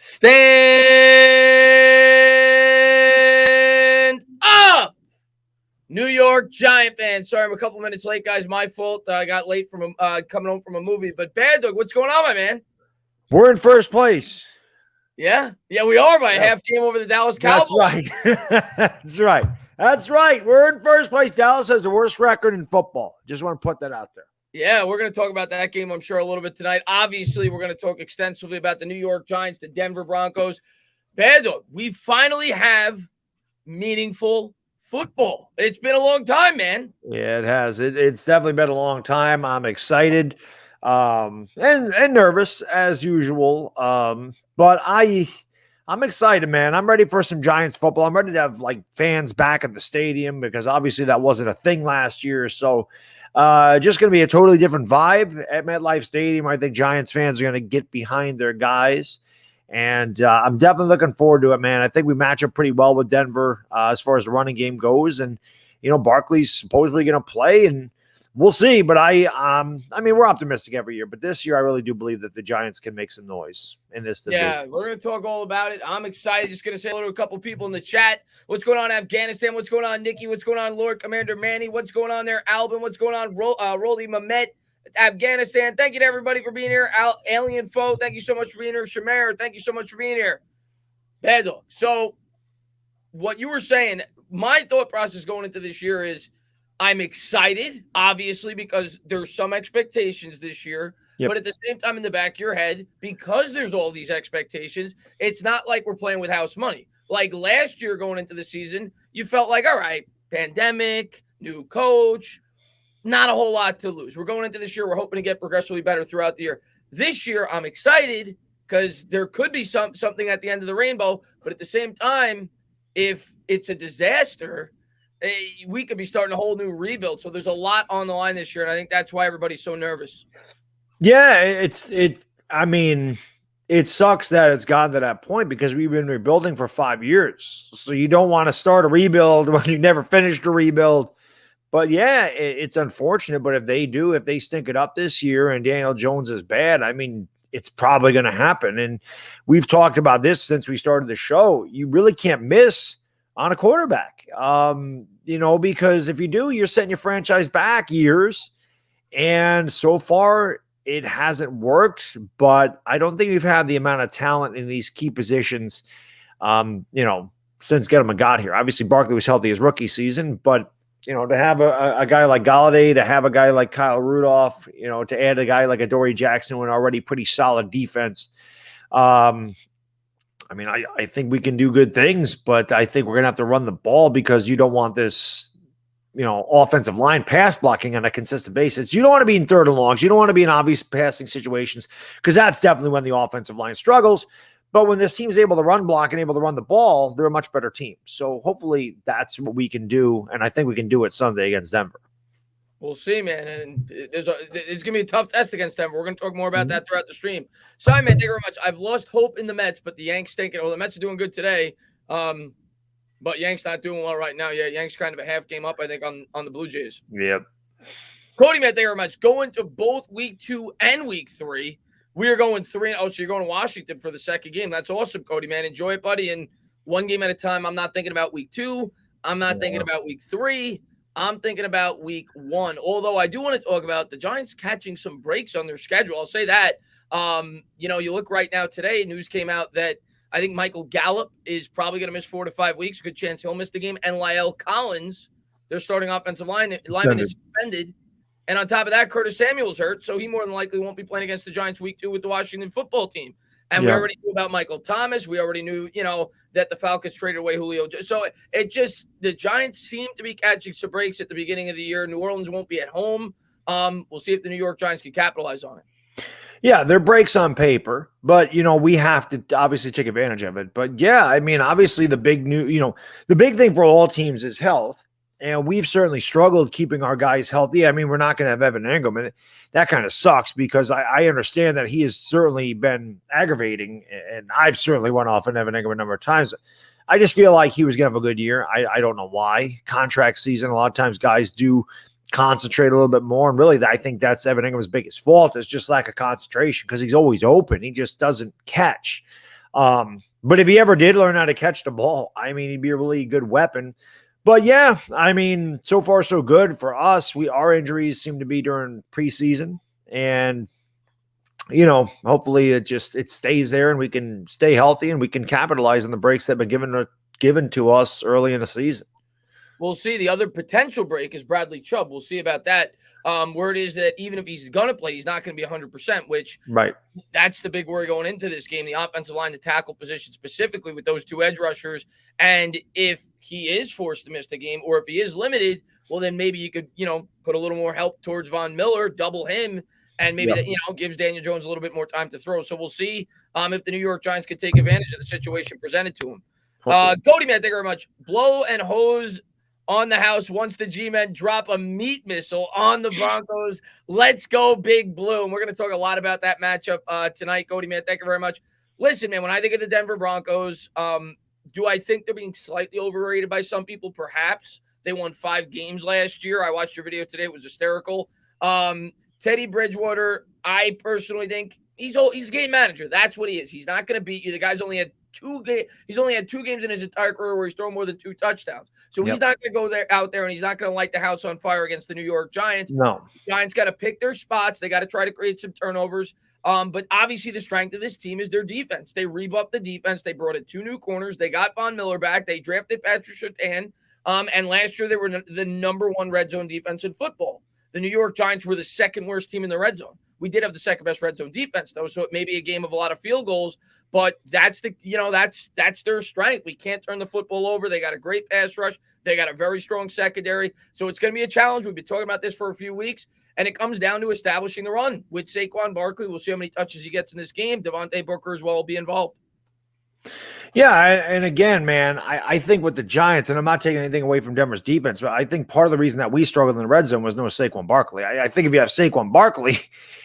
Stand up, New York Giant fans. Sorry, I'm a couple minutes late, guys. My fault. I got late from coming home from a movie. But Baddog, what's going on, my man? We're in first place. Yeah, we are by a half game over the Dallas Cowboys. That's right. That's right. We're in first place. Dallas has the worst record in football. Just want to put that out there. Yeah, we're going to talk about that game, I'm sure, a little bit tonight. Obviously, we're going to talk extensively about the New York Giants, the Denver Broncos. Baddog, we finally have meaningful football. It's been a long time, man. Yeah, it has. It's definitely been a long time. I'm excited and nervous as usual. But I'm excited, man. I'm ready for some Giants football. I'm ready to have like fans back at the stadium because obviously that wasn't a thing last year. So just going to be a totally different vibe at MetLife Stadium. I think Giants fans are going to get behind their guys. And I'm definitely looking forward to it, man. I think we match up pretty well with Denver as far as the running game goes. And, you know, Barkley's supposedly going to play, and we'll see. But I mean, we're optimistic every year. But this year, I really do believe that the Giants can make some noise in this division. Yeah, we're going to talk all about it. I'm excited. Just going to say hello to a couple people in the chat. What's going on in Afghanistan? What's going on, Nikki? What's going on, Lord Commander Manny? What's going on there, Albin? What's going on, Rolly Mamet? Afghanistan. Thank you to everybody for being here. Alien Foe, thank you so much for being here. Shamar, thank you so much for being here. Baddog. So what you were saying, my thought process going into this year is I'm excited, obviously, because there's some expectations this year. Yep. But at the same time, in the back of your head, because there's all these expectations, it's not like we're playing with house money. Like last year going into the season, you felt like, all right, pandemic, new coach, not a whole lot to lose. We're going into this year. We're hoping to get progressively better throughout the year. This year, I'm excited because there could be something at the end of the rainbow. But at the same time, if it's a disaster, we could be starting a whole new rebuild. So there's a lot on the line this year. And I think that's why everybody's so nervous. Yeah, I mean, it sucks that it's gotten to that point because we've been rebuilding for 5 years. So you don't want to start a rebuild when you never finished a rebuild. But yeah, it's unfortunate. But if they stink it up this year and Daniel Jones is bad, I mean, it's probably going to happen. And we've talked about this since we started the show. You really can't miss on a quarterback, you know, because if you do, you're setting your franchise back years. And so far, it hasn't worked. But I don't think we've had the amount of talent in these key positions, you know, since Gettleman got here. Obviously, Barkley was healthy his rookie season, but you know, to have a guy like Golladay, to have a guy like Kyle Rudolph, you know, to add a guy like Adoree Jackson with an already pretty solid defense. I mean, I think we can do good things, but I think we're going to have to run the ball because you don't want this, you know, offensive line pass blocking on a consistent basis. You don't want to be in third and longs. You don't want to be in obvious passing situations because that's definitely when the offensive line struggles. But when this team's able to run block and able to run the ball, they're a much better team. So hopefully that's what we can do. And I think we can do it Sunday against Denver. We'll see, man. And it's going to be a tough test against Denver. We're going to talk more about that throughout the stream. Simon, thank you very much. I've lost hope in the Mets, but the Yanks stinking. Well, the Mets are doing good today. But Yanks not doing well right now. Yeah, Yanks kind of a half game up, I think, on the Blue Jays. Yep. Cody, man, thank you very much. Going to both week 2 and week 3. We are going 3-0. So you're going to Washington for the second game. That's awesome, Cody, man. Enjoy it, buddy. And one game at a time. I'm not thinking about week 2. I'm not thinking about week 3. I'm thinking about week 1. Although I do want to talk about the Giants catching some breaks on their schedule. I'll say that. You know, you look right now today, news came out that I think Michael Gallup is probably going to miss 4 to 5 weeks. Good chance he'll miss the game. And La'el Collins, their starting offensive lineman, is suspended. And on top of that, Curtis Samuel's hurt, so he more than likely won't be playing against the Giants week 2 with the Washington football team. And we already knew about Michael Thomas. We already knew, you know, that the Falcons traded away Julio. So the Giants seem to be catching some breaks at the beginning of the year. New Orleans won't be at home. We'll see if the New York Giants can capitalize on it. Yeah, they're breaks on paper, but, you know, we have to obviously take advantage of it. But, yeah, I mean, obviously the big thing for all teams is health. And we've certainly struggled keeping our guys healthy. I mean, we're not going to have Evan Engram, and that kind of sucks because I understand that he has certainly been aggravating, and I've certainly went off on Evan Engram a number of times. I just feel like he was going to have a good year. I don't know why. Contract season, a lot of times guys do concentrate a little bit more. And really, I think that's Evan Ingram's biggest fault is just lack of concentration because he's always open. He just doesn't catch. But if he ever did learn how to catch the ball, I mean, he'd be a really good weapon. But yeah, I mean, so far so good for us. Our injuries seem to be during preseason, and hopefully it stays there and we can stay healthy and we can capitalize on the breaks that have been given to us early in the season. We'll see. The other potential break is Bradley Chubb. We'll see about that. Word is that even if he's going to play, he's not going to be 100%, which that's the big worry going into this game, the offensive line, the tackle position specifically with those two edge rushers. And if he is forced to miss the game or if he is limited, well, then maybe you could, put a little more help towards Von Miller, double him, and maybe that, gives Daniel Jones a little bit more time to throw. So we'll see if the New York Giants could take advantage of the situation presented to him. Cody, man, thank you very much. Blow and hose on the house once the G-men drop a meat missile on the Broncos. Let's go, Big Blue. And we're going to talk a lot about that matchup tonight. Cody, man, thank you very much. Listen, man, when I think of the Denver Broncos, do I think they're being slightly overrated by some people? Perhaps. They won 5 games last year. I watched your video today. It was hysterical. Teddy Bridgewater, I personally think he's a game manager. That's what he is. He's not going to beat you. The guy's only had 2 games. He's only had 2 games in his entire career where he's thrown more than 2 touchdowns. So he's not going to go out there and he's not going to light the house on fire against the New York Giants. No. The Giants got to pick their spots. They got to try to create some turnovers. But obviously the strength of this team is their defense. They rebuffed the defense. They brought in 2 new corners. They got Von Miller back. They drafted Patrick Surtain. And last year they were the number 1 red zone defense in football. The New York Giants were the second worst team in the red zone. We did have the second best red zone defense, though, so it may be a game of a lot of field goals, but that's their strength. We can't turn the football over. They got a great pass rush. They got a very strong secondary. So it's going to be a challenge. We've been talking about this for a few weeks, and it comes down to establishing the run. With Saquon Barkley, we'll see how many touches he gets in this game. Devontae Booker as well will be involved. Yeah, and again, man, I think with the Giants, and I'm not taking anything away from Denver's defense, but I think part of the reason that we struggled in the red zone was no Saquon Barkley. I think if you have Saquon Barkley,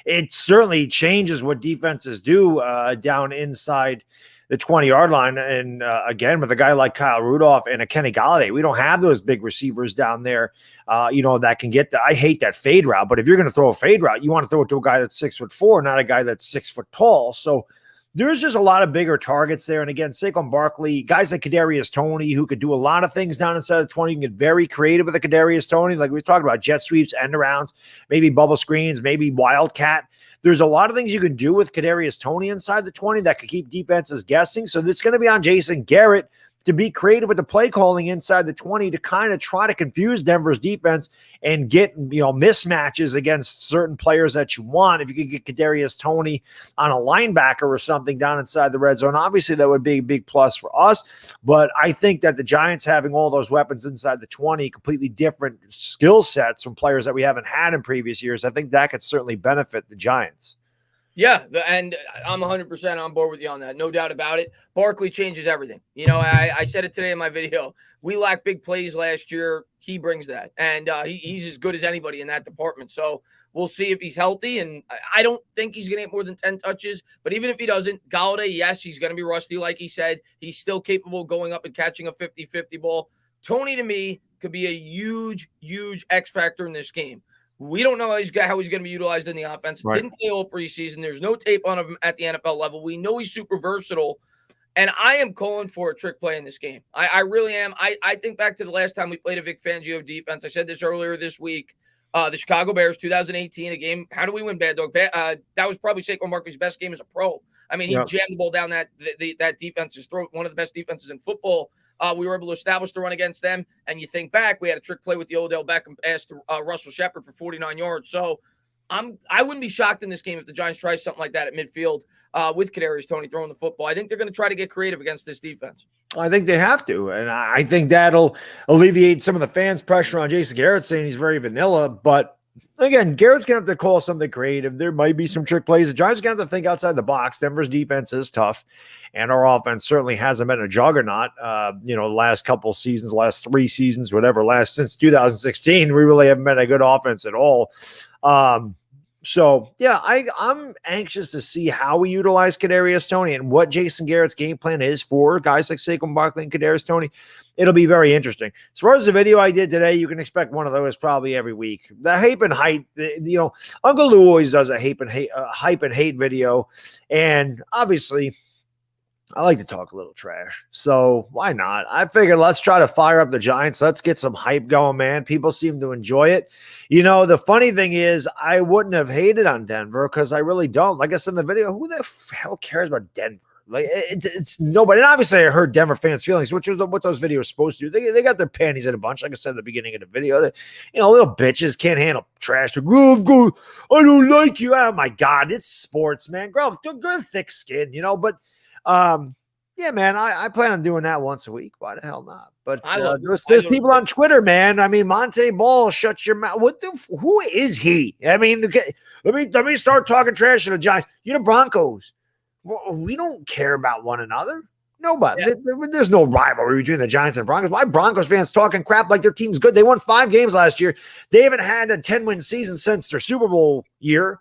it certainly changes what defenses do down inside the 20-yard line. And again, with a guy like Kyle Rudolph and a Kenny Golladay, we don't have those big receivers down there, that can get I hate that fade route, but if you're going to throw a fade route, you want to throw it to a guy that's 6'4", not a guy that's 6 foot tall. So there's just a lot of bigger targets there. And again, Saquon Barkley, guys like Kadarius Toney, who could do a lot of things down inside the 20. You can get very creative with a Kadarius Toney. Like we talked about, jet sweeps, end arounds, maybe bubble screens, maybe wildcat. There's a lot of things you can do with Kadarius Toney inside the 20 that could keep defenses guessing. So it's going to be on Jason Garrett to be creative with the play calling inside the 20 to kind of try to confuse Denver's defense and get, mismatches against certain players that you want. If you could get Kadarius Toney on a linebacker or something down inside the red zone, obviously that would be a big plus for us. But I think that the Giants having all those weapons inside the 20, completely different skill sets from players that we haven't had in previous years, I think that could certainly benefit the Giants. Yeah, and I'm 100% on board with you on that. No doubt about it. Barkley changes everything. I said it today in my video. We lacked big plays last year. He brings that, and he's as good as anybody in that department. So we'll see if he's healthy, and I don't think he's going to get more than 10 touches. But even if he doesn't, Golladay, yes, he's going to be rusty, like he said. He's still capable of going up and catching a 50-50 ball. Toney, to me, could be a huge, huge X factor in this game. We don't know how he's going to be utilized in the offense. Right. Didn't play all preseason. There's no tape on him at the NFL level. We know he's super versatile. And I am calling for a trick play in this game. I really am. I think back to the last time we played a Vic Fangio defense. I said this earlier this week. The Chicago Bears, 2018, a game. How do we win, Baddog? That was probably Saquon Barkley's best game as a pro. I mean, he jammed the ball down that defense's throat, one of the best defenses in football. We were able to establish the run against them. And you think back, we had a trick play with the Odell Beckham pass to Russell Shepard for 49 yards. So I wouldn't be shocked in this game if the Giants try something like that at midfield with Kadarius Toney throwing the football. I think they're going to try to get creative against this defense. I think they have to. And I think that'll alleviate some of the fans' pressure on Jason Garrett saying he's very vanilla. But again, Garrett's going to have to call something creative. There might be some trick plays. The Giants are going to have to think outside the box. Denver's defense is tough, and our offense certainly hasn't been a juggernaut. The last couple seasons, last 3 seasons, whatever, since 2016, we really haven't been a good offense at all. So, yeah, I'm anxious to see how we utilize Kadarius Toney and what Jason Garrett's game plan is for guys like Saquon Barkley and Kadarius Toney. It'll be very interesting. As far as the video I did today, you can expect one of those probably every week. The hype and hate, Uncle Lou always does a hype and hate video. And obviously, I like to talk a little trash. So why not? I figured let's try to fire up the Giants. Let's get some hype going, man. People seem to enjoy it. You know, the funny thing is I wouldn't have hated on Denver because I really don't. Like I said in the video, who the hell cares about Denver? Like it's nobody. And obviously I hurt Denver fans' feelings, which is what those videos are supposed to do. They got their panties in a bunch. Like I said at the beginning of the video, little bitches can't handle trash. Go, I don't like you. Oh my God, it's sports, man. Grow good thick skin, but yeah, man, I plan on doing that once a week. Why the hell not? But there's people on Twitter, man. I mean, Monte Ball, shut your mouth. Who is he? I mean, okay, let me start talking trash to the Giants. You're the Broncos. We don't care about one another. Nobody. Yeah. There's no rivalry between the Giants and Broncos. Why Broncos fans talking crap like their team's good? They won 5 games last year. They haven't had a 10-win season since their Super Bowl year.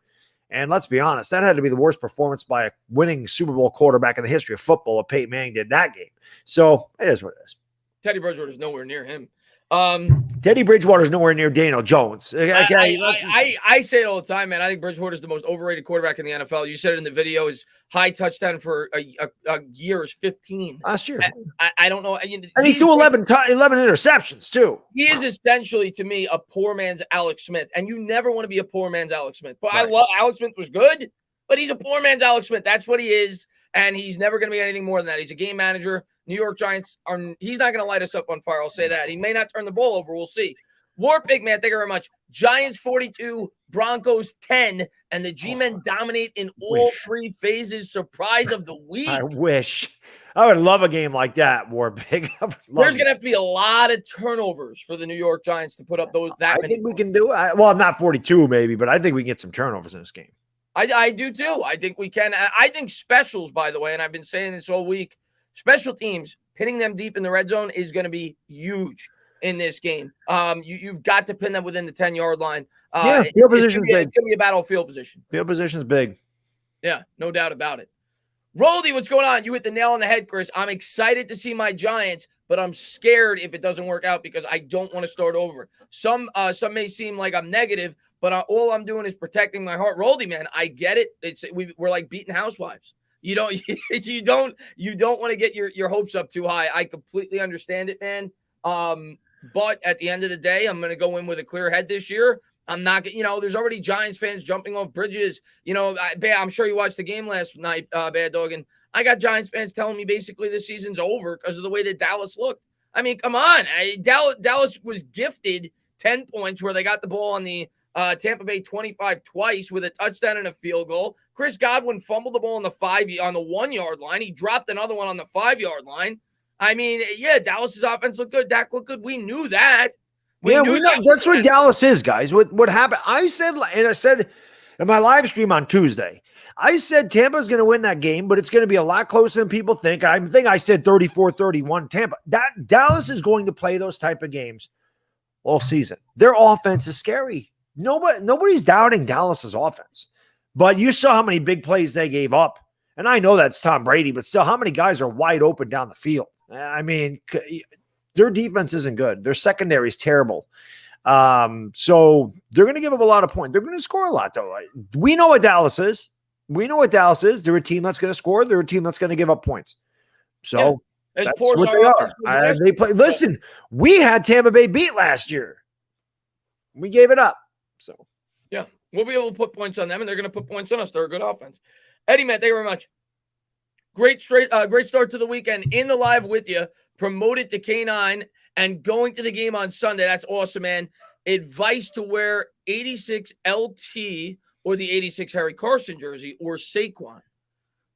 And let's be honest, that had to be the worst performance by a winning Super Bowl quarterback in the history of football. What Peyton Manning did that game. So it is what it is. Teddy Bridgewater's nowhere near him. Teddy Bridgewater's nowhere near Daniel Jones. Okay, I say it all the time, man. I think Bridgewater's the most overrated quarterback in the NFL. You said it in the video. His high touchdown for a year is 15 last year. I don't know. And he threw 11 interceptions too. He is essentially, to me, a poor man's Alex Smith, and you never want to be a poor man's Alex Smith. But right. Alex Smith was good, but he's a poor man's Alex Smith. That's what he is, and he's never going to be anything more than that. He's a game manager. New York Giants he's not going to light us up on fire. I'll say that. He may not turn the ball over. We'll see. War Pig, man, thank you very much. Giants 42, Broncos 10, and the G-men dominate in all 3 phases. Surprise of the week. I wish. I would love a game like that, War Pig. There's going to have to be a lot of turnovers for the New York Giants to put up many. I think we can do it. Well, not 42 maybe, but I think we can get some turnovers in this game. I do too. I think we can. I think specials, by the way, and I've been saying this all week, special teams, pinning them deep in the red zone is going to be huge in this game. You've got to pin them within the 10-yard line. Field position is big. It's going to be a battlefield position. Field position is big. Yeah, no doubt about it. Roldy, what's going on? You hit the nail on the head, Chris. I'm excited to see my Giants, but I'm scared if it doesn't work out because I don't want to start over. Some may seem like I'm negative, but all I'm doing is protecting my heart. Roldy, man, I get it. We're like beating housewives. You don't want to get your hopes up too high. I completely understand it, man. But at the end of the day, I'm going to go in with a clear head this year. I'm not, there's already Giants fans jumping off bridges. I'm sure you watched the game last night, Baddog, and I got Giants fans telling me basically this season's over because of the way that Dallas looked. I mean, come on. Dallas was gifted 10 points where they got the ball on the Tampa Bay 25 twice with a touchdown and a field goal. Chris Godwin fumbled the ball on the 1-yard line. He dropped another one on the 5-yard line. I mean, yeah, Dallas's offense looked good. Dak looked good. We knew that. We know. That's what Dallas is, guys. What happened? I said in my live stream on Tuesday, I said Tampa's going to win that game, but it's going to be a lot closer than people think. I think I said 34-31 Tampa. Dallas is going to play those type of games all season. Their offense is scary. Nobody's doubting Dallas's offense, but you saw how many big plays they gave up. And I know that's Tom Brady, but still, how many guys are wide open down the field? I mean, their defense isn't good. Their secondary is terrible. So they're going to give up a lot of points. They're going to score a lot, though. We know what Dallas is. They're a team that's going to score. They're a team that's going to give up points. So that's what they are. They play. Listen, we had Tampa Bay beat last year. We gave it up. So yeah, we'll be able to put points on them, and they're going to put points on us. They're a good offense. Eddie, man, thank you very much. Great start to the weekend in the live with you. Promoted to K9 and going to the game on Sunday. That's awesome, man. Advice to wear 86 LT or the 86 Harry Carson jersey or Saquon.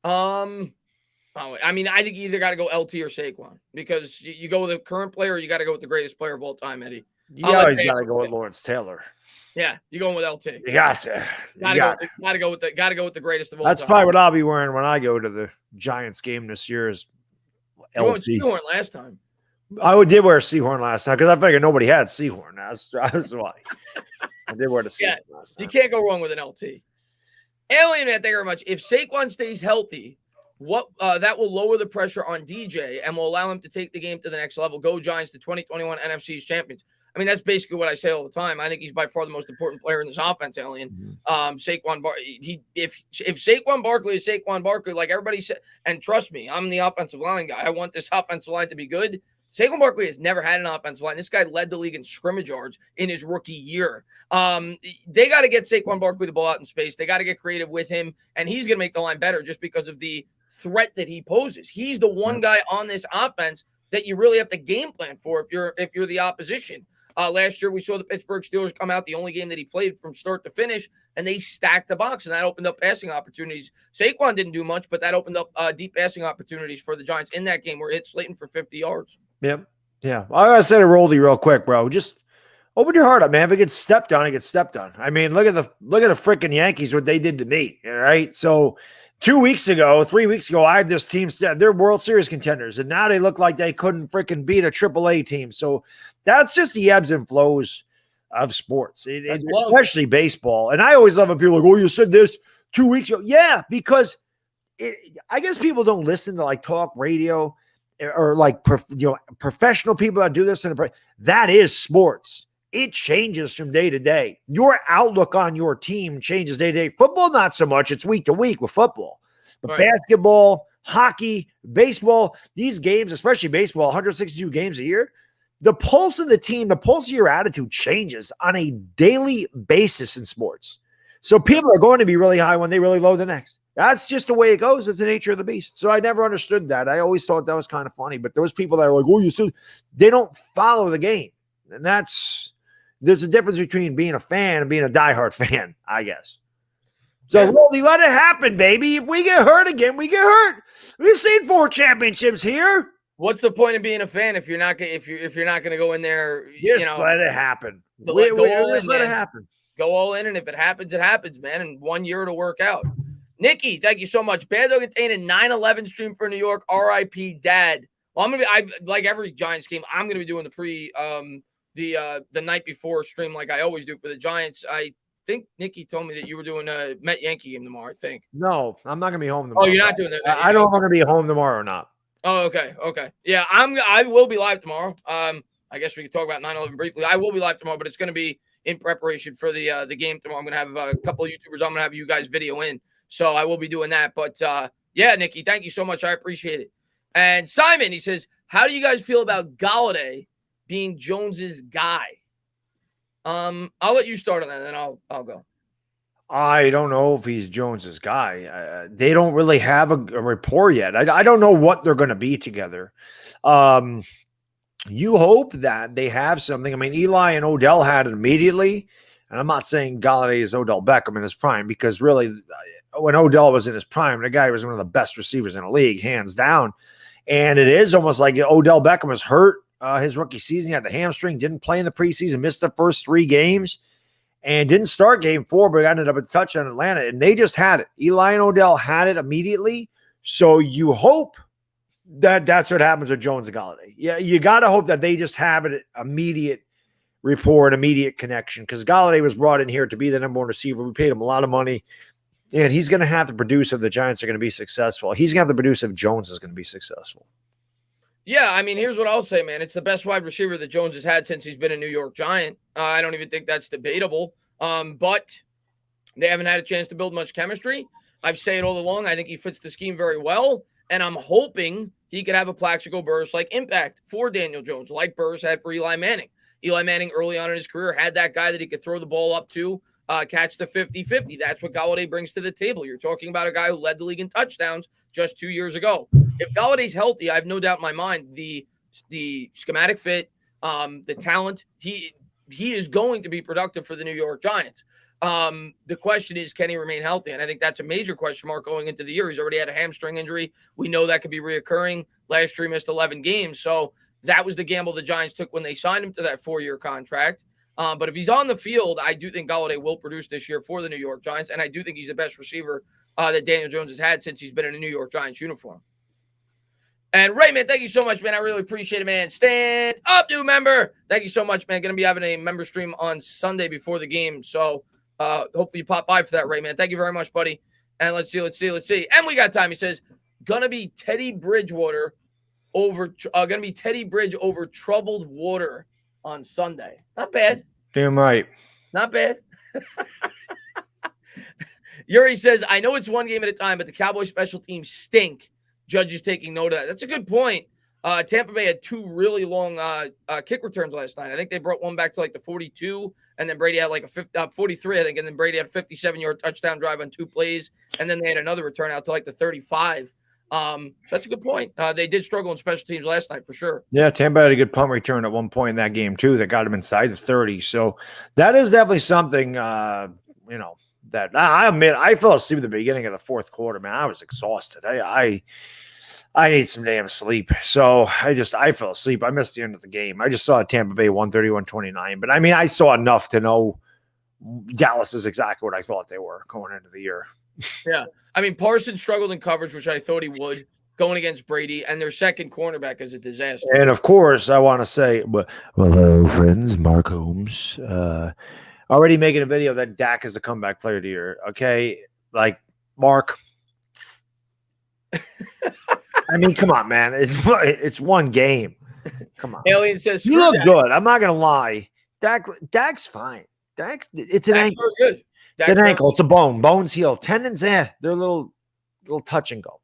I mean, I think you either got to go LT or Saquon because you go with a current player or you got to go with the greatest player of all time, Eddie. You always got to go with Lawrence Taylor. Yeah, you're going with LT. You got to. Gotta go with the greatest of all time. That's probably what I'll be wearing when I go to the Giants game this year is LT. You went Seahorn last time. I did wear a Seahorn last time because I figured nobody had Seahorn. That's why. I did wear the Seahorn last time. You can't go wrong with an LT. Alien, man, thank you very much. If Saquon stays healthy, that will lower the pressure on DJ and will allow him to take the game to the next level. Go Giants, the 2021 NFC's champions. I mean, that's basically what I say all the time. I think he's by far the most important player in this offense, Alien. Saquon if Saquon Barkley is Saquon Barkley, like everybody said, and trust me, I'm the offensive line guy. I want this offensive line to be good. Saquon Barkley has never had an offensive line. This guy led the league in scrimmage yards in his rookie year. They got to get Saquon Barkley the ball out in space. They got to get creative with him, and he's going to make the line better just because of the threat that he poses. He's the one guy on this offense that you really have to game plan for if you're the opposition. Last year, we saw the Pittsburgh Steelers come out, the only game that he played from start to finish, and they stacked the box, and that opened up passing opportunities. Saquon didn't do much, but that opened up deep passing opportunities for the Giants in that game where it hit Slayton for 50 yards. Yep. Yeah. I gotta say to Roldy real quick, bro. Just open your heart up, man. If it gets stepped on, it gets stepped on. I mean, look at the freaking Yankees, what they did to me. All right. So 3 weeks ago, I had this team said they're World Series contenders, and now they look like they couldn't freaking beat a AAA team. So that's just the ebbs and flows of sports, especially baseball. And I always love when people are like, "Oh, you said this 2 weeks ago." Yeah, because I guess people don't listen to like talk radio or like professional people that do this. That is sports. It changes from day to day. Your outlook on your team changes day to day. Football, not so much. It's week to week with football. But basketball, hockey, baseball, these games, especially baseball, 162 games a year, the pulse of the team, the pulse of your attitude changes on a daily basis in sports. So people are going to be really high when they really low the next. That's just the way it goes. It's the nature of the beast. So I never understood that. I always thought that was kind of funny. But those people that are like, "Oh, you said," they don't follow the game. And there's a difference between being a fan and being a diehard fan, I guess. So, Roldy, let it happen, baby. If we get hurt again, we get hurt. We've seen 4 championships here. What's the point of being a fan if you're not going to go in there? Just let it happen. Let it happen. Go all in, and if it happens, it happens, man. And 1 year to work out. Nikki, thank you so much. Baddog Talkin 9/11 stream for New York. R.I.P. Dad. Well, like every Giants game, I'm gonna be doing the night before stream like I always do for the Giants. I think Nikki told me that you were doing a Met Yankee game tomorrow. I think. No, I'm not gonna be home tomorrow. Oh, you're not doing that. I don't want to be home tomorrow or not. Oh, okay. Yeah, I will be live tomorrow. I guess we can talk about 9/11 briefly. I will be live tomorrow, but it's gonna be in preparation for the game tomorrow. I'm gonna have a couple of YouTubers. I'm gonna have you guys video in. So I will be doing that. But yeah, Nikki, thank you so much. I appreciate it. And Simon, he says, how do you guys feel about Golladay being Jones's guy? I'll let you start on that, and then I'll go. I don't know if he's Jones's guy. They don't really have a rapport yet. I don't know what they're going to be together. You hope that they have something. I mean, Eli and Odell had it immediately. And I'm not saying Golladay is Odell Beckham in his prime, because really, when Odell was in his prime, the guy was one of the best receivers in the league, hands down. And it is almost like Odell Beckham was hurt his rookie season. He had the hamstring, didn't play in the preseason, missed the first 3 games, and didn't start game 4, but ended up a touchdown in Atlanta. And they just had it. Eli and Odell had it immediately. So you hope that that's what happens with Jones and Golladay. Yeah, you got to hope that they just have it immediate rapport, an immediate connection, because Golladay was brought in here to be the number 1 receiver. We paid him a lot of money. And he's going to have to produce if the Giants are going to be successful. He's going to have to produce if Jones is going to be successful. Yeah, I mean, here's what I'll say, man. It's the best wide receiver that Jones has had since he's been a New York Giant. I don't even think that's debatable. But they haven't had a chance to build much chemistry. I've said it all along. I think he fits the scheme very well. And I'm hoping he could have a Plaxico Burress-like impact for Daniel Jones, like Burress had for Eli Manning. Eli Manning early on in his career had that guy that he could throw the ball up to, catch the 50-50. That's what Golladay brings to the table. You're talking about a guy who led the league in touchdowns just 2 years ago. If Galladay's healthy, I have no doubt in my mind the schematic fit, the talent, he is going to be productive for the New York Giants. The question is, can he remain healthy? And I think that's a major question mark going into the year. He's already had a hamstring injury. We know that could be reoccurring. Last year he missed 11 games. So that was the gamble the Giants took when they signed him to that 4-year contract. But if he's on the field, I do think Golladay will produce this year for the New York Giants. And I do think he's the best receiver that Daniel Jones has had since he's been in a New York Giants uniform. And Ray, man, thank you so much, man. I really appreciate it, man. Stand up, new member. Thank you so much, man. Going to be having a member stream on Sunday before the game. So hopefully you pop by for that, Ray, man. Thank you very much, buddy. And let's see. And we got time. He says, going to be Teddy Bridge over troubled water. on Sunday. Not bad. Damn right. Not bad. Yuri says, I know it's one game at a time, but the Cowboys special teams stink. Judges taking note of that. That's a good point. Tampa Bay had 2 really long kick returns last night. I think they brought one back to like the 42, and then Brady had like a 43, I think, and then Brady had a 57-yard touchdown drive on 2 plays, and then they had another return out to like the 35. So that's a good point. They did struggle in special teams last night for sure. Yeah, Tampa had a good punt return at one point in that game too that got him inside the 30. So that is definitely something, that I admit I fell asleep at the beginning of the fourth quarter, man. I was exhausted. I need some damn sleep. So I fell asleep. I missed the end of the game. I just saw Tampa Bay 131-29. But I mean, I saw enough to know Dallas is exactly what I thought they were going into the year. Yeah. I mean, Parsons struggled in coverage, which I thought he would, going against Brady, and their second cornerback is a disaster. And of course, I want to say, well, hello, friends, Mark Holmes. Already making a video that Dak is the comeback player of the year. Okay. Like, Mark. I mean, come on, man. It's one game. Come on. Alien says, you look good. I'm not going to lie. Dak's fine. It's an ankle. Good. It's an ankle. It's a bone. Bones heal. Tendons, they're a little touch and go.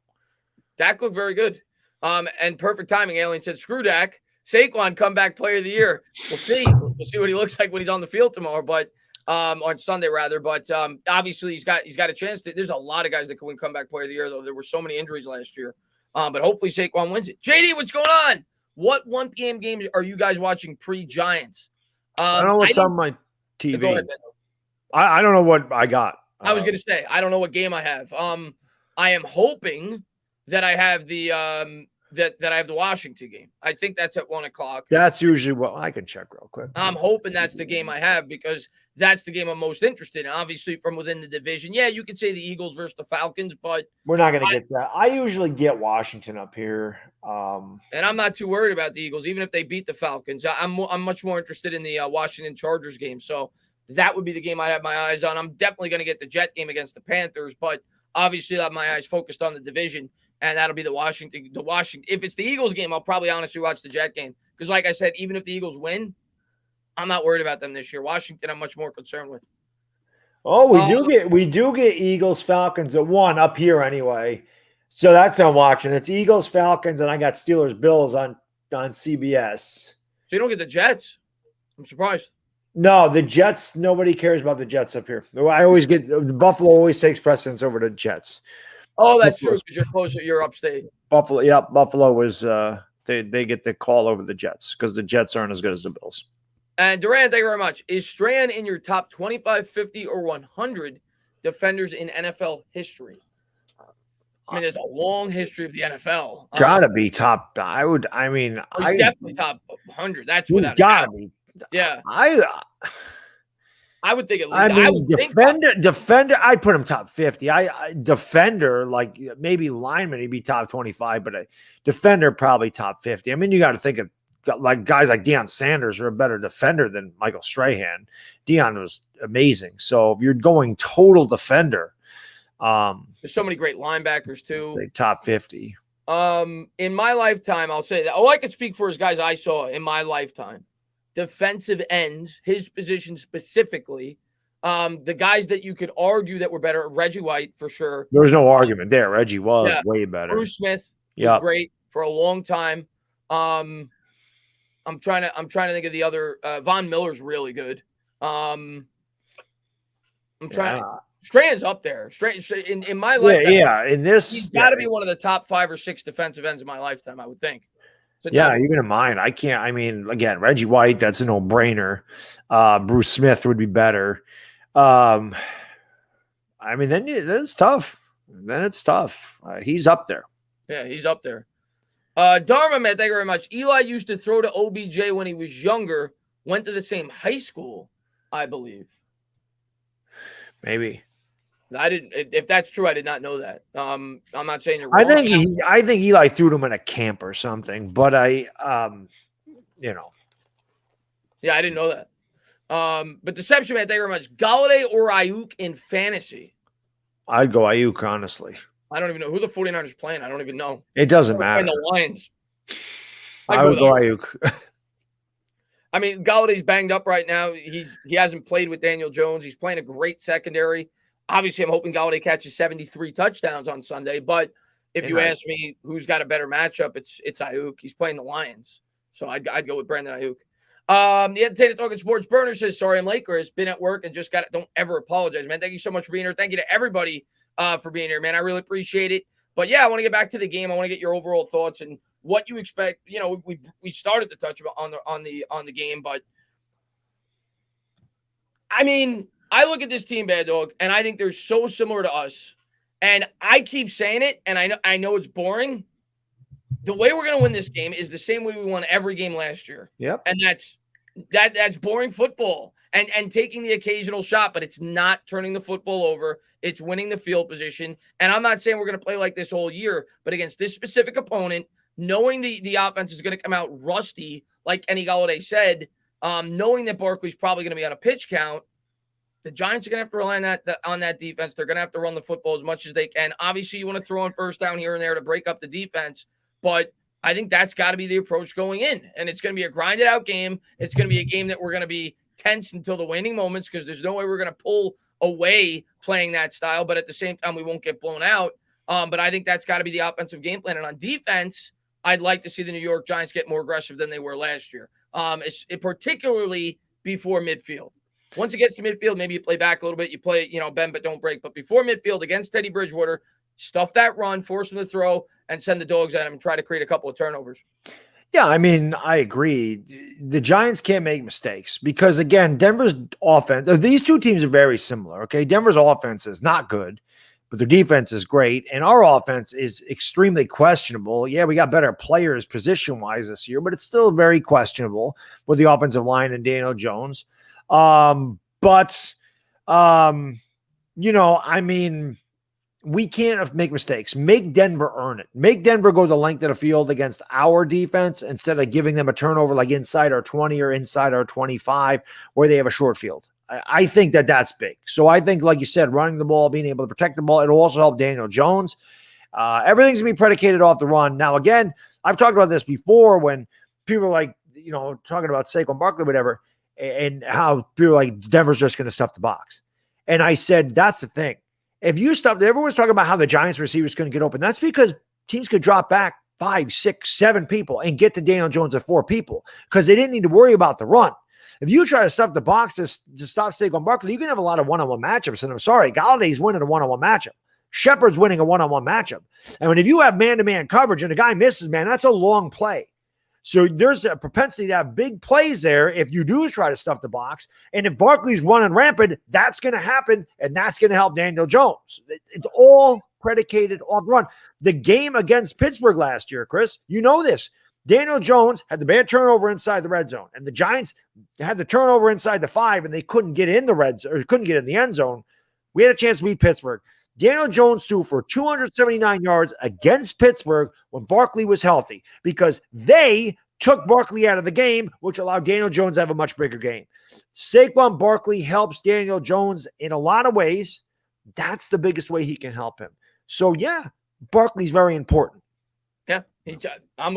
Dak looked very good. And perfect timing. Alien said, screw Dak. Saquon, comeback player of the year. We'll see. We'll see what he looks like when he's on the field tomorrow, but on Sunday rather. But obviously he's got a chance to. There's a lot of guys that can win comeback player of the year, though. There were so many injuries last year. But hopefully Saquon wins it. JD, what's going on? What 1 p.m. games are you guys watching pre-Giants? I don't know what's on my TV. Go ahead, I don't know what I got. I was going to say, I don't know what game I have. I am hoping that I have the that I have the Washington game. I think that's at 1:00. That's usually what I can check real quick. I'm hoping that's the game I have because that's the game I'm most interested in. Obviously, from within the division, yeah, you could say the Eagles versus the Falcons, but we're not going to get that. I usually get Washington up here, and I'm not too worried about the Eagles, even if they beat the Falcons. I'm much more interested in the Washington Chargers game. So that would be the game I'd have my eyes on. I'm definitely going to get the Jet game against the Panthers, but obviously I have my eyes focused on the division. And that'll be the Washington. If it's the Eagles game, I'll probably honestly watch the Jet game. Because like I said, even if the Eagles win, I'm not worried about them this year. Washington, I'm much more concerned with. Oh, we do get Eagles, Falcons at 1 up here anyway. So that's what I'm watching. It's Eagles, Falcons, and I got Steelers, Bills on CBS. So you don't get the Jets? I'm surprised. No, the Jets, nobody cares about the Jets up here. I always get Buffalo always takes precedence over the Jets. Oh, that's true because you're closer. You're upstate. Buffalo, yeah. Buffalo was they get the call over the Jets because the Jets aren't as good as the Bills. And Duran, thank you very much. Is Strahan in your top 25, 50, or 100 defenders in NFL history? I mean, there's a long history of the NFL. Gotta be top. He's definitely top 100. That's without gotta be. Yeah. I would think at least. I mean, defender. I'd put him top 50. Defender, like maybe lineman, he'd be top 25, but a defender probably top 50. I mean, you got to think of like guys like Deion Sanders are a better defender than Michael Strahan. Deion was amazing. So if you're going total defender, there's so many great linebackers too. Say top 50. In my lifetime, I'll say that. Oh, I could speak for his guys I saw in my lifetime. Defensive ends, his position specifically. The guys that you could argue that were better, Reggie White for sure. There was no argument there. Reggie was way better. Bruce Smith was great for a long time. I'm trying to think of the other. Von Miller's really good. Strahan's up there. In my lifetime. In this, he's got to be one of the top 5 or 6 defensive ends in my lifetime, I would think. So even in mine, I can't. I mean, again, Reggie White, that's a no-brainer. Bruce Smith would be better. I mean, then it's tough. Then it's tough. He's up there. Yeah, he's up there. Dharma, man, thank you very much. Eli used to throw to OBJ when he was younger. Went to the same high school, I believe. Maybe. I didn't. If that's true, I did not know that. I'm not saying you're wrong. I think Eli threw him in a camp or something, but Yeah, I didn't know that. But Deception, man, thank you very much. Golladay or Ayuk in fantasy? I'd go Ayuk, honestly. I don't even know who the 49ers playing. I don't even know. It doesn't matter. The Lions. I would go Ayuk. I mean, Galladay's banged up right now. He hasn't played with Daniel Jones. He's playing a great secondary. Obviously, I'm hoping Golladay catches 73 touchdowns on Sunday. But if you ask me who's got a better matchup, it's Ayuk. He's playing the Lions. So I'd go with Brandon Ayuk. The Entertainment Talking Sports Burner says, sorry I'm late, Chris. Been at work and just got it. Don't ever apologize, man. Thank you so much for being here. Thank you to everybody for being here, man. I really appreciate it. But yeah, I want to get back to the game. I want to get your overall thoughts and what you expect. You know, we started to touch on the game, but I mean, I look at this team, Baddog, and I think they're so similar to us. And I keep saying it, and I know it's boring. The way we're going to win this game is the same way we won every game last year. Yep. And that's boring football and taking the occasional shot, but it's not turning the football over. It's winning the field position. And I'm not saying we're going to play like this all year, but against this specific opponent, knowing the offense is going to come out rusty, like Kenny Golladay said, knowing that Barkley's probably going to be on a pitch count, the Giants are going to have to rely on that defense. They're going to have to run the football as much as they can. Obviously, you want to throw in first down here and there to break up the defense, but I think that's got to be the approach going in. And it's going to be a grinded out game. It's going to be a game that we're going to be tense until the waning moments because there's no way we're going to pull away playing that style. But at the same time, we won't get blown out. But I think that's got to be the offensive game plan. And on defense, I'd like to see the New York Giants get more aggressive than they were last year, particularly before midfield. Once it gets to midfield, maybe you play back a little bit. You play, bend but don't break. But before midfield against Teddy Bridgewater, stuff that run, force them to throw, and send the dogs at him and try to create a couple of turnovers. Yeah, I mean, I agree. The Giants can't make mistakes because, again, Denver's offense, these two teams are very similar, okay? Denver's offense is not good, but their defense is great, and our offense is extremely questionable. Yeah, we got better players position-wise this year, but it's still very questionable with the offensive line and Daniel Jones. I mean, we can't make mistakes. Make Denver earn it. Make Denver go the length of the field against our defense instead of giving them a turnover like inside our 20 or inside our 25 where they have a short field. I think that's big. So I think, like you said, running the ball, being able to protect the ball, it'll also help Daniel Jones. Everything's going to be predicated off the run. Now, again, I've talked about this before when people are like, talking about Saquon, Barkley, whatever, and how people are like, Denver's just going to stuff the box. And I said, that's the thing. If you stuff, everyone's talking about how the Giants receivers couldn't get open. That's because teams could drop back 5, 6, 7 people and get to Daniel Jones at 4 people because they didn't need to worry about the run. If you try to stuff the box to stop Saquon Barkley, you can have a lot of one-on-one matchups. And I'm sorry, Galladay's winning a one-on-one matchup. Shepard's winning a one-on-one matchup. And if you have man-to-man coverage and the guy misses, man, that's a long play. So there's a propensity to have big plays there if you do try to stuff the box. And if Barkley's running rampant, that's going to happen, and that's going to help Daniel Jones. It's all predicated on the run. The game against Pittsburgh last year, Chris, you know this. Daniel Jones had the bad turnover inside the red zone, and the Giants had the turnover inside the 5, and they couldn't get in the red zone or couldn't get in the end zone. We had a chance to beat Pittsburgh. Daniel Jones threw for 279 yards against Pittsburgh when Barkley was healthy because they took Barkley out of the game, which allowed Daniel Jones to have a much bigger game. Saquon Barkley helps Daniel Jones in a lot of ways. That's the biggest way he can help him. So, yeah, Barkley's very important. Yeah, I'm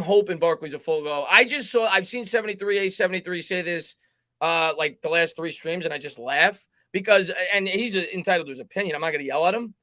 hoping Barkley's a full go. I've seen 73 say this like the last 3 streams, and I just laugh. Because, and he's entitled to his opinion. I'm not going to yell at him.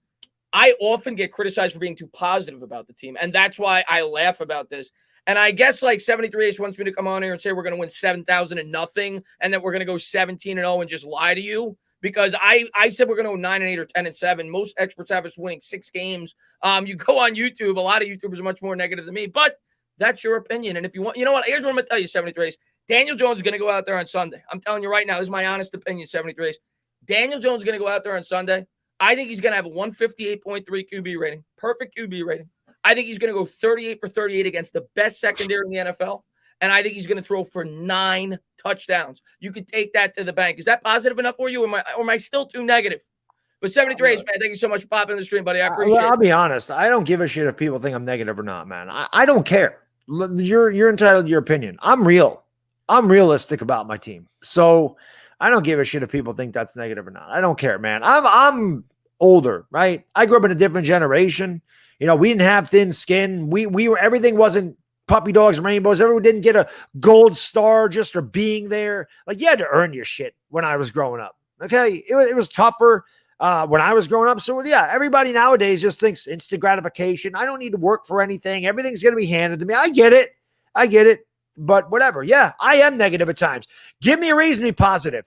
I often get criticized for being too positive about the team. And that's why I laugh about this. And I guess like 73 Ace wants me to come on here and say we're going to win 7,000-0 and that we're going to go 17-0 and just lie to you. Because I said we're going to go 9-8 or 10-7. Most experts have us winning 6 games. You go on YouTube. A lot of YouTubers are much more negative than me. But that's your opinion. And if you want, you know what? Here's what I'm going to tell you, 73 Ace. Daniel Jones is going to go out there on Sunday. I'm telling you right now. This is my honest opinion, 73 Ace. Daniel Jones is going to go out there on Sunday. I think he's going to have a 158.3 QB rating. Perfect QB rating. I think he's going to go 38 for 38 against the best secondary in the NFL. And I think he's going to throw for 9 touchdowns. You could take that to the bank. Is that positive enough for you? Or am I still too negative? But 73 man, thank you so much for popping in the stream, buddy. I appreciate it. I'll be honest. I don't give a shit if people think I'm negative or not, man. I don't care. You're entitled to your opinion. I'm real. I'm realistic about my team. So I don't give a shit if people think that's negative or not. I don't care, man. I'm older, right? I grew up in a different generation. We didn't have thin skin. We were, everything wasn't puppy dogs and rainbows. Everyone didn't get a gold star just for being there. Like, you had to earn your shit when I was growing up. Okay. It was tougher when I was growing up. So yeah, everybody nowadays just thinks instant gratification. I don't need to work for anything. Everything's going to be handed to me. I get it. But whatever. Yeah, I am negative at times. Give me a reason to be positive.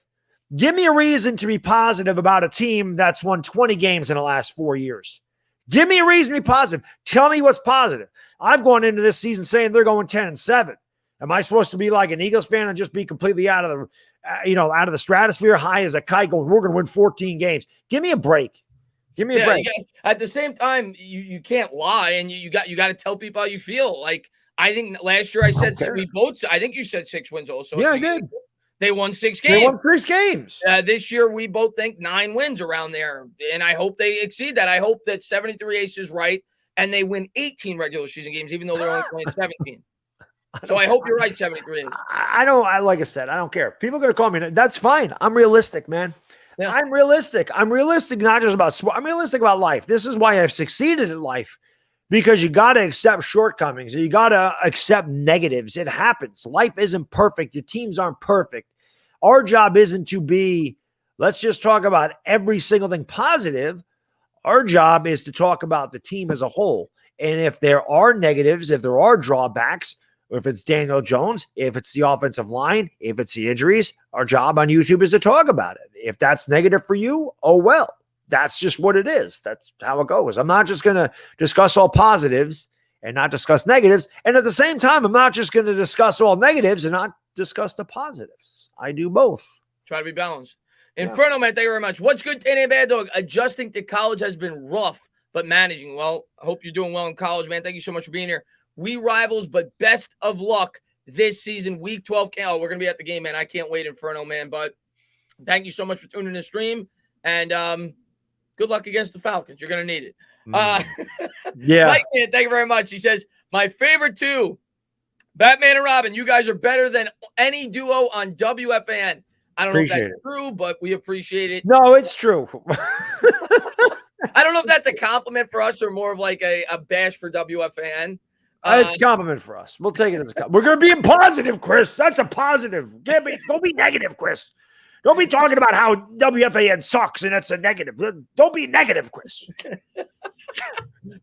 Give me a reason to be positive about a team that's won 20 games in the last 4 years. Give me a reason to be positive. Tell me what's positive. I've gone into this season saying they're going 10-7. Am I supposed to be like an Eagles fan and just be completely out of the, out of the stratosphere, high as a kite, going, we're going to win 14 games? Give me a break. Give me a break. At the same time, you can't lie, and you got to tell people how you feel. Like, I think last year I said I think you said 6 wins also. Yeah, I did. They won 6 games. They won 6 games. This year, we both think 9 wins around there, and I hope they exceed that. I hope that 73 Ace is right, and they win 18 regular season games, even though they're only playing 17. So I hope you're right, 73 Ace. Like I said, I don't care. People are going to call me. That's fine. I'm realistic, man. Yeah. I'm realistic. I'm realistic not just about sport. I'm realistic about life. This is why I've succeeded in life. Because you got to accept shortcomings. You got to accept negatives. It happens. Life isn't perfect. Your teams aren't perfect. Our job isn't to be, let's just talk about every single thing positive. Our job is to talk about the team as a whole. And if there are negatives, if there are drawbacks, or if it's Daniel Jones, if it's the offensive line, if it's the injuries, our job on YouTube is to talk about it. If that's negative for you, oh well. That's just what it is. That's how it goes. I'm not just going to discuss all positives and not discuss negatives. And at the same time, I'm not just going to discuss all negatives and not discuss the positives. I do both. Try to be balanced. Inferno, man, thank you very much. What's good, Tane Bad Dog? Adjusting to college has been rough, but managing well. I hope you're doing well in college, man. Thank you so much for being here. We rivals, but best of luck this season, week 12. Oh, we're going to be at the game, man. I can't wait, Inferno, man. But thank you so much for tuning in the stream. And, good luck against the Falcons. You're going to need it. Yeah. Mike, man, thank you very much. He says, my favorite two, Batman and Robin. You guys are better than any duo on WFAN. I don't know if that's true, but we appreciate it. No, it's true. I don't know if that's a compliment for us or more of like a bash for WFAN. It's a compliment for us. We'll take it as a compliment. We're going to be positive, Chris. That's a positive. Don't be negative, Chris. Don't be talking about how WFAN sucks and it's a negative. Don't be negative, Chris.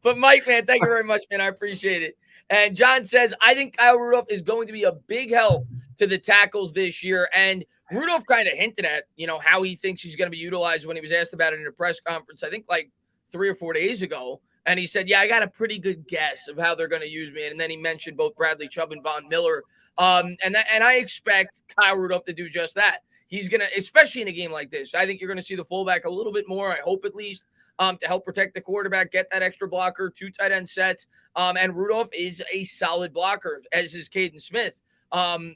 But Mike, man, thank you very much, man. I appreciate it. And John says, I think Kyle Rudolph is going to be a big help to the tackles this year. And Rudolph kind of hinted at, how he thinks he's going to be utilized when he was asked about it in a press conference, I think like 3 or 4 days ago. And he said, yeah, I got a pretty good guess of how they're going to use me. And then he mentioned both Bradley Chubb and Von Miller. And I expect Kyle Rudolph to do just that. He's going to, especially in a game like this, I think you're going to see the fullback a little bit more, I hope at least, to help protect the quarterback, get that extra blocker, 2 tight end sets. And Rudolph is a solid blocker, as is Caden Smith.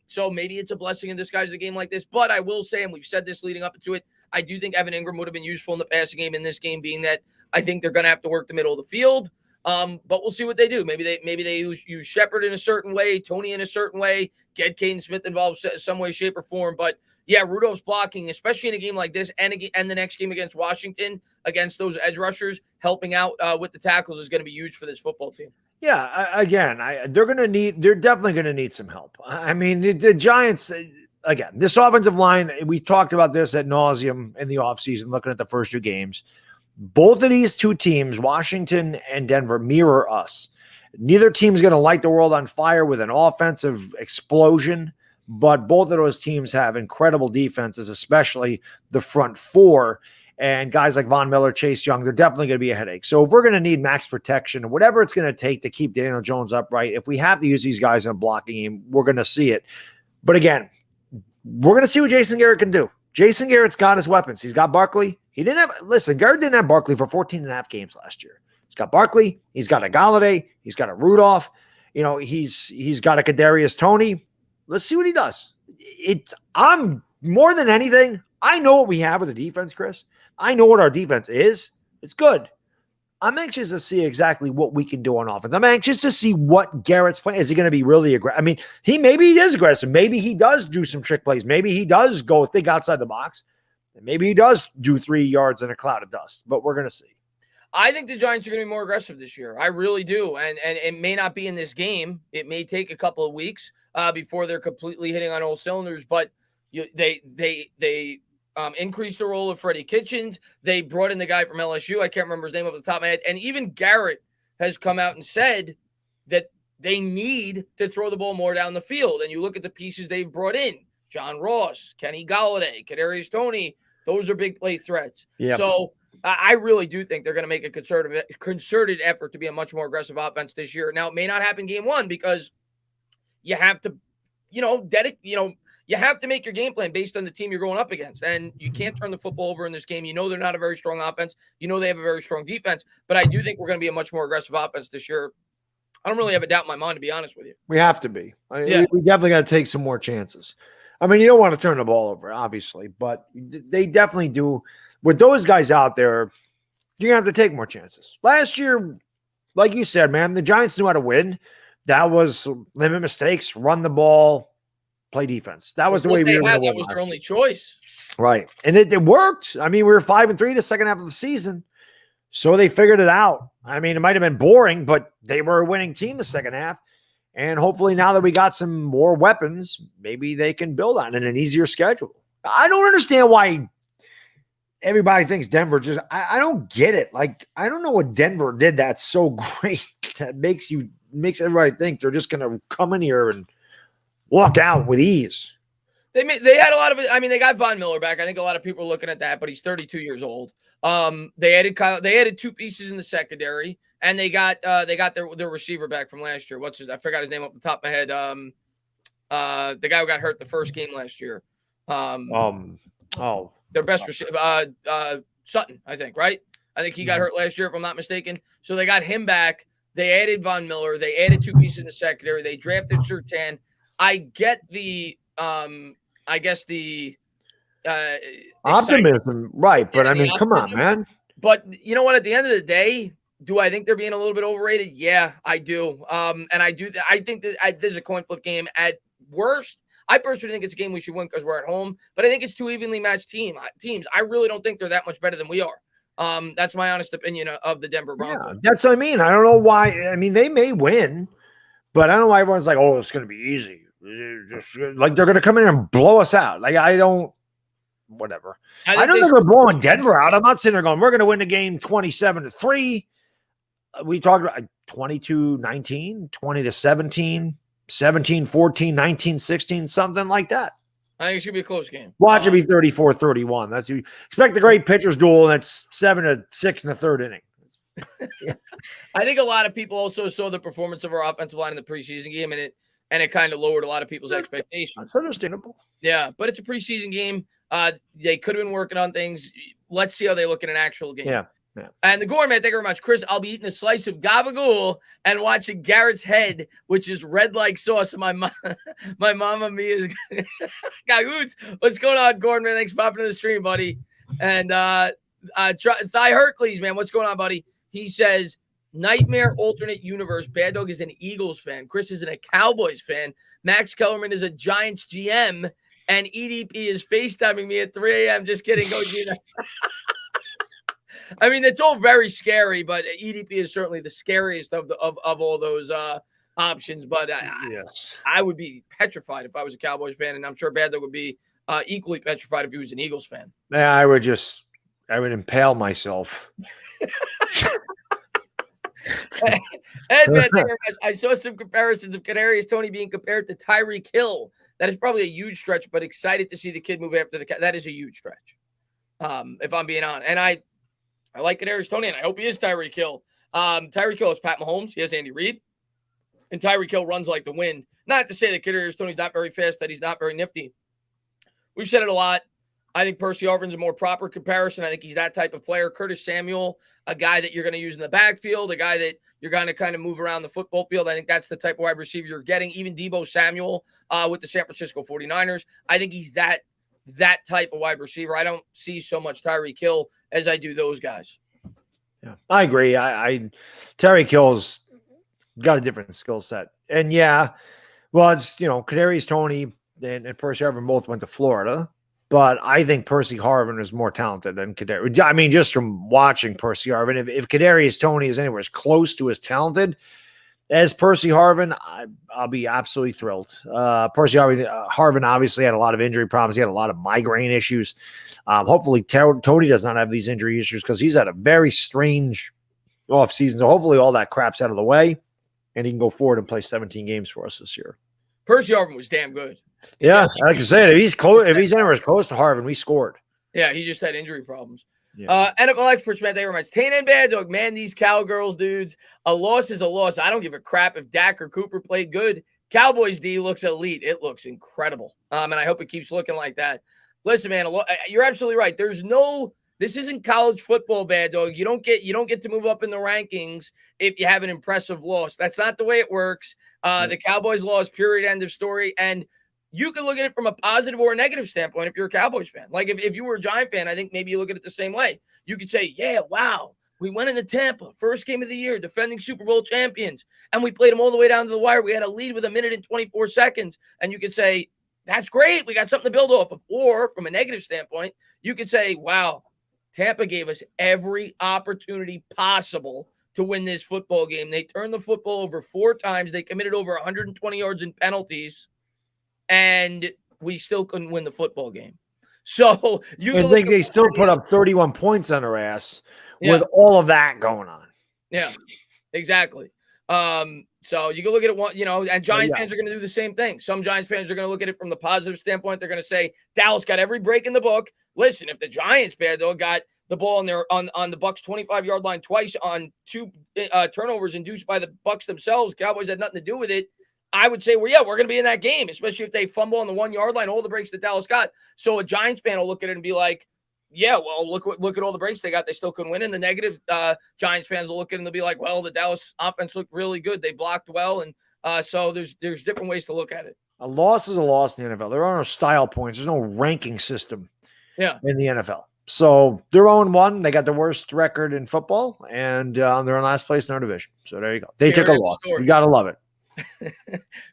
So maybe it's a blessing in disguise a game like this. But I will say, and we've said this leading up to it, I do think Evan Ingram would have been useful in the passing game in this game, being that I think they're going to have to work the middle of the field. But we'll see what they do. Maybe they use Shepard in a certain way, Tony in a certain way, get Caden Smith involved some way, shape, or form. But yeah, Rudolph's blocking, especially in a game like this and the next game against Washington, against those edge rushers, helping out with the tackles is going to be huge for this football team. Yeah, again, they're definitely going to need some help. I mean, the Giants, again, this offensive line, we talked about this ad nauseum in the offseason, looking at the first 2 games. Both of these 2 teams, Washington and Denver, mirror us. Neither team is going to light the world on fire with an offensive explosion, but both of those teams have incredible defenses, especially the front 4. And guys like Von Miller, Chase Young, they're definitely going to be a headache. So if we're going to need max protection, whatever it's going to take to keep Daniel Jones upright, if we have to use these guys in a blocking game, we're going to see it. But again, we're going to see what Jason Garrett can do. Jason Garrett's got his weapons. He's got Barkley. Garrett didn't have Barkley for 14 and a half games last year. He's got Barkley. He's got a Golladay. He's got a Rudolph. He's got a Kadarius Toney. Let's see what he does. I'm more than anything, I know what we have with the defense, Chris. I know what our defense is. It's good. I'm anxious to see exactly what we can do on offense. I'm anxious to see what Garrett's playing. Is he going to be really aggressive? I mean, maybe he is aggressive. Maybe he does do some trick plays. Maybe he does think outside the box. And maybe he does do 3 yards in a cloud of dust. But we're going to see. I think the Giants are going to be more aggressive this year. I really do. And it may not be in this game. It may take a couple of weeks before they're completely hitting on all cylinders. But they increased the role of Freddie Kitchens. They brought in the guy from LSU. I can't remember his name off the top of my head. And even Garrett has come out and said that they need to throw the ball more down the field. And you look at the pieces they've brought in. John Ross, Kenny Golladay, Kadarius Toney. Those are big play threats. Yep. So I really do think they're going to make a concerted effort to be a much more aggressive offense this year. Now, it may not happen game one because you have to, you have to make your game plan based on the team you're going up against. And you can't turn the football over in this game. You know they're not a very strong offense. You know they have a very strong defense. But I do think we're going to be a much more aggressive offense this year. I don't really have a doubt in my mind, to be honest with you. We have to be. We definitely got to take some more chances. I mean, you don't want to turn the ball over, obviously, but they definitely do. With those guys out there, you're going to have to take more chances. Last year, like you said, man, the Giants knew how to win. That was limit mistakes, run the ball, play defense. That was the way we were going to win. That was their only choice. Right. And it worked. I mean, we were 5-3 the second half of the season, so they figured it out. I mean, it might have been boring, but they were a winning team the second half. And hopefully now that we got some more weapons, maybe they can build on it, an easier schedule. I don't understand why everybody thinks Denver just – I don't get it. Like, I don't know what Denver did that's so great that makes everybody think they're just going to come in here and walk out with ease. They had a lot of – I mean, they got Von Miller back. I think a lot of people are looking at that, but he's 32 years old. They added two pieces in the secondary. And they got their receiver back from last year. I forgot his name off the top of my head. The guy who got hurt the first game last year. Their best receiver, Sutton, I think, right? I think he got hurt last year, if I'm not mistaken. So they got him back. They added Von Miller. They added two pieces in the secondary. They drafted Surtain. I get the, optimism, right? But I mean, come on, man. But you know what? At the end of the day, do I think they're being a little bit overrated? Yeah, I do. And I think that this is a coin flip game at worst. I personally think it's a game we should win because we're at home, but I think it's two evenly matched teams. I really don't think they're that much better than we are. That's my honest opinion of the Denver Broncos. Yeah, that's what I mean. I don't know why. I mean, they may win, but I don't know why everyone's like, oh, it's going to be easy. Like they're going to come in and blow us out. Like I don't. Whatever. I don't think we're blowing Denver out. I'm not sitting there going, we're going to win the game 27-3. We talked about 22-19, 20-17, 17-14, 19-16, something like that. I think it should be a close game. Watch it be 34-31. That's you expect the great pitchers duel, and it's 7-6 in the third inning. Yeah. I think a lot of people also saw the performance of our offensive line in the preseason game, and it kind of lowered a lot of people's expectations. That's understandable. Yeah, but it's a preseason game. They could have been working on things. Let's see how they look in an actual game. Yeah. And the gourmet, thank you very much. Chris, I'll be eating a slice of gabagool and watching Garrett's head, which is red like sauce. And my mama Mia's gagoots. What's going on, Gordon, man? Thanks for popping in the stream, buddy. And Thigh Hercules, man, what's going on, buddy? He says, nightmare alternate universe. Baddog is an Eagles fan. Chris is a Cowboys fan. Max Kellerman is a Giants GM. And EDP is FaceTiming me at 3 a.m. Just kidding. Go, Gina. I mean, it's all very scary, but EDP is certainly the scariest of all those options. But yes, I would be petrified if I was a Cowboys fan, and I'm sure Baddog would be equally petrified if he was an Eagles fan. Yeah, I would impale myself. Ed, man, I saw some comparisons of Kadarius Toney being compared to Tyreek Hill. That is probably a huge stretch, but excited to see the kid move after that is a huge stretch. If I'm being honest, and I like Kadarius Toney, and I hope he is Tyreek Hill. Tyreek Hill is Pat Mahomes. He has Andy Reid. And Tyreek Hill runs like the wind. Not to say that Kadarius Toney's not very fast, that he's not very nifty. We've said it a lot. I think Percy Harvin's a more proper comparison. I think he's that type of player. Curtis Samuel, a guy that you're going to use in the backfield, a guy that you're going to kind of move around the football field. I think that's the type of wide receiver you're getting. Even Deebo Samuel with the San Francisco 49ers. I think he's that type of wide receiver. I don't see so much Tyreek Hill as I do those guys. Yeah, I agree. Tyreek Hill's got a different skill set. And yeah, well, it's, Kadarius Toney and Percy Harvin both went to Florida. But I think Percy Harvin is more talented than Kadarius. I mean, just from watching Percy Harvin, if Kadarius Toney is anywhere as close to as talented as Percy Harvin, I'll be absolutely thrilled. Percy Harvin obviously had a lot of injury problems. He had a lot of migraine issues. Hopefully, Tony does not have these injury issues because he's had a very strange offseason. So hopefully all that crap's out of the way, and he can go forward and play 17 games for us this year. Percy Harvin was damn good. Yeah, like I said, if he's anywhere as close to Harvin, we scored. Yeah, he just had injury problems. Yeah. NFL experts, man, they were much. Tane and Baddog, man, these Cowgirls, dudes, a loss is a loss. I don't give a crap if Dak or Cooper played good. Cowboys D looks elite. It looks incredible. And I hope it keeps looking like that. Listen, man, you're absolutely right. This isn't college football, Baddog. You don't get to move up in the rankings if you have an impressive loss. That's not the way it works. The Cowboys lost, period, end of story. And you can look at it from a positive or a negative standpoint if you're a Cowboys fan. Like if you were a Giant fan, I think maybe you look at it the same way. You could say, yeah, wow, we went into Tampa, first game of the year, defending Super Bowl champions, and we played them all the way down to the wire. We had a lead with 1 minute and 24 seconds. And you could say, that's great. We got something to build off of. Or from a negative standpoint, you could say, wow, Tampa gave us every opportunity possible to win this football game. They turned the football over 4 times. They committed over 120 yards in penalties. And we still couldn't win the football game. So I think they still put up 31 points on our ass with all of that going on. Yeah, exactly. So you can look at it, and Giants fans are going to do the same thing. Some Giants fans are going to look at it from the positive standpoint. They're going to say Dallas got every break in the book. Listen, if the Giants, Baddog, got the ball on the Bucs 25-yard line twice on 2 turnovers induced by the Bucs themselves, Cowboys had nothing to do with it. I would say, we're going to be in that game, especially if they fumble on the 1-yard line, all the breaks that Dallas got. So a Giants fan will look at it and be like, yeah, well, look at all the breaks they got. They still couldn't win. And the negative Giants fans will look at it and they'll be like, well, the Dallas offense looked really good. They blocked well. And so there's different ways to look at it. A loss is a loss in the NFL. There are no style points. There's no ranking system in the NFL. So they're 0-1. They got the worst record in football, and they're in last place in our division. So there you go. They took a loss. You got to love it.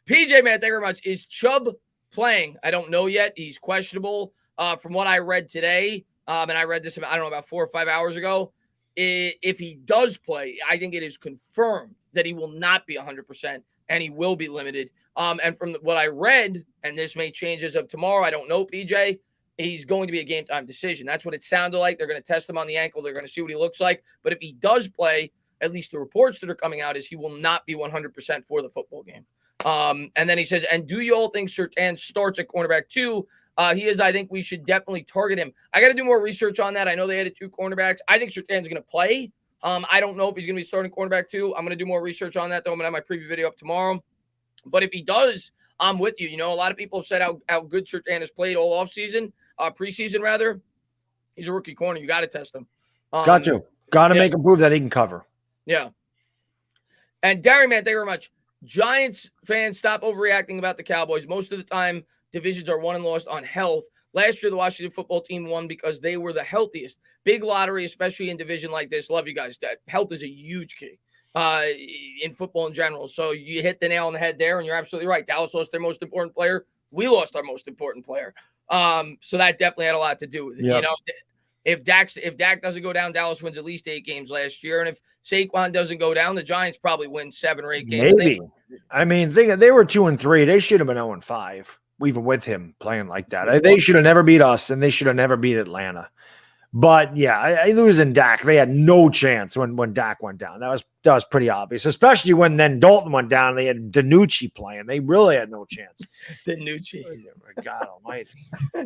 PJ, man, thank you very much. Is Chubb playing? I don't know yet. He's questionable. From what I read today, and I read this, about 4 or 5 hours ago. If he does play, I think it is confirmed that he will not be 100% and he will be limited. And from what I read, and this may change as of tomorrow, I don't know, PJ, he's going to be a game time decision. That's what it sounded like. They're going to test him on the ankle. They're going to see what he looks like. But if he does play, at least the reports that are coming out is he will not be 100% for the football game. And then he says, and do you all think Surtain starts at cornerback 2? He is. I think we should definitely target him. I got to do more research on that. I know they added 2 cornerbacks. I think Surtain's going to play. I don't know if he's going to be starting cornerback 2. I'm going to do more research on that, though. I'm going to have my preview video up tomorrow. But if he does, I'm with you. A lot of people have said how good Surtain has played all offseason, preseason rather. He's a rookie corner. You got to test him. Got to make him prove that he can cover. Yeah. And Darry, man, thank you very much. Giants fans, stop overreacting about the Cowboys. Most of the time, divisions are won and lost on health. Last year, the Washington football team won because they were the healthiest. Big lottery, especially in division like this. Love you guys. Health is a huge key in football in general. So you hit the nail on the head there, and you're absolutely right. Dallas lost their most important player. We lost our most important player. So that definitely had a lot to do with it. Yep. If Dak doesn't go down, Dallas wins at least 8 games last year. And if Saquon doesn't go down, the Giants probably win 7 or 8 games. Maybe. I mean, they were 2-3. They should have been 0-5, even with him playing like that. They should have never beat us, and they should have never beat Atlanta. But yeah, I losing Dak. They had no chance when Dak went down. That was pretty obvious, especially when then Dalton went down. And they had DiNucci playing. They really had no chance. DiNucci, oh, my God Almighty.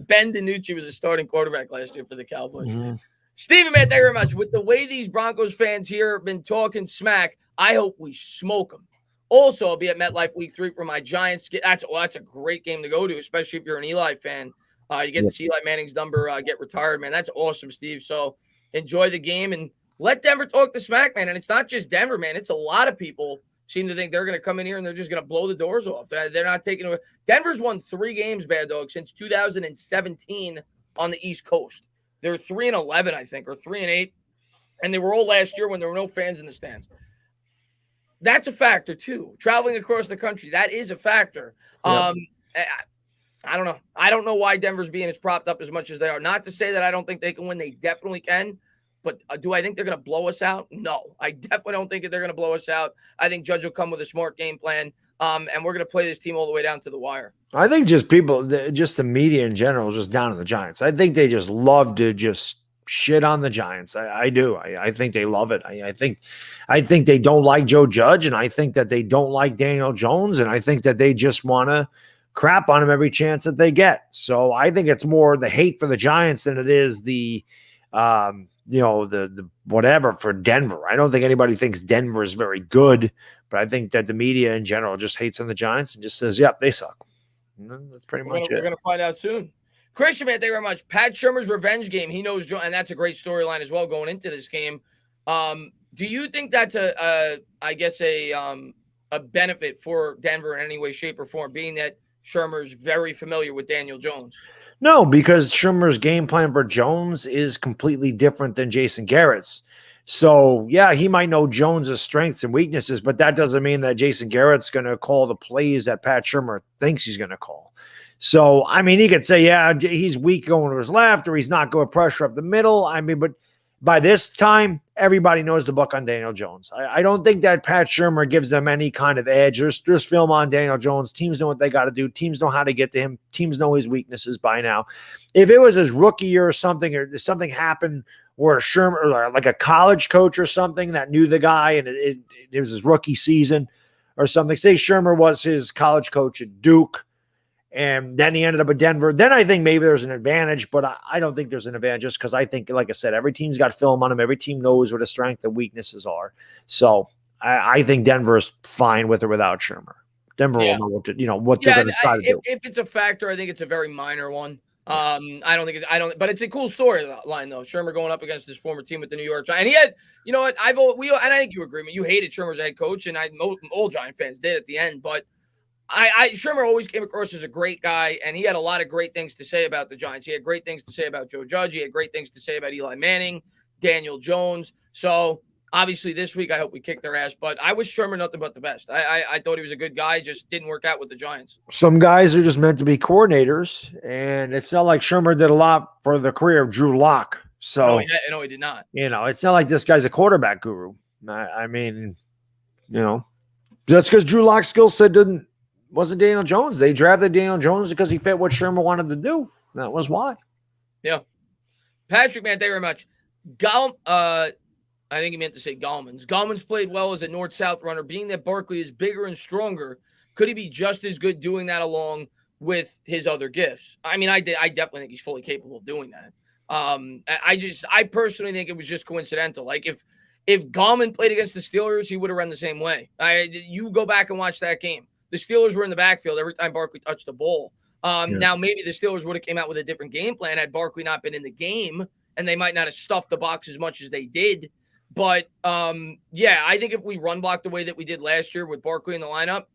Ben DiNucci was a starting quarterback last year for the Cowboys. Mm-hmm. Stephen, man, thank you very much. With the way these Broncos fans here have been talking smack, I hope we smoke them. Also, I'll be at MetLife Week 3 for my Giants. That's a great game to go to, especially if you're an Eli fan. You get to see Eli Manning's number get retired, man. That's awesome, Steve. So enjoy the game and let Denver talk the smack, man. And it's not just Denver, man. It's a lot of people seem to think they're going to come in here and they're just going to blow the doors off. They're not taking away. Denver's won 3 games, Baddog, since 2017 on the East Coast. They're 3-11, I think, or 3-8. And they were all last year when there were no fans in the stands. That's a factor, too. Traveling across the country, that is a factor. Yeah. I don't know. I don't know why Denver's being as propped up as much as they are. Not to say that I don't think they can win. They definitely can. But do I think they're going to blow us out? No, I definitely don't think that they're going to blow us out. I think Judge will come with a smart game plan, and we're going to play this team all the way down to the wire. I think just just the media in general is just down on the Giants. I think they just love to just shit on the Giants. I do. I think they love it. I think they don't like Joe Judge, and I think that they don't like Daniel Jones, and I think that they just want to crap on him every chance that they get. So I think it's more the hate for the Giants than it is the the whatever for Denver. I don't think anybody thinks Denver is very good, but I think that the media in general just hates on the Giants and just says, yep, they suck. That's pretty much it. We're going to find out soon. Christian, man, thank you very much. Pat Shermer's revenge game. He knows, and that's a great storyline as well going into this game. Do you think that's a benefit for Denver in any way, shape, or form, being that Shermer's very familiar with Daniel Jones? No, because Shermer's game plan for Jones is completely different than Jason Garrett's. So, yeah, he might know Jones's strengths and weaknesses, but that doesn't mean that Jason Garrett's going to call the plays that Pat Shermer thinks he's going to call. So, I mean, he could say, yeah, he's weak going to his left, or he's not going to pressure up the middle. I mean, but by this time, everybody knows the book on Daniel Jones. I don't think that Pat Shermer gives them any kind of edge. There's film on Daniel Jones. Teams know what they got to do. Teams know how to get to him. Teams know his weaknesses by now. If it was his rookie year or something happened where Shermer, or like a college coach or something that knew the guy and it was his rookie season or something, say Shermer was his college coach at Duke, and then he ended up at Denver, then I think maybe there's an advantage, but I don't think there's an advantage just because I think, like I said, every team's got film on him. Every team knows what his strengths and weaknesses are. So I think Denver is fine with or without Shermer. Denver will know what they're going to try to do. If it's a factor, I think it's a very minor one. But it's a cool storyline though. Shermer going up against his former team with the New York Giants. And he had, you know what, and I think you agree, you hated Shermer as a head coach, and all Giant fans did at the end, but Shermer always came across as a great guy, and he had a lot of great things to say about the Giants. He had great things to say about Joe Judge. He had great things to say about Eli Manning, Daniel Jones. So obviously this week, I hope we kick their ass, but I wish Shermer nothing but the best. I thought he was a good guy, just didn't work out with the Giants. Some guys are just meant to be coordinators, and it's not like Shermer did a lot for the career of Drew Lock. So no, he did not. It's not like this guy's a quarterback guru. I mean, that's because Drew Lock's skill set wasn't Daniel Jones. They drafted Daniel Jones because he fit what Shermer wanted to do. That was why. Yeah. Patrick, man, thank you very much. I think he meant to say Gallman's. Gallman's played well as a north-south runner. Being that Barkley is bigger and stronger, could he be just as good doing that along with his other gifts? I mean, I definitely think he's fully capable of doing that. I personally think it was just coincidental. Like if Gallman played against the Steelers, he would have run the same way. You go back and watch that game. The Steelers were in the backfield every time Barkley touched the ball. Now, maybe the Steelers would have came out with a different game plan had Barkley not been in the game, and they might not have stuffed the box as much as they did. But, I think if we run block the way that we did last year with Barkley in the lineup,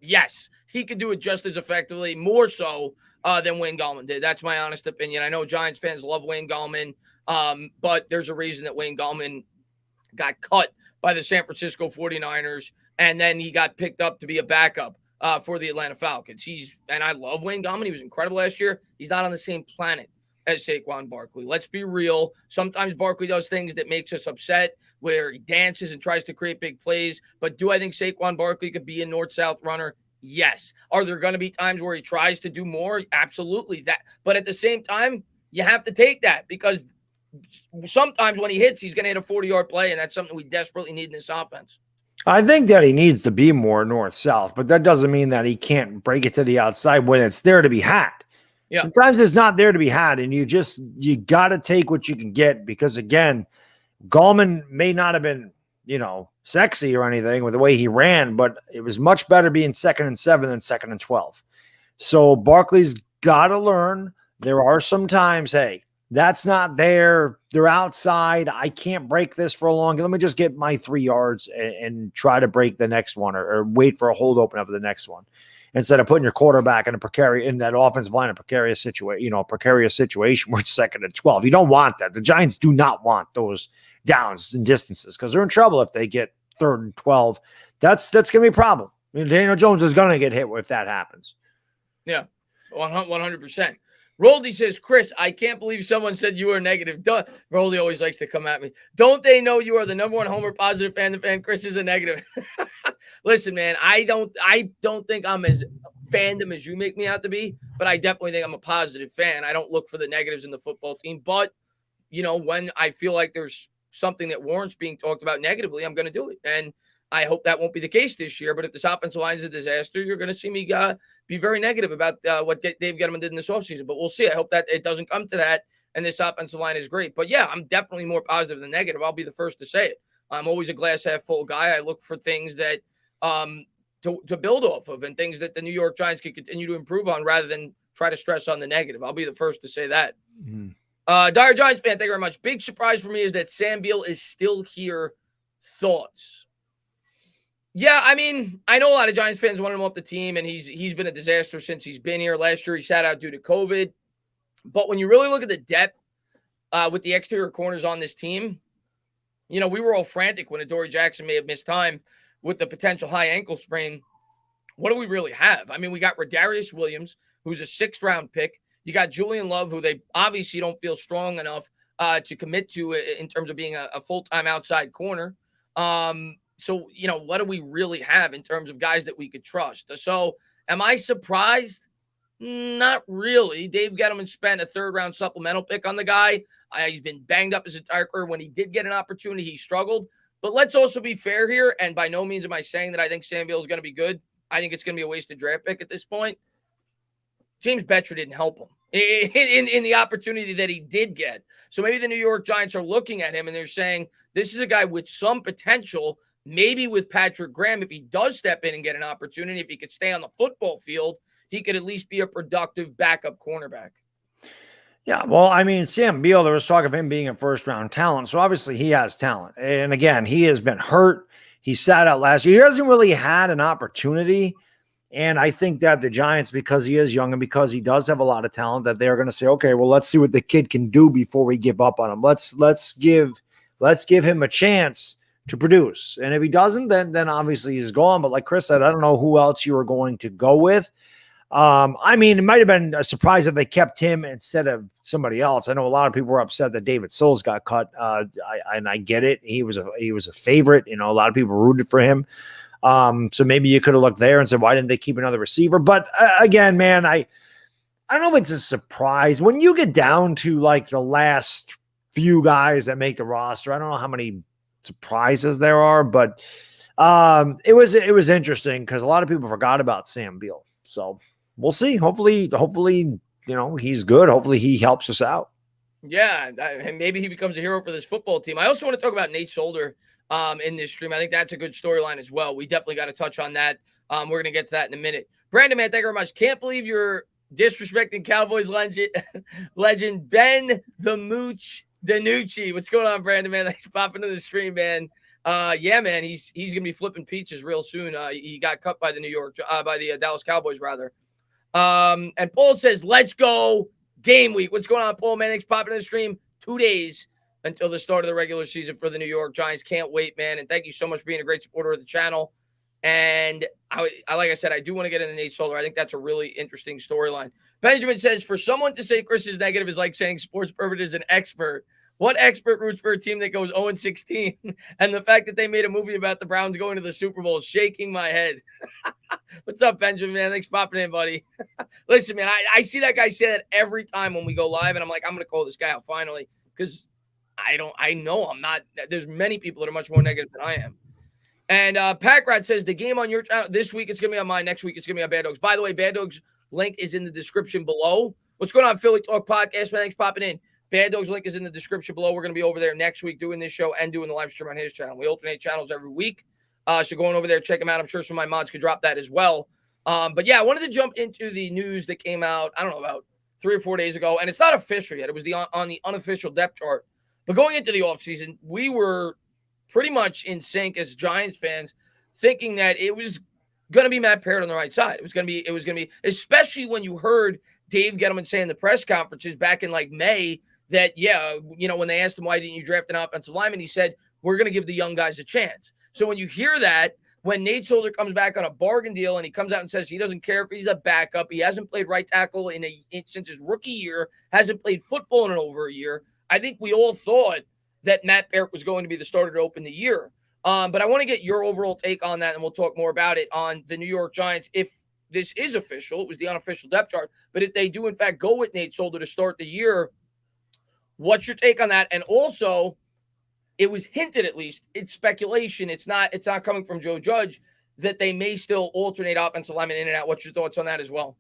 yes, he could do it just as effectively, more so than Wayne Gallman did. That's my honest opinion. I know Giants fans love Wayne Gallman, but there's a reason that Wayne Gallman got cut by the San Francisco 49ers, and then he got picked up to be a backup for the Atlanta Falcons. And I love Wayne Gallman. He was incredible last year. He's not on the same planet as Saquon Barkley. Let's be real. Sometimes Barkley does things that makes us upset, where he dances and tries to create big plays. But do I think Saquon Barkley could be a north-south runner? Yes. Are there going to be times where he tries to do more? Absolutely. But at the same time, you have to take that, because sometimes when he hits, he's going to hit a 40-yard play, and that's something we desperately need in this offense. I think that he needs to be more north-south, but that doesn't mean that he can't break it to the outside when it's there to be had. Yeah. Sometimes it's not there to be had, and you got to take what you can get, because, again, Gallman may not have been, sexy or anything with the way he ran, but it was much better being 2nd and 7 than 2nd and 12. So Barkley's got to learn. There are some times, hey, that's not there. They're outside. I can't break this for a long. Let me just get my 3 yards and try to break the next one, or wait for a hold open up of the next one, instead of putting your quarterback in that offensive line, a precarious situation where it's 2nd and 12. You don't want that. The Giants do not want those downs and distances, because they're in trouble if they get 3rd and 12. That's going to be a problem. I mean, Daniel Jones is going to get hit if that happens. Yeah. 100%. Roldy says, Chris, I can't believe someone said you were negative. Roldy always likes to come at me. Don't they know you are the number one Homer positive fan? The fan Chris is a negative. Listen, man, I don't think I'm as fandom as you make me out to be, but I definitely think I'm a positive fan. I don't look for the negatives in the football team, but when I feel like there's something that warrants being talked about negatively, I'm going to do it. And I hope that won't be the case this year. But if this offensive line is a disaster, you're going to see me be very negative about what Dave Gettleman did in this offseason. But we'll see. I hope that it doesn't come to that, and this offensive line is great. But, yeah, I'm definitely more positive than negative. I'll be the first to say it. I'm always a glass half full guy. I look for things that to build off of and things that the New York Giants can continue to improve on rather than try to stress on the negative. I'll be the first to say that. Mm-hmm. Dire Giants fan, thank you very much. Big surprise for me is that Sam Beal is still here. Thoughts? Yeah, I mean, I know a lot of Giants fans want him off the team, and he's been a disaster since he's been here. Last year, he sat out due to COVID. But when you really look at the depth with the exterior corners on this team, we were all frantic when Adoree Jackson may have missed time with the potential high ankle sprain. What do we really have? I mean, we got Rodarius Williams, who's a 6th-round pick. You got Julian Love, who they obviously don't feel strong enough to commit to in terms of being a full-time outside corner. So, what do we really have in terms of guys that we could trust? So, am I surprised? Not really. Dave Gettleman spent a 3rd-round supplemental pick on the guy. He's been banged up his entire career. When he did get an opportunity, he struggled. But let's also be fair here, and by no means am I saying that I think Sam Beal is going to be good. I think it's going to be a wasted draft pick at this point. James Betcher didn't help him in the opportunity that he did get. So maybe the New York Giants are looking at him and they're saying, this is a guy with some potential. Maybe with Patrick Graham, if he does step in and get an opportunity, if he could stay on the football field, he could at least be a productive backup cornerback. Yeah, well, I mean, Sam Beal, there was talk of him being a 1st-round talent. So obviously he has talent. And again, he has been hurt. He sat out last year. He hasn't really had an opportunity. And I think that the Giants, because he is young and because he does have a lot of talent, that they're going to say, okay, well, let's see what the kid can do before we give up on him. Let's give him a chance to produce. And if he doesn't, then obviously he's gone. But like Chris said, I don't know who else you were going to go with. I mean, it might have been a surprise if they kept him instead of somebody else. I know a lot of people were upset that David Sills got cut. And I get it. He was a favorite. A lot of people rooted for him. So maybe you could have looked there and said, why didn't they keep another receiver? But again, man, I don't know if it's a surprise when you get down to like the last few guys that make the roster. I don't know how many surprises there are, but it was interesting because a lot of people forgot about Sam Beal. So we'll see. Hopefully, he's good. Hopefully he helps us out. Yeah, and maybe he becomes a hero for this football team. I also want to talk about Nate Solder in this stream. I think that's a good storyline as well. We definitely got to touch on that. We're going to get to that in a minute. Brandon, man, thank you very much. Can't believe you're disrespecting Cowboys legend Ben the Mooch DiNucci. What's going on, Brandon, man? Thanks for popping to the stream, man. Yeah, man, he's going to be flipping pizzas real soon. He got cut by the Dallas Cowboys, rather. And Paul says, let's go game week. What's going on, Paul? Man, thanks for popping to the stream. 2 days until the start of the regular season for the New York Giants. Can't wait, man. And thank you so much for being a great supporter of the channel. And I like I said, I do want to get into Nate Solder. I think that's a really interesting storyline. Benjamin says, for someone to say Chris is negative is like saying Sports Pervert is an expert. What expert roots for a team that goes 0-16? And the fact that they made a movie about the Browns going to the Super Bowl is shaking my head. What's up, Benjamin, man? Thanks for popping in, buddy. Listen, man, I see that guy say that every time when we go live, and I'm like, I'm going to call this guy out finally because I know I'm not. There's many people that are much more negative than I am. And Packrat says the game on your channel this week, it's going to be on mine. Next week, it's going to be on Bad Dogs. By the way, Bad Dogs link is in the description below. What's going on, Philly Talk Podcast? Man, thanks for popping in. Bad Dogs link is in the description below. We're going to be over there next week doing this show and doing the live stream on his channel. We alternate channels every week. So going over there, check him out. I'm sure some of my mods could drop that as well. But yeah, I wanted to jump into the news that came out, I don't know, about 3 or 4 days ago. And it's not official yet. It was on the unofficial depth chart. But going into the offseason, we were pretty much in sync as Giants fans, thinking that it was going to be Matt Parrott on the right side. It was going to be, especially when you heard Dave Gettleman say in the press conferences back in like May that, yeah, when they asked him, why didn't you draft an offensive lineman? He said, we're going to give the young guys a chance. So when you hear that, when Nate Solder comes back on a bargain deal and he comes out and says he doesn't care if he's a backup, he hasn't played right tackle since his rookie year, hasn't played football in over a year, I think we all thought that Matt Peart was going to be the starter to open the year. But I want to get your overall take on that, and we'll talk more about it on the New York Giants. If this is official, it was the unofficial depth chart, but if they do in fact go with Nate Solder to start the year, what's your take on that? And also, it was hinted, at least, it's speculation. It's not coming from Joe Judge, that they may still alternate offensive linemen in and out. What's your thoughts on that as well?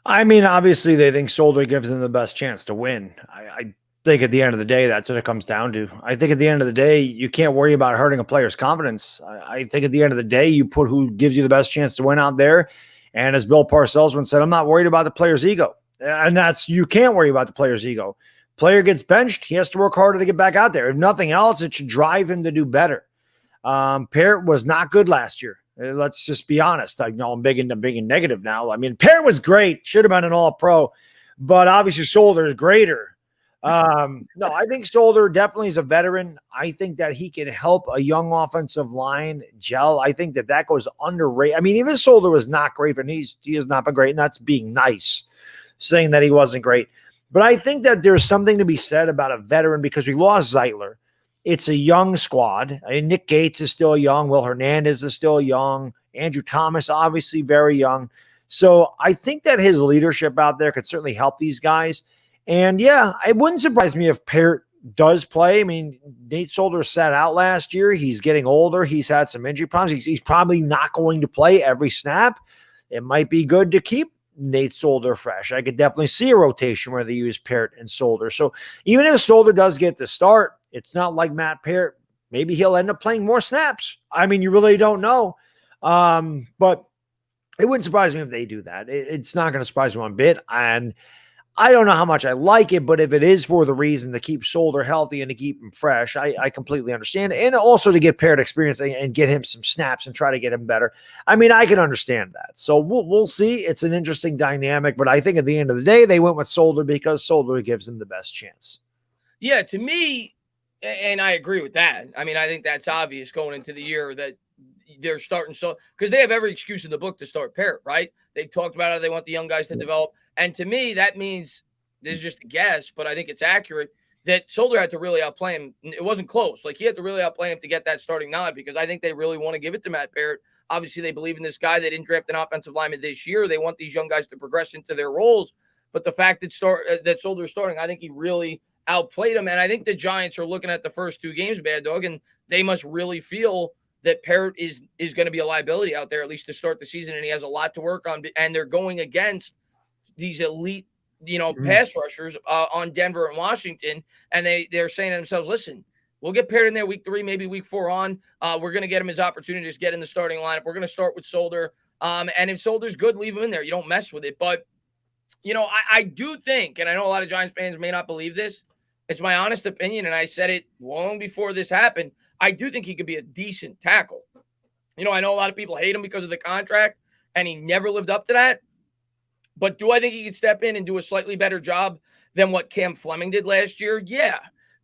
I mean, obviously they think Solder gives them the best chance to win. I think at the end of the day, that's what it comes down to. I think at the end of the day, you can't worry about hurting a player's confidence. I think at the end of the day, you put who gives you the best chance to win out there. And as Bill Parcells once said, I'm not worried about the player's ego. And you can't worry about the player's ego. Player gets benched, he has to work harder to get back out there. If nothing else, it should drive him to do better. Peart was not good last year. Let's just be honest. I know I'm big and negative now. I mean, Peart was great, should have been an all-pro, but obviously Solder is greater. No, I think Solder definitely is a veteran. I think that he can help a young offensive line gel. I think that goes underrated. I mean, even Solder was not great, and he has not been great, and that's being nice, saying that he wasn't great. But I think that there's something to be said about a veteran because we lost Zeitler. It's a young squad. I mean, Nick Gates is still young. Will Hernandez is still young. Andrew Thomas, obviously very young. So I think that his leadership out there could certainly help these guys. And yeah, it wouldn't surprise me if Peart does play. I mean, Nate Solder sat out last year. He's getting older. He's had some injury problems. He's probably not going to play every snap. It might be good to keep Nate Solder fresh. I could definitely see a rotation where they use Peart and Solder. So even if Solder does get the start, it's not like Matt Peart. Maybe he'll end up playing more snaps. I mean, you really don't know. But it wouldn't surprise me if they do that. It's not going to surprise me one bit. And I don't know how much I like it, but if it is for the reason to keep Solder healthy and to keep him fresh, I completely understand. And also to get Peart experience and get him some snaps and try to get him better. I mean, I can understand that. So we'll see. It's an interesting dynamic, but I think at the end of the day, they went with Solder because Solder gives them the best chance. Yeah, to me, and I agree with that. I mean, I think that's obvious going into the year that they're starting so because they have every excuse in the book to start Peart, right? They talked about how they want the young guys to develop. And to me, that means, this is just a guess, but I think it's accurate, that Solder had to really outplay him. It wasn't close. Like, he had to really outplay him to get that starting nod because I think they really want to give it to Matt Peart. Obviously, they believe in this guy. They didn't draft an offensive lineman this year. They want these young guys to progress into their roles. But the fact that Solder's starting, I think he really outplayed him. And I think the Giants are looking at the first two games, Baddog, and they must really feel that Peart is going to be a liability out there, at least to start the season, and he has a lot to work on. And they're going against these elite, pass rushers on Denver and Washington. And they're saying to themselves, listen, we'll get Peart in there week 3, maybe week 4 on. We're going to get him his opportunity to get in the starting lineup. We're going to start with Solder. And if Solder's good, leave him in there. You don't mess with it. But, I do think, and I know a lot of Giants fans may not believe this, it's my honest opinion, and I said it long before this happened, I do think he could be a decent tackle. I know a lot of people hate him because of the contract, and he never lived up to that. But do I think he could step in and do a slightly better job than what Cam Fleming did last year? Yeah.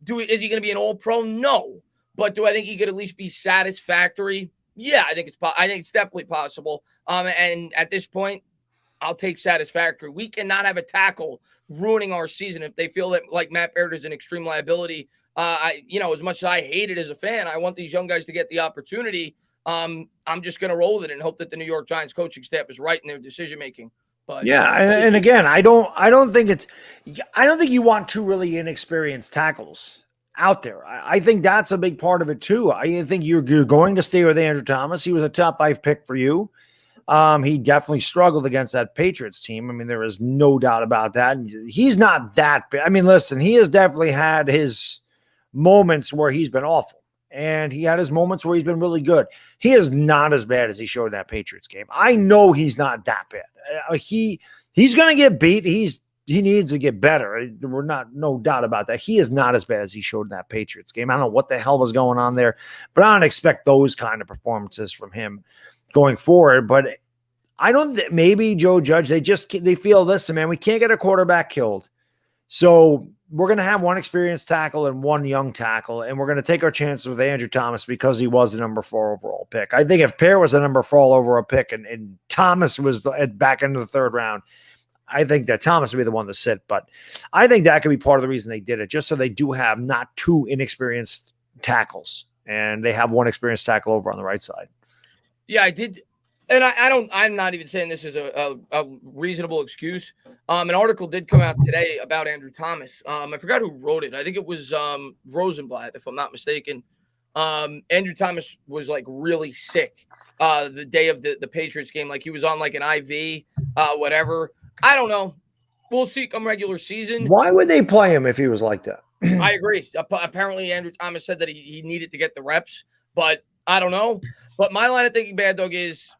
Is he going to be an all-pro? No. But do I think he could at least be satisfactory? Yeah, I think it's definitely possible. And at this point, I'll take satisfactory. We cannot have a tackle ruining our season if they feel that like Matt Peart is an extreme liability. As much as I hate it as a fan, I want these young guys to get the opportunity. I'm just going to roll with it and hope that the New York Giants coaching staff is right in their decision making. But yeah, and again, I don't think you want 2 really inexperienced tackles out there. I think that's a big part of it too. I think you're going to stay with Andrew Thomas. He was a top 5 pick for you. He definitely struggled against that Patriots team. I mean, there is no doubt about that. He's not that bad. I mean, listen, he has definitely had his moments where he's been awful. And he had his moments where he's been really good. He is not as bad as he showed in that Patriots game. I know he's not that bad. He's going to get beat. He needs to get better. No doubt about that. He is not as bad as he showed in that Patriots game. I don't know what the hell was going on there, but I don't expect those kind of performances from him going forward. But I don't maybe Joe Judge, they feel, listen, man, we can't get a quarterback killed. So we're going to have one experienced tackle and one young tackle, and we're going to take our chances with Andrew Thomas because he was the number 4 overall pick. I think if Pear was the number 4 overall pick and Thomas was at back into the 3rd round, I think that Thomas would be the one to sit. But I think that could be part of the reason they did it, just so they do have not 2 inexperienced tackles, and they have one experienced tackle over on the right side. Yeah, I did. And I'm not even saying this is a reasonable excuse. An article did come out today about Andrew Thomas. I forgot who wrote it. I think it was Rosenblatt, if I'm not mistaken. Andrew Thomas was like really sick the day of the Patriots game. Like he was on like an IV, whatever. I don't know. We'll see come regular season. Why would they play him if he was like that? I agree. Apparently, Andrew Thomas said that he needed to get the reps, but I don't know. But my line of thinking, Bad Dog, is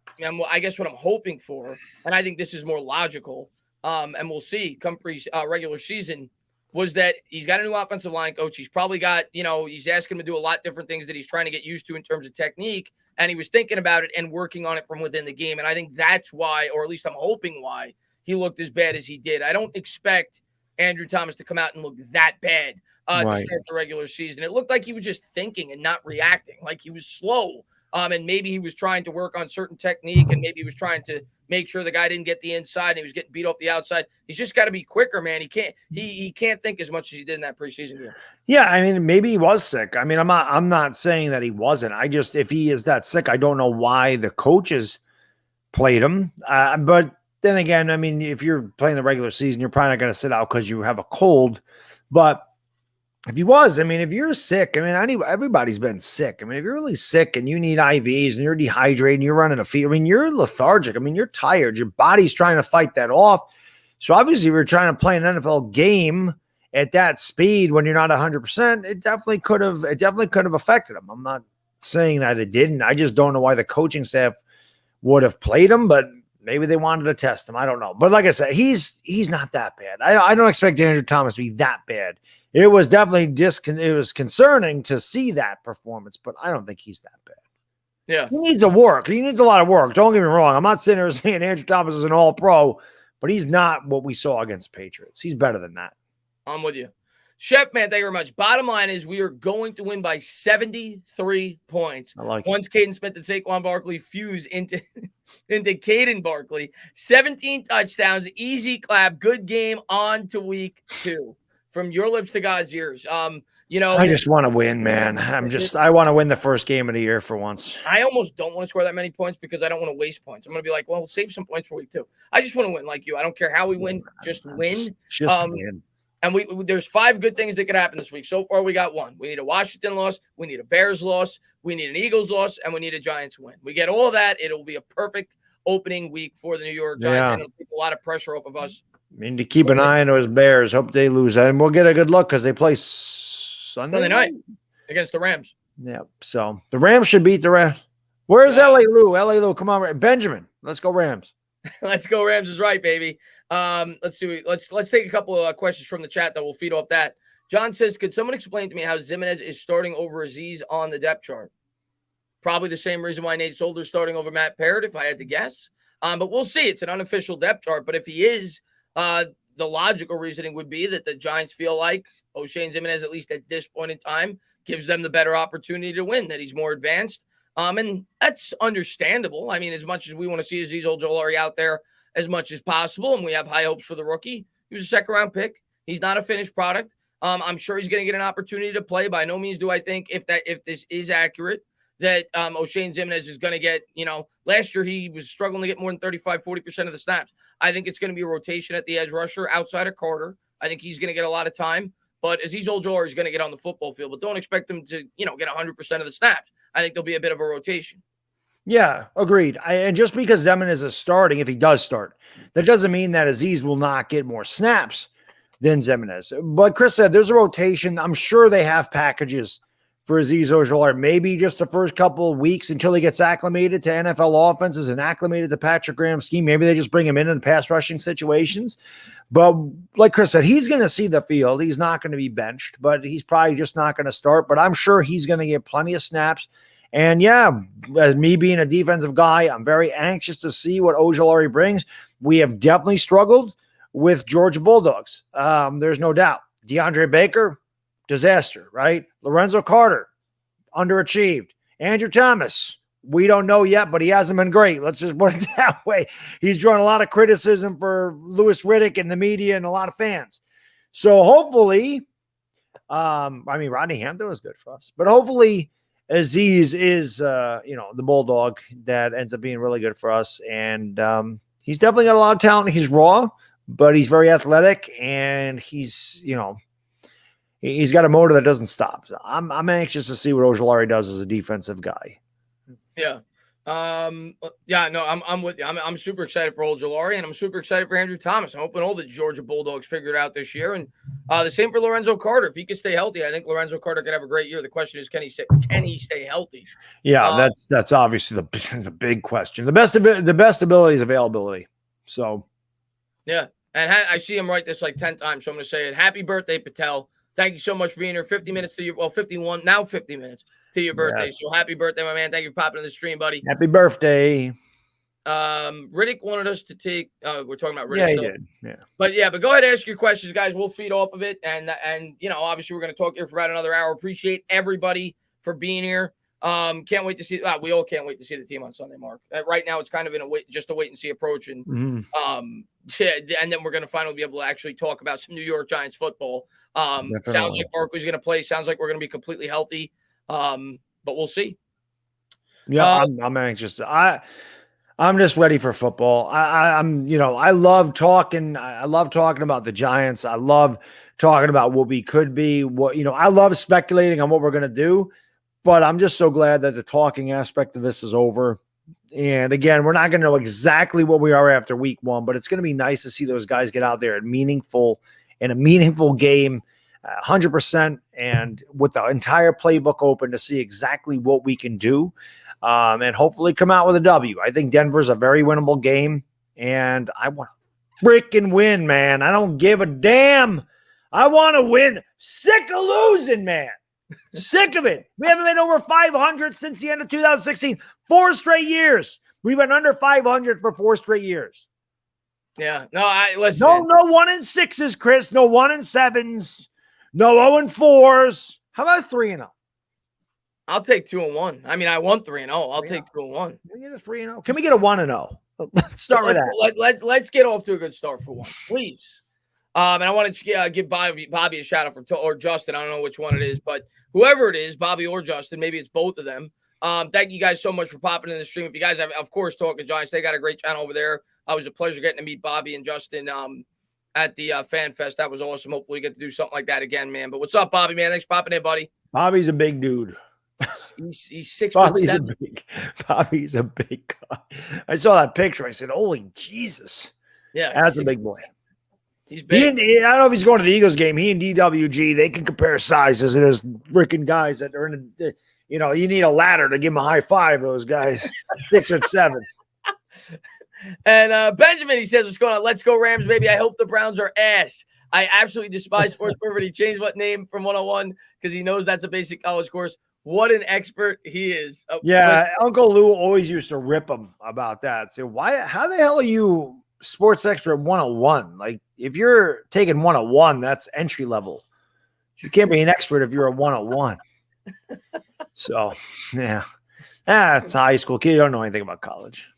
I guess what I'm hoping for, and I think this is more logical, and we'll see come regular season, was that he's got a new offensive line coach. He's probably got, he's asking him to do a lot different things that he's trying to get used to in terms of technique, and he was thinking about it and working on it from within the game. And I think that's why, or at least I'm hoping why, he looked as bad as he did. I don't expect Andrew Thomas to come out and look that bad to start the regular season. It looked like he was just thinking and not reacting, like he was slow. And maybe he was trying to work on certain technique, and maybe he was trying to make sure the guy didn't get the inside and he was getting beat off the outside. He's just got to be quicker, man. He can't think as much as he did in that preseason game. Yeah, I mean, maybe he was sick. I mean, I'm not saying that he wasn't. I just, if he is that sick, I don't know why the coaches played him. But then again, I mean, if you're playing the regular season, you're probably not going to sit out because you have a cold. But if he was, I mean, if you're sick, I mean, everybody's been sick. I mean, if you're really sick and you need IVs and you're dehydrated and you're running a fever, I mean, you're lethargic. I mean, you're tired. Your body's trying to fight that off. So obviously, if you're trying to play an NFL game at that speed when you're not 100%, it definitely could have affected him. I'm not saying that it didn't. I just don't know why the coaching staff would have played him, but maybe they wanted to test him. I don't know. But like I said, he's not that bad. I don't expect Andrew Thomas to be that bad. It was definitely it was concerning to see that performance, but I don't think he's that bad. Yeah. He needs a lot of work. Don't get me wrong. I'm not sitting here saying Andrew Thomas is an all-pro, but he's not what we saw against the Patriots. He's better than that. I'm with you. Chef, man, thank you very much. Bottom line is we are going to win by 73 points. I like Once Caden Smith and Saquon Barkley fuse into Caden Barkley. 17 touchdowns, easy clap, good game on to week 2. From your lips to God's ears. I just want to win, man. I want to win the first game of the year for once. I almost don't want to score that many points because I don't want to waste points. I'm going to be like, well, we'll save some points for week 2. I just want to win like you. I don't care how we win. Just win. Just win. And there's 5 good things that could happen this week. So far, we got 1. We need a Washington loss. We need a Bears loss. We need an Eagles loss. And we need a Giants win. We get all that. It'll be a perfect opening week for the New York Giants. Yeah. And it'll take a lot of pressure off of us. I mean, to keep an eye on those Bears. Hope they lose. And we'll get a good look because they play Sunday night against the Rams. Yeah. So the Rams should beat the Rams. Where's L.A. Lou? L.A. Lou, come on. Benjamin, let's go Rams. Let's go Rams is right, baby. Let's see. Let's take a couple of questions from the chat that will feed off that. John says, could someone explain to me how Zimenez is starting over Aziz on the depth chart? Probably the same reason why Nate Solder's starting over Matt Parrott, if I had to guess. But we'll see. It's an unofficial depth chart. But if he is, the logical reasoning would be that the Giants feel like O'Shane Zimenez, at least at this point in time, gives them the better opportunity to win, that he's more advanced. And that's understandable. I mean, as much as we want to see Azeez Ojulari out there as much as possible, and we have high hopes for the rookie, he was a second-round pick. He's not a finished product. I'm sure he's going to get an opportunity to play. By no means do I think, if this is accurate, that O'Shane Zimenez is going to get, last year he was struggling to get more than 40% of the snaps. I think it's going to be a rotation at the edge rusher outside of Carter. I think he's going to get a lot of time. But Azeez Ojulari is going to get on the football field. But don't expect him to, get 100% of the snaps. I think there'll be a bit of a rotation. Yeah, agreed. And just because Zimenez is starting, if he does start, that doesn't mean that Azeez will not get more snaps than Zimenez. But Chris said there's a rotation. I'm sure they have packages for Azeez Ojulari, maybe just the first couple of weeks until he gets acclimated to NFL offenses and acclimated to Patrick Graham's scheme. Maybe they just bring him in pass rushing situations. But like Chris said, he's going to see the field. He's not going to be benched, but he's probably just not going to start. But I'm sure he's going to get plenty of snaps. And yeah, as me being a defensive guy, I'm very anxious to see what Ojulari brings. We have definitely struggled with Georgia Bulldogs. There's no doubt. DeAndre Baker, disaster, right? Lorenzo Carter, underachieved. Andrew Thomas, we don't know yet, but he hasn't been great. Let's just put it that way. He's drawn a lot of criticism for Louis Riddick and the media and a lot of fans. So hopefully, Rodney Hampton was good for us, but hopefully Aziz is, the bulldog that ends up being really good for us. And he's definitely got a lot of talent. He's raw, but he's very athletic, and he's got a motor that doesn't stop. So I'm anxious to see what Ojulari does as a defensive guy. Yeah. I'm with you. I'm super excited for Ojulari, and I'm super excited for Andrew Thomas. I'm hoping all the Georgia Bulldogs figure it out this year. And the same for Lorenzo Carter. If he can stay healthy, I think Lorenzo Carter could have a great year. The question is, can he stay healthy? Yeah, that's obviously the big question. The best ability is availability. So yeah. And I see him write this like 10 times, so I'm going to say it. Happy birthday, Patel. Thank you so much for being here. 50 minutes to your, 51, now 50 minutes to your birthday. Yes. So happy birthday, my man. Thank you for popping in the stream, buddy. Happy birthday. Riddick wanted us to take, we're talking about Riddick. Yeah, he did. Yeah. But go ahead and ask your questions, guys. We'll feed off of it. And obviously we're going to talk here for about another hour. Appreciate everybody for being here. Can't wait to see, we all can't wait to see the team on Sunday, Mark. Right now it's kind of in a wait and see approach. And, and then we're going to finally be able to actually talk about some New York Giants football. Sounds like Barkley's going to play. Sounds like we're going to be completely healthy. But we'll see. Yeah, I'm anxious. I'm just ready for football. I love talking. I love talking about the Giants. I love talking about what we could be. I love speculating on what we're going to do. But I'm just so glad that the talking aspect of this is over. And again, we're not going to know exactly what we are after week 1, but it's going to be nice to see those guys get out there in a meaningful game, 100%, and with the entire playbook open to see exactly what we can do, and hopefully come out with a W. I think Denver's a very winnable game, and I want to freaking win, man. I don't give a damn. I want to win. Sick of losing, man. Sick of it. We haven't been over 500 since the end of 2016. 4 straight years. We've been under 500 for 4 straight years. Yeah. No, listen. No 1-6s, Chris. No 1-7s. No 0-4s. How about 3-0? I'll take 2-1. I mean, I won 3-0. I'll take 2-1. Can we get a 3-0? Can we get a 1-0? Let's start with that. Let's get off to a good start for one, please. And I wanted to give Bobby a shout out or Justin. I don't know which one it is, but whoever it is, Bobby or Justin, maybe it's both of them. Thank you guys so much for popping in the stream. If you guys have, of course, Talking Giants, they got a great channel over there. It was a pleasure getting to meet Bobby and Justin at the Fan Fest. That was awesome. Hopefully we get to do something like that again, man. But what's up, Bobby, man? Thanks for popping in, buddy. Bobby's a big dude. He's 6'7". Bobby's a big guy. I saw that picture. I said, holy Jesus. Yeah. That's a big boy. He's big. I don't know if he's going to the Eagles game. He and DWG, they can compare sizes. There's freaking guys that are in you need a ladder to give them a high five, those guys. 6 or 7. And Benjamin, he says, what's going on? Let's go Rams, baby. I hope the Browns are ass. I absolutely despise sports perfect. He changed what name from 101 because he knows that's a basic college course. What an expert he is. Uncle Lou always used to rip him about that. So how the hell are you sports expert 101? Like, if you're taking 101, that's entry level. You can't be an expert if you're a 101. So, yeah. It's high school kid. You don't know anything about college.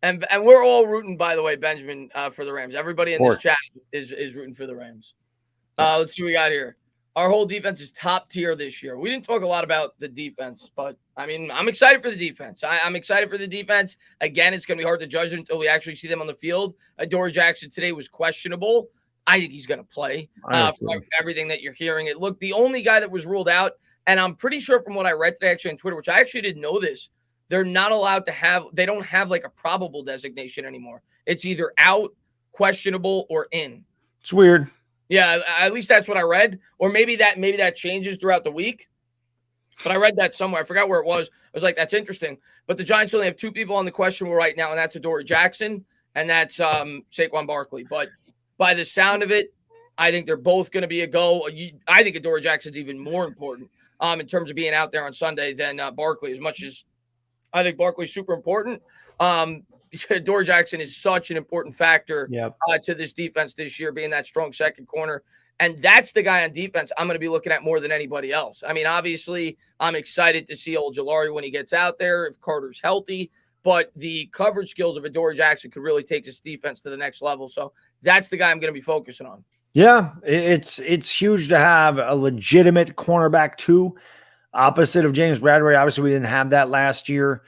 And we're all rooting, by the way, Benjamin, for the Rams. Everybody in this chat is rooting for the Rams. Let's see what we got here. Our whole defense is top tier this year. We didn't talk a lot about the defense, but, I mean, I'm excited for the defense. I'm excited for the defense. Again, it's going to be hard to judge until we actually see them on the field. Adoree Jackson today was questionable. I think he's going to play for everything that you're hearing. Look, the only guy that was ruled out, and I'm pretty sure from what I read today actually on Twitter, which I actually didn't know this, they're not allowed to have – they don't have like a probable designation anymore. It's either out, questionable, or in. It's weird. Yeah, at least that's what I read. Or maybe that changes throughout the week. But I read that somewhere. I forgot where it was. I was like, that's interesting. But the Giants only have 2 people on the questionable right now, and that's Adoree Jackson and that's Saquon Barkley. But by the sound of it, I think they're both going to be a go. I think Adoree Jackson's even more important in terms of being out there on Sunday than Barkley, as much as I think Barkley's super important. Adoree Jackson is such an important factor to this defense this year, being that strong second corner. And that's the guy on defense I'm going to be looking at more than anybody else. I mean, obviously, I'm excited to see Ojulari when he gets out there, if Carter's healthy. But the coverage skills of Adoree Jackson could really take this defense to the next level. So that's the guy I'm going to be focusing on. Yeah, it's huge to have a legitimate cornerback too, opposite of James Bradbury. Obviously, we didn't have that last year.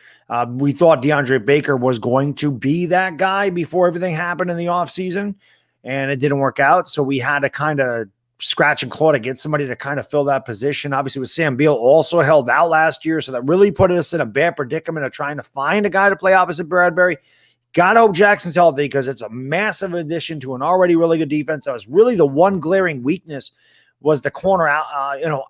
We thought DeAndre Baker was going to be that guy before everything happened in the offseason, and it didn't work out. So we had to kind of scratch and claw to get somebody to kind of fill that position. Obviously, with Sam Beal also held out last year, so that really put us in a bad predicament of trying to find a guy to play opposite Bradbury. Gotta hope Jackson's healthy because it's a massive addition to an already really good defense. That was really the one glaring weakness was the corner,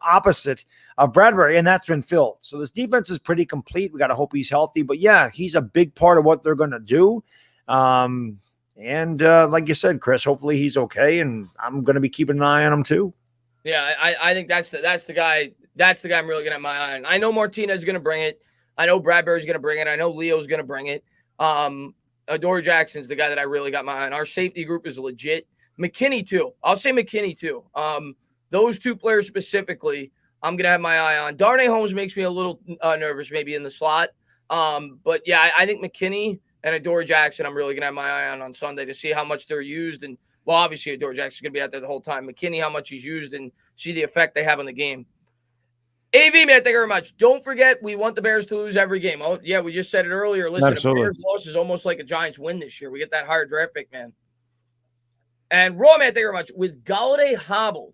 opposite of Bradbury, and that's been filled. So this defense is pretty complete. We got to hope he's healthy. But, yeah, he's a big part of what they're going to do. Like you said, Chris, hopefully he's okay, and I'm going to be keeping an eye on him too. Yeah, I think that's the guy. That's the guy I'm really going to have my eye on. I know Martinez is going to bring it. I know Bradbury's going to bring it. I know Leo's going to bring it. Adoree Jackson's the guy that I really got my eye on. Our safety group is legit. McKinney, too. I'll say McKinney, too. Those two players specifically, I'm going to have my eye on. Darnay Holmes makes me a little nervous maybe in the slot. But, yeah, I think McKinney and Adoree Jackson I'm really going to have my eye on Sunday to see how much they're used. And, well, obviously Adoree Jackson's going to be out there the whole time. McKinney, how much he's used and see the effect they have on the game. AV, man, thank you very much. Don't forget, we want the Bears to lose every game. Oh, yeah, we just said it earlier. Listen, Absolutely. A Bears loss is almost like a Giants win this year. We get that higher draft pick, man. And Raw, man, thank you very much. With Golladay hobbled,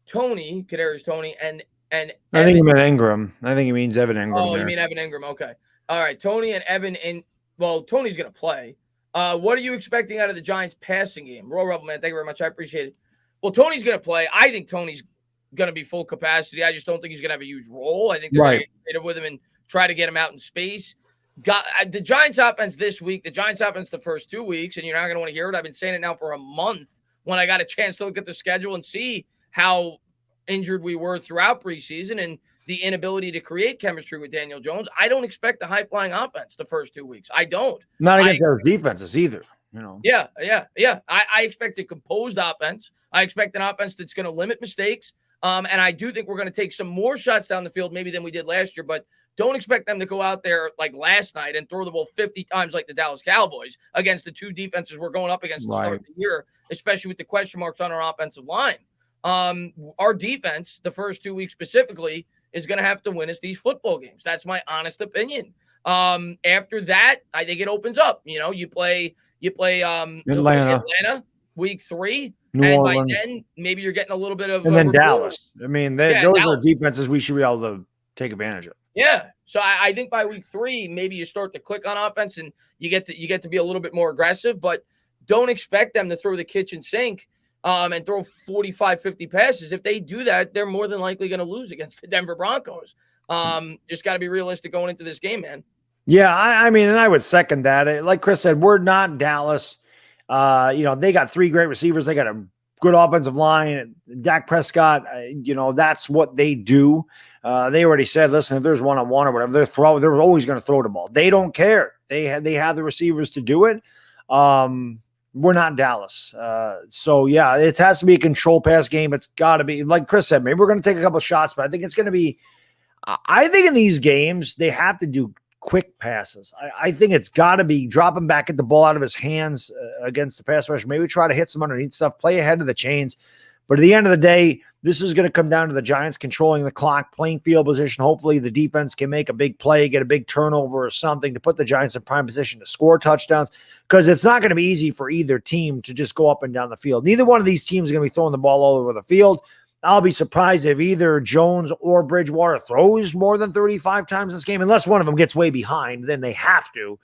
Kadarius Toney, and I think he meant Ingram. I think he means Evan Ingram. Oh, you mean Evan Ingram? Okay. All right, Toney and Evan Toney's going to play. What are you expecting out of the Giants passing game? Raw Rebel, man, thank you very much. I appreciate it. Well, Toney's going to play. I think Toney's going to be full capacity. I just don't think he's going to have a huge role. I think they're going to get creative with him and try to get him out in space. The Giants offense this week, the Giants offense the first 2 weeks, and you're not going to want to hear it. I've been saying it now for a month when I got a chance to look at the schedule and see how injured we were throughout preseason and the inability to create chemistry with Daniel Jones. I don't expect a high-flying offense the first 2 weeks. I don't. Not against our defenses either. Yeah. I expect a composed offense. I expect an offense that's going to limit mistakes. And I do think we're going to take some more shots down the field maybe than we did last year, but don't expect them to go out there like last night and throw the ball 50 times like the Dallas Cowboys against the two defenses we're going up against to start the year, especially with the question marks on our offensive line. Our defense, the first 2 weeks specifically, is going to have to win us these football games. That's my honest opinion. After that, I think it opens up. You play Atlanta week 3. New and Orleans. By then, maybe you're getting a little bit of and then Dallas. I mean, those are defenses we should be able to take advantage of. Yeah. So I think by week 3, maybe you start to click on offense and you get to be a little bit more aggressive, but don't expect them to throw the kitchen sink and throw 45, 50 passes. If they do that, they're more than likely going to lose against the Denver Broncos. Just got to be realistic going into this game, man. Yeah, I mean, and I would second that. Like Chris said, we're not Dallas. They got 3 great receivers. They got a good offensive line. Dak Prescott, that's what they do. They already said, listen, if there's one-on-one or whatever, they're always going to throw the ball. They don't care. They have the receivers to do it. We're not Dallas. So yeah, it has to be a control pass game. It's got to be, like Chris said, maybe we're going to take a couple shots, but I think it's going to be, I think in these games, they have to do quick passes. I think it's got to be dropping back at the ball out of his hands against the pass rush. Maybe try to hit some underneath stuff, play ahead of the chains. But at the end of the day, this is going to come down to the Giants controlling the clock, playing field position. Hopefully the defense can make a big play, get a big turnover or something to put the Giants in prime position to score touchdowns, because it's not going to be easy for either team to just go up and down the field. Neither one of these teams is going to be throwing the ball all over the field. I'll be surprised if either Jones or Bridgewater throws more than 35 times this game, unless one of them gets way behind, then they have to.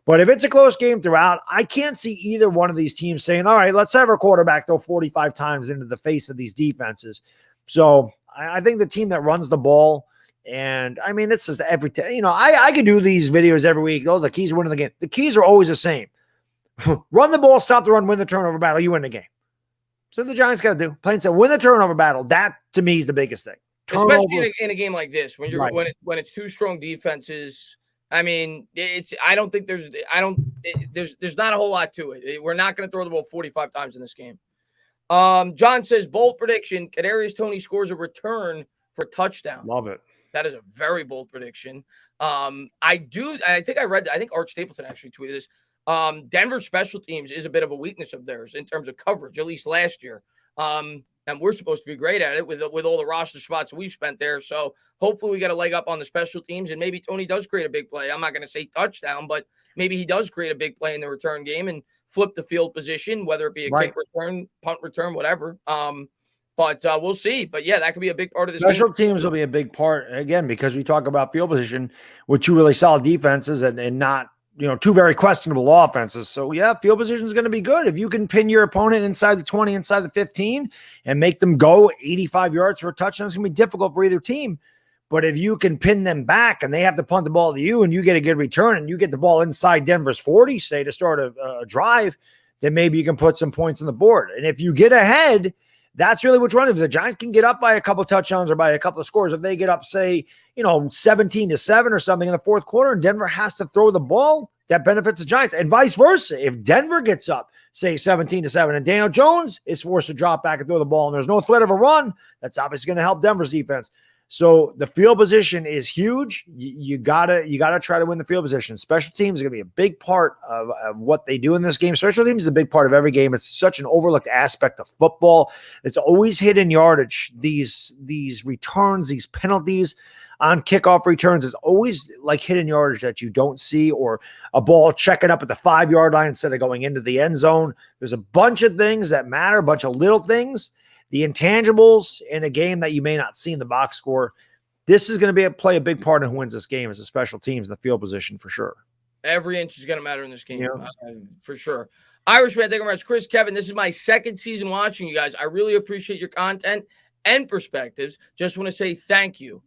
But if it's a close game throughout, I can't see either one of these teams saying, all right, let's have our quarterback throw 45 times into the face of these defenses. So I think the team that runs the ball, and I mean, it's just every time, I can do these videos every week. Oh, the keys to winning the game. The keys are always the same. Run the ball, stop the run, win the turnover battle, you win the game. So the Giants got to do, plain said, win the turnover battle. That to me is the biggest thing. Especially in a game like this, when you're when it's two strong defenses. I mean, there's not a whole lot to it. We're not going to throw the ball 45 times in this game. John says, bold prediction, Kadarius Toney scores a return for touchdown. Love it. That is a very bold prediction. I think Art Stapleton actually tweeted this. Denver special teams is a bit of a weakness of theirs in terms of coverage, at least last year. And we're supposed to be great at it with all the roster spots we've spent there. So hopefully we get a leg up on the special teams, and maybe Toney does create a big play. I'm not going to say touchdown, but maybe he does create a big play in the return game and flip the field position, whether it be a kick return, punt return, whatever. But we'll see. But yeah, that could be a big part of this. Special teams will be a big part, again, because we talk about field position with two really solid defenses and not, two very questionable offenses. So yeah, field position is going to be good. If you can pin your opponent inside the 20, inside the 15 and make them go 85 yards for a touchdown, it's going to be difficult for either team. But if you can pin them back and they have to punt the ball to you and you get a good return and you get the ball inside Denver's 40, say, to start a drive, then maybe you can put some points on the board. And if you get ahead, that's really what's running. If the Giants can get up by a couple of touchdowns or by a couple of scores, if they get up, say, 17-7 or something in the fourth quarter and Denver has to throw the ball, that benefits the Giants. And vice versa. If Denver gets up, say 17-7, and Daniel Jones is forced to drop back and throw the ball and there's no threat of a run, that's obviously going to help Denver's defense. So the field position is huge. You gotta try to win the field position. Special teams is going to be a big part of what they do in this game. Special teams is a big part of every game. It's such an overlooked aspect of football. It's always hidden yardage. These returns, these penalties on kickoff returns is always like hidden yardage that you don't see, or a ball checking up at the 5-yard line instead of going into the end zone. There's a bunch of things that matter, a bunch of little things. The intangibles in a game that you may not see in the box score. This is going to play a big part in who wins this game as the special teams in the field position for sure. Every inch is going to matter in this game, for sure. Irishman, thank you very much. Chris, Kevin, this is my second season watching you guys. I really appreciate your content and perspectives. Just want to say thank you.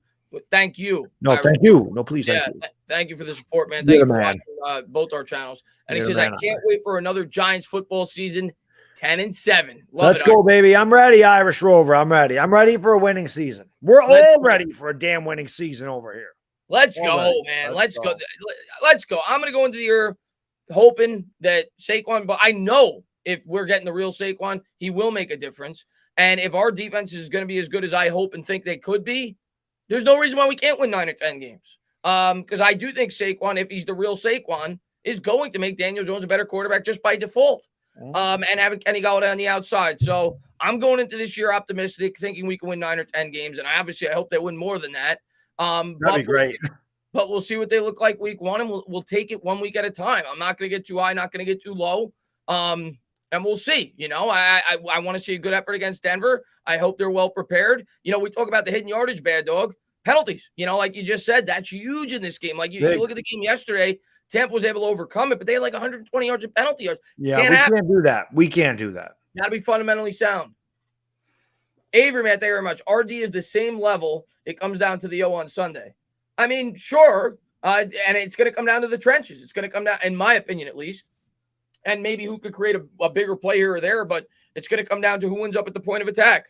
Thank you. No, Irish. Thank you. No, please. Thank you. Thank you for the support, man. Thank you for watching both our channels. And he says, I can't wait for another Giants football season. 10-7. Let's go, baby. I'm ready, Irish Rover. I'm ready. I'm ready for a winning season. We're all ready for a damn winning season over here. Let's go, man. Let's go. Let's go. I'm going to go into the year hoping that Saquon, but I know if we're getting the real Saquon, he will make a difference. And if our defense is going to be as good as I hope and think they could be, there's no reason why we can't win 9 or 10 games. Because I do think Saquon, if he's the real Saquon, is going to make Daniel Jones a better quarterback just by default. And having Kenny Golladay on the outside. So I'm going into this year optimistic, thinking we can win 9 or 10 games. And I hope they win more than that. That'd be great. But we'll see what they look like week 1, and we'll take it 1 week at a time. I'm not going to get too high, not going to get too low. And we'll see. I want to see a good effort against Denver. I hope they're well prepared. We talk about the hidden yardage, bad dog. Penalties, like you just said, that's huge in this game. Like you look at the game yesterday, Tampa was able to overcome it, but they had like 120 yards of penalty yards. Yeah, can't do that. We can't do that. Got to be fundamentally sound. Avery, man, thank you very much. RD is the same level. It comes down to the O on Sunday. I mean, sure. And it's going to come down to the trenches. It's going to come down, in my opinion, at least. And maybe who could create a bigger play here or there, but it's going to come down to who wins up at the point of attack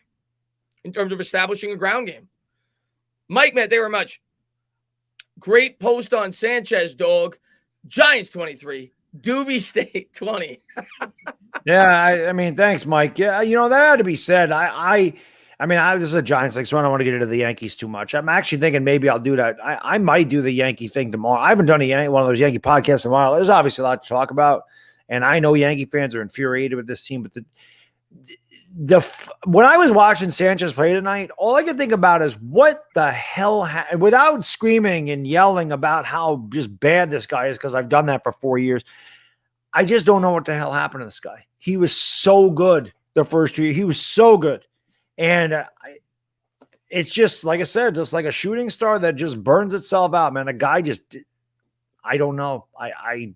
in terms of establishing a ground game. Mike, man, thank you very much. Great post on Sanchez, dog. Giants 23, Doobie State 20. Yeah, I mean, thanks, Mike. Yeah, that had to be said. I this is a Giants thing, so I don't want to get into the Yankees too much. I'm actually thinking maybe I'll do that. I might do the Yankee thing tomorrow. I haven't done one of those Yankee podcasts in a while. There's obviously a lot to talk about, and I know Yankee fans are infuriated with this team, but when I was watching Sanchez play tonight, all I could think about is what the hell without screaming and yelling about how just bad this guy is, because I've done that for 4 years. I just don't know what the hell happened to this guy. He was so good the first 2 years. He was so good. And it's just, like I said, just like a shooting star that just burns itself out, man. A guy just, I don't know. I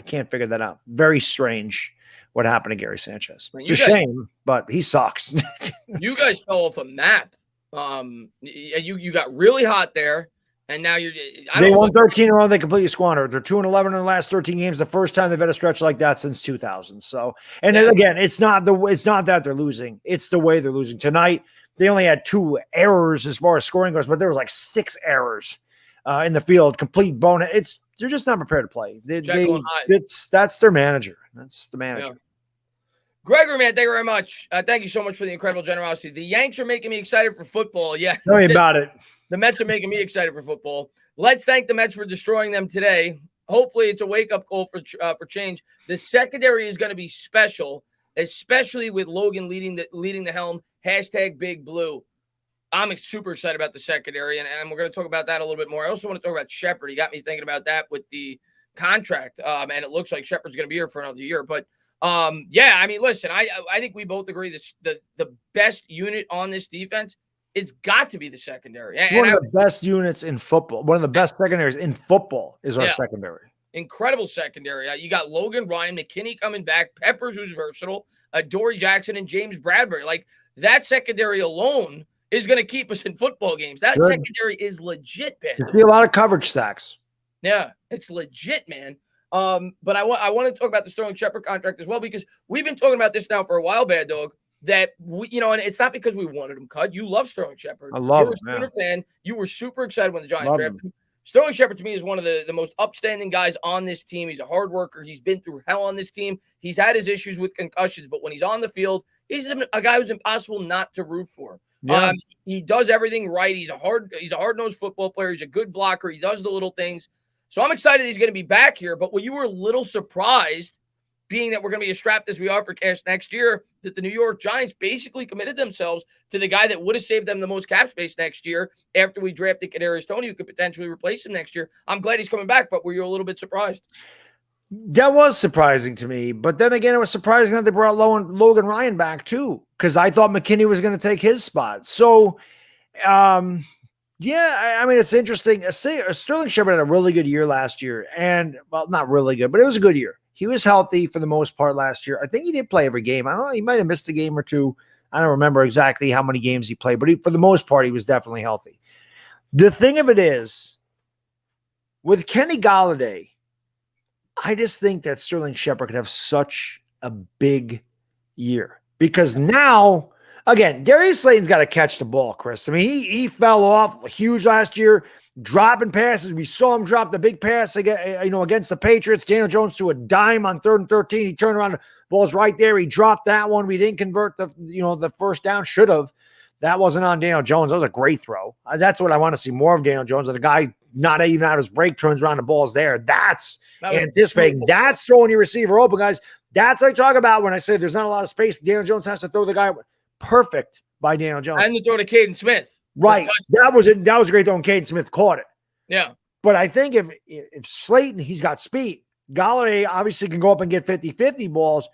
can't figure that out. Very strange what happened to Gary Sanchez. It's a shame, but he sucks. You guys fell off a map. You got really hot there, and now they won 13 in a row. They completely squandered. They're 2-11 in the last 13 games. The first time they've had a stretch like that since 2000. So, and again, it's not that they're losing. It's the way they're losing tonight. They only had 2 errors as far as scoring goes, but there was like 6 errors in the field. Complete bonus. They're just not prepared to play. That's their manager. That's the manager. Yeah. Gregory, man, thank you very much. Thank you so much for the incredible generosity. The Yanks are making me excited for football. Yeah. Tell me about it. The Mets are making me excited for football. Let's thank the Mets for destroying them today. Hopefully it's a wake-up call for change. The secondary is going to be special, especially with Logan leading the helm. #BigBlue. I'm super excited about the secondary, and we're going to talk about that a little bit more. I also want to talk about Shepard. He got me thinking about that with the contract, and it looks like Shepard's going to be here for another year. But yeah, I mean, listen, I think we both agree that the best unit on this defense, it's got to be the secondary. And one of the best units in football, one of the best secondaries in football is our secondary. Incredible secondary. You got Logan Ryan, McKinney coming back, Peppers, who's versatile, Dory Jackson, and James Bradbury. Like, that secondary alone is going to keep us in football games. That secondary is legit, man. You see a lot of coverage sacks. Yeah, it's legit, man. But I want to talk about the Sterling Shepard contract as well, because we've been talking about this now for a while, Bad Dog, that we, and it's not because we wanted him cut. You love Sterling Shepard. I love him. You're a Sooner fan. You were super excited when the Giants drafted him. Sterling Shepard, to me, is one of the most upstanding guys on this team. He's a hard worker. He's been through hell on this team. He's had his issues with concussions, but when he's on the field, he's a guy who's impossible not to root for. Yeah. He does everything right. He's a hard-nosed football player. He's a good blocker. He does the little things. So I'm excited he's going to be back here. But when you were a little surprised, being that we're going to be as strapped as we are for cash next year, that the New York Giants basically committed themselves to the guy that would have saved them the most cap space next year after we drafted Kadarius Toney, who could potentially replace him next year. I'm glad he's coming back, but were you a little bit surprised? That was surprising to me. But then again, it was surprising that they brought Logan Ryan back too, because I thought McKinney was going to take his spot. So, yeah, I mean, it's interesting. Sterling Shepard had a really good year last year, and, well, not really good, but it was a good year. He was healthy for the most part last year. I think he did play every game. I don't know. He might have missed a game or two. I don't remember exactly how many games he played, but for the most part, he was definitely healthy. The thing of it is, with Kenny Golladay, I just think that Sterling Shepard could have such a big year, because now, again, Darius Slayton's got to catch the ball, Chris. I mean, he fell off huge last year, dropping passes. We saw him drop the big pass against the Patriots. Daniel Jones to a dime on 3rd and 13. He turned around, the ball's right there. He dropped that one. We didn't convert the first down. Should have. That wasn't on Daniel Jones. That was a great throw. That's what I want to see more of Daniel Jones. The guy not even out his break turns around, the ball's there. That's anticipating. That's throwing your receiver open, guys. That's what I talk about when I say there's not a lot of space. Daniel Jones has to throw the guy perfect by Daniel Jones. And to throw to Caden Smith. Right. That was it. That was a great throw, and Caden Smith caught it. Yeah. But I think if Slayton, he's got speed. Golladay obviously can go up and get 50-50 balls.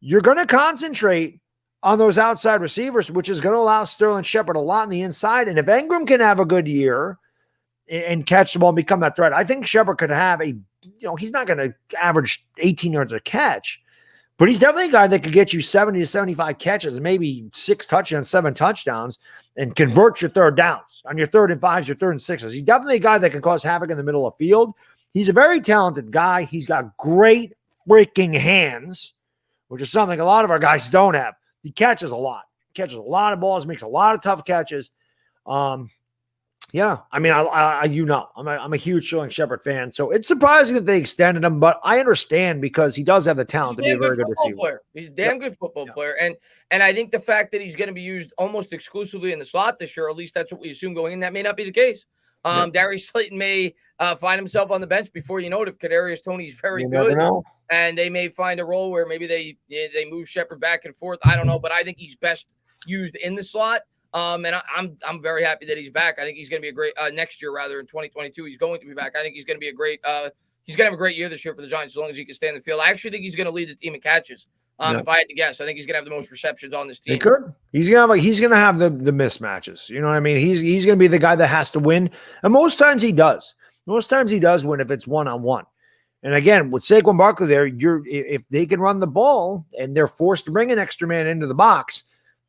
You're going to concentrate on those outside receivers, which is going to allow Sterling Shepard a lot on the inside. And if Ingram can have a good year and catch the ball and become that threat, I think Shepard could have he's not going to average 18 yards a catch, but he's definitely a guy that could get you 70 to 75 catches, maybe 6 touchdowns, 7 touchdowns, and convert your third downs on your 3rd and 5s, your 3rd and 6s. He's definitely a guy that can cause havoc in the middle of the field. He's a very talented guy. He's got great freaking hands, which is something a lot of our guys don't have. He catches a lot. He catches a lot of balls, makes a lot of tough catches. Yeah, I mean, I'm a huge Sterling Shepard fan, so it's surprising that they extended him, but I understand because he does have the talent to be a very good receiver. Player. He's a damn good football player, and I think the fact that he's going to be used almost exclusively in the slot this year, or at least that's what we assume going in, that may not be the case. Darius Slayton may find himself on the bench before you know it if Kadarius Toney's very good, and they may find a role where maybe they move Shepard back and forth. I don't know, but I think he's best used in the slot. And I'm very happy that he's back. I think he's going to be a great next year, rather in 2022. He's going to be back. I think he's going to be a great. He's going to have a great year this year for the Giants as long as he can stay in the field. I actually think he's going to lead the team in catches. If I had to guess, I think he's going to have the most receptions on this team. He could. He's going to have the mismatches. You know what I mean? He's going to be the guy that has to win, and most times he does. Most times he does win if it's 1-on-1. And again, with Saquon Barkley there, if they can run the ball and they're forced to bring an extra man into the box,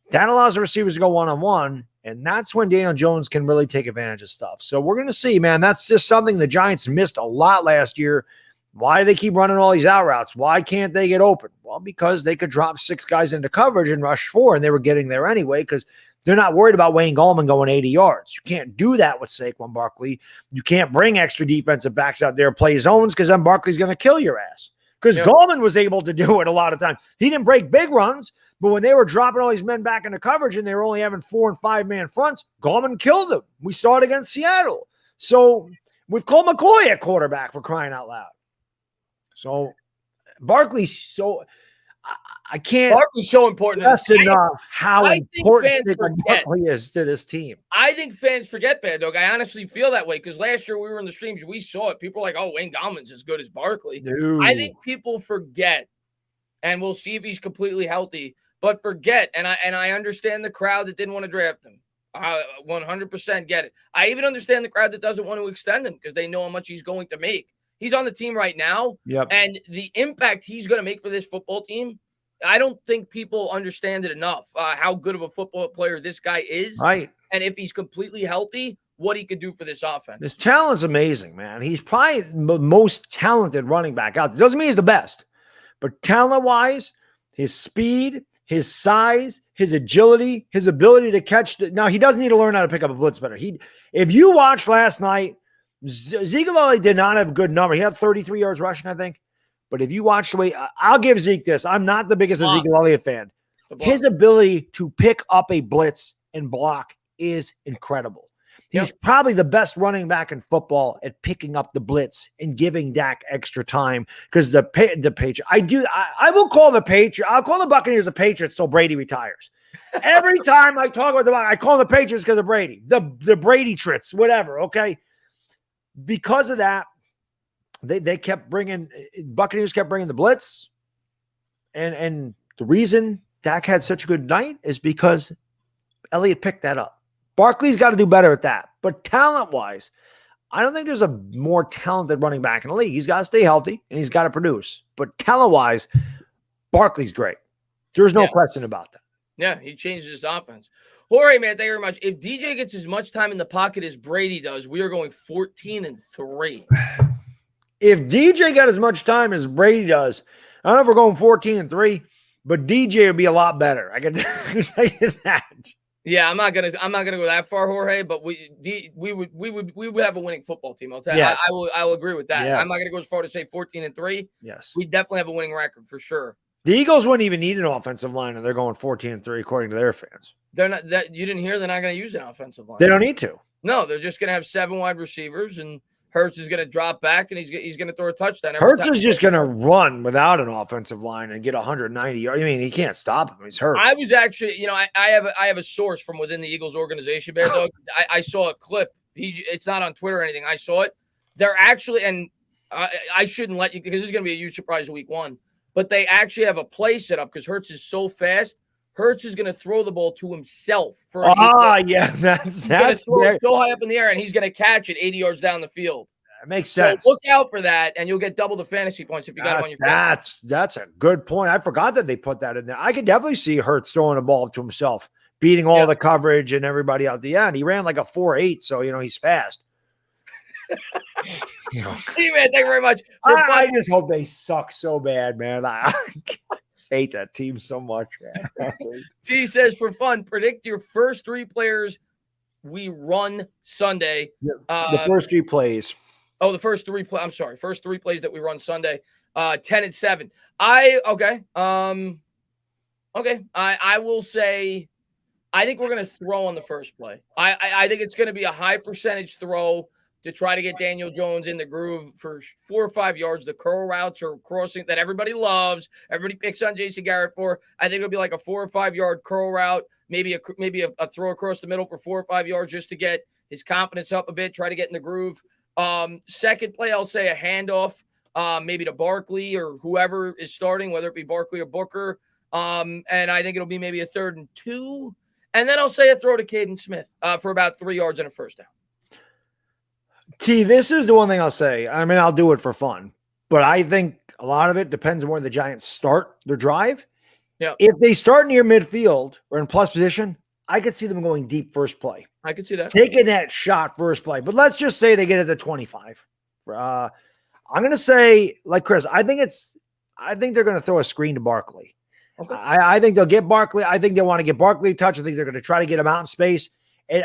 that allows the receivers to go 1-on-1, and that's when Daniel Jones can really take advantage of stuff. So we're going to see, man. That's just something the Giants missed a lot last year. Why do they keep running all these out routes? Why can't they get open? Well, because they could drop 6 guys into coverage and rush 4, and they were getting there anyway because they're not worried about Wayne Gallman going 80 yards. You can't do that with Saquon Barkley. You can't bring extra defensive backs out there, play zones, because then Barkley's going to kill your ass. because Gallman was able to do it a lot of times. He didn't break big runs, but when they were dropping all these men back into coverage and they were only having 4 and 5 man fronts, Gallman killed them. We saw it against Seattle. So with Colt McCoy at quarterback, for crying out loud. So Barkley's so I can't. Barkley's so important. That's enough how important Saquon Barkley is to this team. I think fans forget, Baddog. I honestly feel that way because last year we were in the streams, we saw it. People were like, "Oh, Wayne Gallman's as good as Barkley." No. I think people forget, and we'll see if he's completely healthy. But forget, and I understand the crowd that didn't want to draft him. 100% get it. I even understand the crowd that doesn't want to extend him because they know how much he's going to make. He's on the team right now, and the impact he's going to make for this football team, I don't think people understand it enough, how good of a football player this guy is. Right. And if he's completely healthy, what he could do for this offense. His talent's amazing, man. He's probably the most talented running back out there. Doesn't mean he's the best, but talent-wise, his speed, his size, his agility, his ability to catch. Now, he doesn't need to learn how to pick up a blitz better. If you watched last night, Zeke did not have a good number. He had 33 yards rushing, I think. But if you watch the way, I'll give Zeke this. I'm not the biggest Ezekiel Elliott fan. His ability to pick up a blitz and block is incredible. He's probably the best running back in football at picking up the blitz and giving Dak extra time because the Patriots. I will call the Patriots. I'll call the Buccaneers the Patriots till Brady retires. Every time I talk about I call them the Patriots because of Brady. The Brady trits, whatever. Okay. Because of that, they kept bringing Buccaneers kept bringing the blitz, and the reason Dak had such a good night is because Elliott picked that up. Barkley's got to do better at that, but talent-wise, I don't think there's a more talented running back in the league. He's got to stay healthy and he's got to produce. But talent-wise, Barkley's great. There's no question about that. Yeah, he changed his offense. Jorge, man, thank you very much. If DJ gets as much time in the pocket as Brady does, we are going 14-3. If DJ got as much time as Brady does, I don't know if we're going 14-3, but DJ would be a lot better. I can tell you that. Yeah, I'm not gonna go that far, Jorge. But we would have a winning football team. I'll tell you. I will agree with that. Yeah. I'm not gonna go as far to say 14-3. Yes, we definitely have a winning record for sure. The Eagles wouldn't even need an offensive line, and they're going 14-3 according to their fans. They're not that you didn't hear. They're not going to use an offensive line. They don't need to. No, they're just going to have 7 wide receivers, and Hurts is going to drop back, and he's going to throw a touchdown. Hurts is just going to run without an offensive line and get 190 yards. I mean, he can't stop him. He's hurt. I was actually, I have a source from within the Eagles organization, Baddog. I saw a clip. It's not on Twitter or anything. I saw it. They're actually, and I shouldn't let you because this is going to be a huge surprise week 1. But they actually have a play set up because Hurts is so fast. Hurts is going to throw the ball to himself for that's so high up in the air, and he's going to catch it 80 yards down the field. That makes sense. So look out for that, and you'll get double the fantasy points if you got him on your fantasy. That's a good point. I forgot that they put that in there. I could definitely see Hurts throwing a ball to himself, beating all the coverage and everybody out the end. He ran like a 4.8, so he's fast. Hey, man, thank you very much. I just hope they suck so bad, man. I hate that team so much, man. T says, for fun, predict your first 3 players we run Sunday. The first 3 plays. Oh, the first 3 plays. I'm sorry. First 3 plays that we run Sunday. 10-7. Okay. I will say, I think we're going to throw on the first play. I think it's going to be a high percentage throw to try to get Daniel Jones in the groove for 4 or 5 yards. The curl routes or crossing that everybody loves. Everybody picks on Jason Garrett for. I think it'll be like a 4 or 5 yard curl route, maybe a throw across the middle for 4 or 5 yards just to get his confidence up a bit, try to get in the groove. Second play, I'll say a handoff, maybe to Barkley or whoever is starting, whether it be Barkley or Booker. And I think it'll be maybe a 3rd and 2. And then I'll say a throw to Caden Smith for about 3 yards and a first down. T, this is the one thing I'll say. I mean, I'll do it for fun, but I think a lot of it depends on where the Giants start their drive. Yeah. If they start near midfield or in plus position, I could see them going deep first play. I could see that. Taking that shot first play. But let's just say they get it to 25. I'm going to say, like Chris, I think they're going to throw a screen to Barkley. Okay. I think they'll get Barkley. I think they want to get Barkley a touch. I think they're going to try to get him out in space.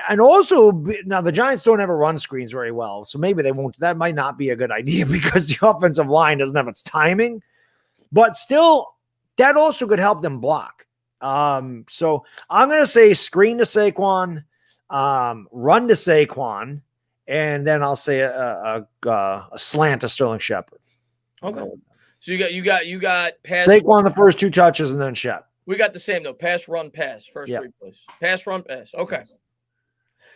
And also, now the Giants don't ever run screens very well, so maybe they won't. That might not be a good idea because the offensive line doesn't have its timing. But still, that also could help them block. So I'm going to say screen to Saquon, run to Saquon, and then I'll say a slant to Sterling Shepard. Okay. So you got pass. Saquon the first 2 touches, and then Shep. We got the same though. Pass, run, pass. First Yep. 3 plays. Pass, run, pass. Okay.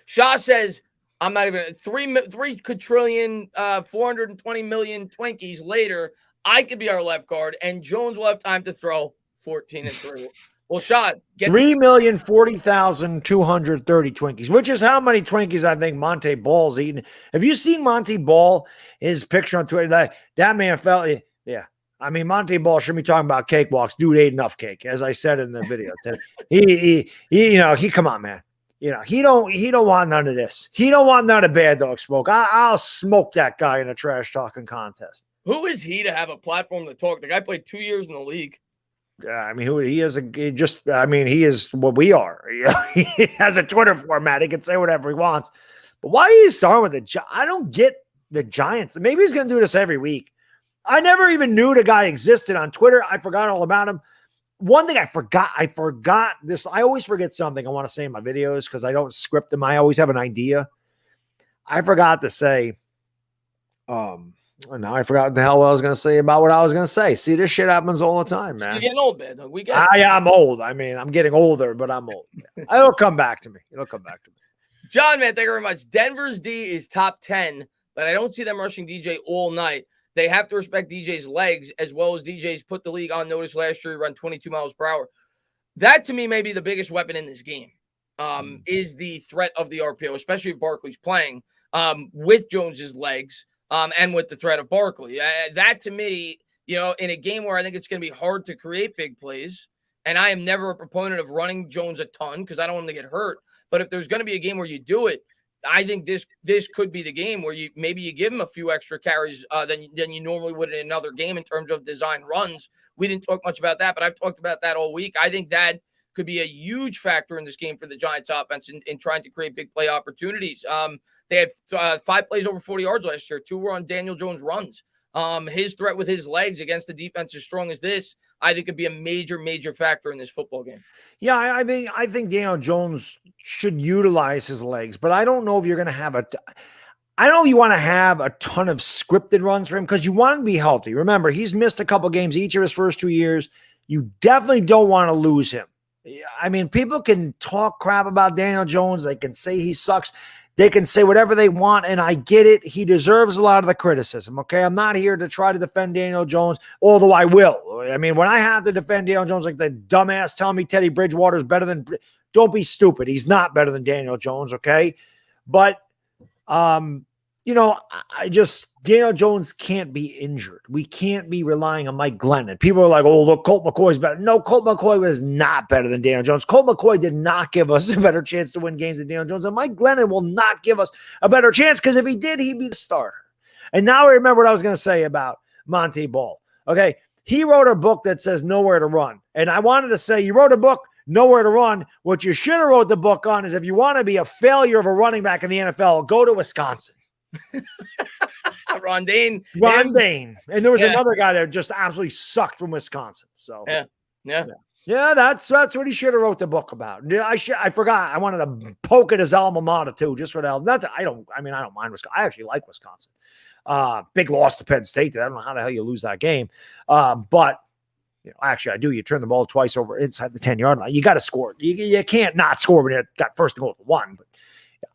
Shaw says, I'm not even 3 quadrillion, 420 million Twinkies later. I could be our left guard, and Jones will have time to throw 14-3. Well, Shaw, 3,040,230 Twinkies, which is how many Twinkies I think Monte Ball's eating. Have you seen Monte Ball? His picture on Twitter, that man felt, yeah. I mean, Monte Ball should be talking about cakewalks. Dude ate enough cake, as I said in the video. he come on, man. He don't want none of this. He don't want none of bad dog smoke. I'll smoke that guy in a trash talking contest. Who is he to have a platform to talk? The guy played 2 years in the league. I mean, he is he is what we are. He has a Twitter format. He can say whatever he wants. But why are you starting with I don't get the Giants. Maybe he's going to do this every week. I never even knew the guy existed on Twitter. I forgot all about him. One thing I forgot this. I always forget something I want to say in my videos because I don't script them. I always have an idea. I forgot to say, now I forgot what the hell I was going to say about what I was going to say. See, this shit happens all the time, man. You're getting old, man. I'm old. I mean, I'm getting older, but I'm old. It'll come back to me. John, man, thank you very much. Denver's D is top 10, but I don't see them rushing DJ all night. They have to respect DJ's legs as well as DJ's put the league on notice last year. He run 22 miles per hour. That, to me, may be the biggest weapon in this game, is the threat of the RPO, especially if Barkley's playing with Jones's legs and with the threat of Barkley. That, to me, in a game where I think it's going to be hard to create big plays, and I am never a proponent of running Jones a ton because I don't want him to get hurt. But if there's going to be a game where you do it, I think this could be the game where you give him a few extra carries than you normally would in another game in terms of design runs. We didn't talk much about that, but I've talked about that all week. I think that could be a huge factor in this game for the Giants offense in trying to create big play opportunities. They had 5 plays over 40 yards last year. 2 were on Daniel Jones runs. His threat with his legs against the defense as strong as this, I think could be a major, major factor in this football game. Yeah, I think Daniel Jones should utilize his legs, but I don't know if you're going to have I know you want to have a ton of scripted runs for him because you want him to be healthy. Remember, he's missed a couple games each of his first 2 years. You definitely don't want to lose him. I mean, people can talk crap about Daniel Jones. They can say he sucks. They can say whatever they want, and I get it. He deserves a lot of the criticism, okay? I'm not here to try to defend Daniel Jones, although I will. I mean, when I have to defend Daniel Jones like the dumbass telling me Teddy Bridgewater is better than – don't be stupid. He's not better than Daniel Jones, okay? But, Daniel Jones can't be injured. We can't be relying on Mike Glennon. People are like, oh, look, Colt McCoy's better. No, Colt McCoy was not better than Daniel Jones. Colt McCoy did not give us a better chance to win games than Daniel Jones. And Mike Glennon will not give us a better chance because if he did, he'd be the starter. And now I remember what I was going to say about Monte Ball. Okay, he wrote a book that says Nowhere to Run. And I wanted to say, you wrote a book, Nowhere to Run. What you should have wrote the book on is if you want to be a failure of a running back in the NFL, go to Wisconsin. Ron Dane. And there was another guy that just absolutely sucked from Wisconsin. So yeah, that's what he should have wrote the book about. I forgot. I wanted to poke at his alma mater too, just for the hell. Not that I don't mind Wisconsin. I actually like Wisconsin. Big loss to Penn State. I don't know how the hell you lose that game. But actually I do. You turn the ball twice over inside the 10-yard line. You got to score. You can't not score when you got first and goal to 1. But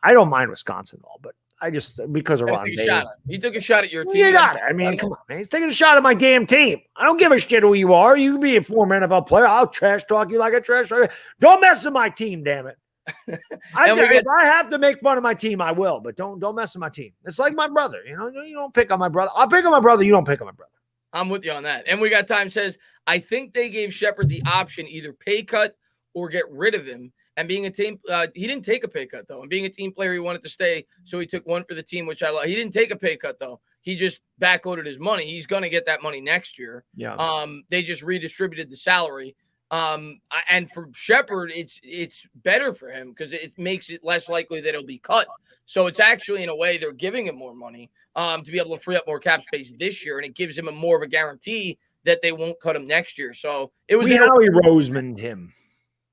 I don't mind Wisconsin at all. But I just, because of Ron Dane. He took a shot at your team. Yeah, I mean, come on, man. He's taking a shot at my damn team. I don't give a shit who you are. You can be a former NFL player. I'll trash talk you like a trash talker. Don't mess with my team, damn it. If I have to make fun of my team, I will, but don't mess with my team. It's like my brother. You don't pick on my brother. I'll pick on my brother. You don't pick on my brother. I'm with you on that. And we got time says, I think they gave Shepard the option, either pay cut or get rid of him. And being a team, he didn't take a pay cut, though. And being a team player, he wanted to stay, so he took one for the team, which I love. He didn't take a pay cut, though. He just backloaded his money. He's going to get that money next year. Yeah. They just redistributed the salary. And for Shepard, it's better for him because it makes it less likely that he'll be cut. So it's actually, in a way, they're giving him more money to be able to free up more cap space this year, and it gives him more of a guarantee that they won't cut him next year. So it was Howie Roseman'd him.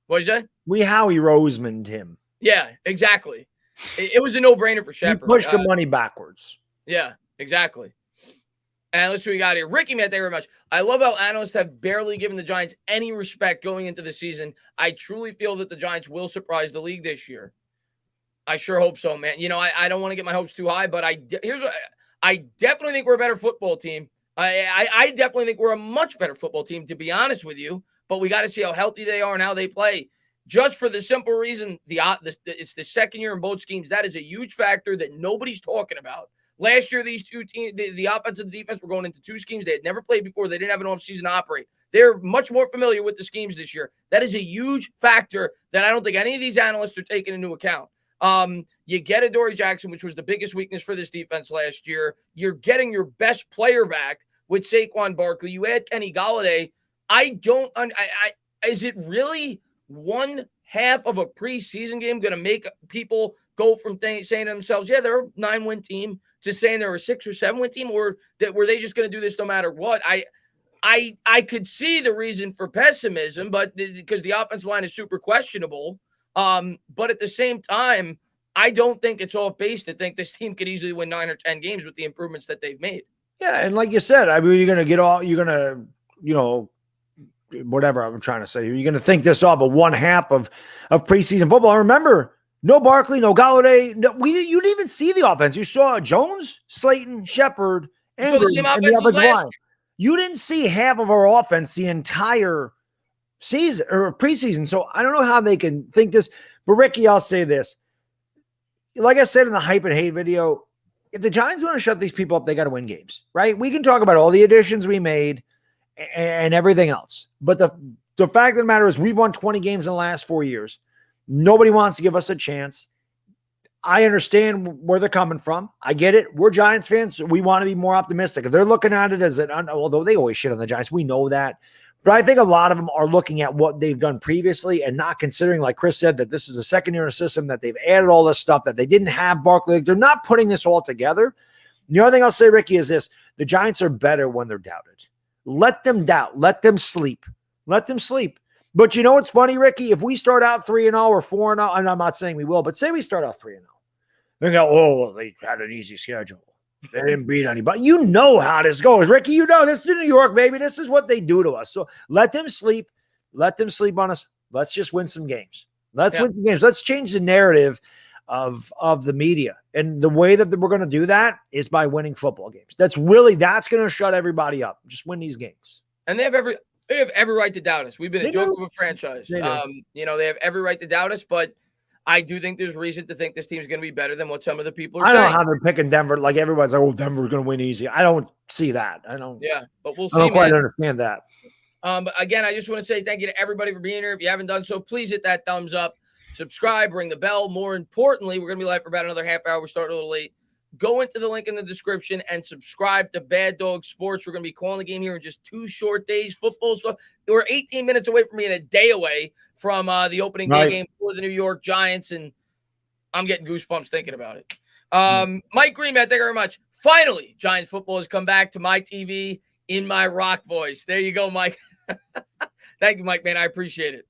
What is that? Howie Roseman'd him. Yeah, exactly. It was a no-brainer for Shepard. He pushed the money backwards. Yeah, exactly. And let's see what we got here. Ricky, man, thank you very much. I love how analysts have barely given the Giants any respect going into the season. I truly feel that the Giants will surprise the league this year. I sure hope so, man. You know, I don't want to get my hopes too high, but I definitely think we're a better football team. I definitely think we're a much better football team, to be honest with you. But we got to see how healthy they are and how they play. Just for the simple reason, it's the second year in both schemes. That is a huge factor that nobody's talking about. Last year, these two teams, the offense and the defense, were going into two schemes they had never played before. They didn't have an offseason to operate. They're much more familiar with the schemes this year. That is a huge factor that I don't think any of these analysts are taking into account. You get Adoree Jackson, which was the biggest weakness for this defense last year. You're getting your best player back with Saquon Barkley. You add Kenny Golladay. Is it really one half of a preseason game going to make people go from saying to themselves, yeah, they're a 9-win team, to saying they're a 6 or 7-win team, or that were they just going to do this no matter what? I could see the reason for pessimism, but because the offensive line is super questionable. But at the same time, I don't think it's off base to think this team could easily win 9 or 10 games with the improvements that they've made. Yeah, and like you said, I mean, you're gonna, whatever I'm trying to say, you're gonna think this off of one half of preseason football. And remember, no Barkley, no Golladay. You didn't even see the offense. You saw Jones, Slayton, Shepard, and the offensive line. You didn't see half of our offense the entire season or preseason. So I don't know how they can think this. But Ricky, I'll say this. Like I said in the hype and hate video, if the Giants want to shut these people up, they got to win games, right? We can talk about all the additions we made and everything else. But the fact of the matter is we've won 20 games in the last 4 years. Nobody wants to give us a chance. I understand where they're coming from. I get it. We're Giants fans. So we want to be more optimistic. If they're looking at it as although they always shit on the Giants, we know that. But I think a lot of them are looking at what they've done previously and not considering, like Chris said, that this is a second year in a system, that they've added all this stuff, that they didn't have Barkley. They're not putting this all together. The other thing I'll say, Ricky, is this. The Giants are better when they're doubted. Let them doubt. Let them sleep. Let them sleep. But you know what's funny, Ricky? If we start out 3-0 or 4-0, and I'm not saying we will, but say we start out 3-0. They go, oh, they had an easy schedule. They didn't beat anybody. You know how this goes, Ricky. You know, this is New York, baby. This is what they do to us. So let them sleep. Let them sleep on us. Let's just win some games. Let's win some games. Let's change the narrative of the media. And the way that we're going to do that is by winning football games. That's going to shut everybody up. Just win these games. And they have every right to doubt us. We've been a joke of a franchise. They have every right to doubt us, but I do think there's reason to think this team is going to be better than what some of the people are saying. I don't know how they're picking Denver. Like everybody's like, oh, Denver's going to win easy. I don't see that. Yeah, but we'll see. I don't quite understand that. But again, I just want to say thank you to everybody for being here. If you haven't done so, please hit that thumbs up, subscribe, ring the bell. More importantly, we're going to be live for about another half hour. We're starting a little late. Go into the link in the description and subscribe to Bad Dog Sports. We're going to be calling the game here in just 2 short days. We're 18 minutes away from being a day away from the opening day game for the New York Giants, and I'm getting goosebumps thinking about it. Mike Green, man, thank you very much. Finally, Giants football has come back to my TV in my rock voice. There you go, Mike. Thank you, Mike, man. I appreciate it.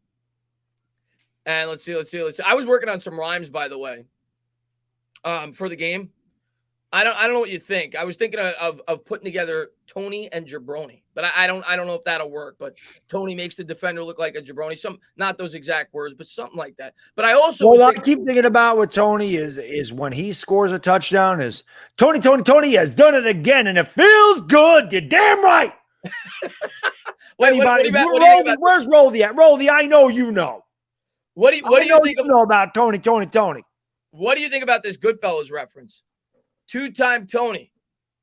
And let's see. I was working on some rhymes, by the way, for the game. I don't know what you think. I was thinking of putting together Tony and Jabroni, but I don't know if that'll work. But Tony makes the defender look like a Jabroni. Not those exact words, but something like that. But I also I keep thinking about with Tony is when he scores a touchdown is Tony has done it again and it feels good. You're damn right. Where's Roldy at? Roldy, I know you know. What do you think about Tony? What do you think about this Goodfellas reference? Two-time Tony.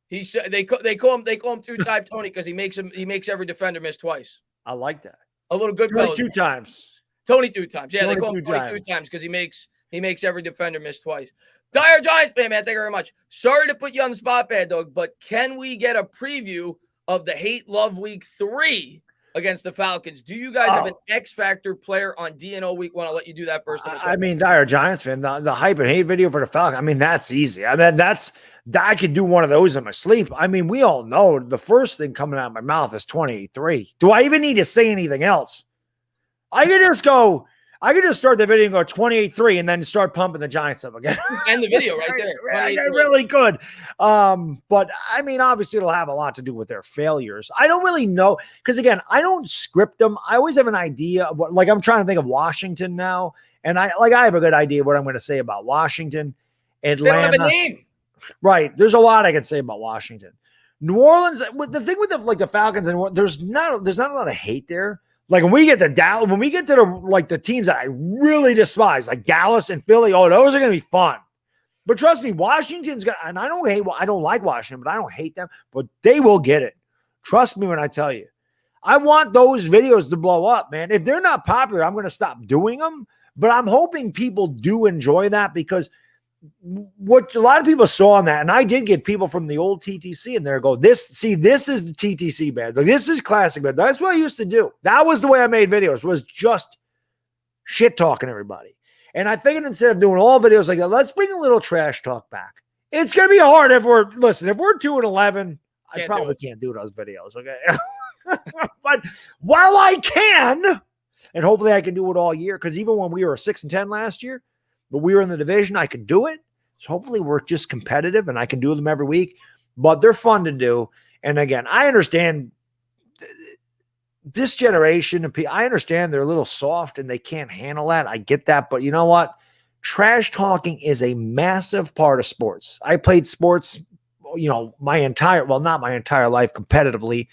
He said they call him two-time Tony because he makes every defender miss twice. I like that. A little Goodfellas. Tony 2 times. Tony 2 times. Yeah, they call him Tony 2 times because he makes every defender miss twice. Dire Giants fan, man, thank you very much. Sorry to put you on the spot, Bad Dog, but can we get a preview of the Hate Love Week 3 against the Falcons. Do you guys have an X Factor player on DNO week 1? I'll let you do that first. I mean, Dire Giants fan, the hype and hate video for the Falcons. I mean, that's easy. I mean, I could do one of those in my sleep. I mean, we all know the first thing coming out of my mouth is 28-3. Do I even need to say anything else? I could just start the video and go 28-3 and then start pumping the Giants up again. End the video right there. I really could. But I mean, obviously it'll have a lot to do with their failures. I don't really know. Because again, I don't script them. I always have an idea of what, like, I'm trying to think of Washington now. And I have a good idea of what I'm going to say about Washington. Atlanta. They don't have a name. Right. There's a lot I can say about Washington. New Orleans, the thing with the Falcons, and there's not a lot of hate there. Like when we get to Dallas, when we get to the teams that I really despise, like Dallas and Philly, those are going to be fun. But trust me, Washington's got, and I don't like Washington, but I don't hate them, but they will get it. Trust me when I tell you. I want those videos to blow up, man. If they're not popular, I'm going to stop doing them, but I'm hoping people do enjoy that, because what a lot of people saw on that, and I did get people from the old TTC in there go, this is the TTC band. Like, this is classic band. That's what I used to do. That was the way I made videos, was just shit talking everybody. And I figured instead of doing all videos like that, let's bring a little trash talk back. It's going to be hard if we're 2-11, I probably can't do those videos. Okay. But while I can, and hopefully I can do it all year, because even when we were 6-10 last year, but we were in the division, I could do it. So hopefully we're just competitive and I can do them every week. But they're fun to do. And again, I understand this generation, I understand they're a little soft and they can't handle that. I get that. But you know what? Trash talking is a massive part of sports. I played sports, not my entire life competitively,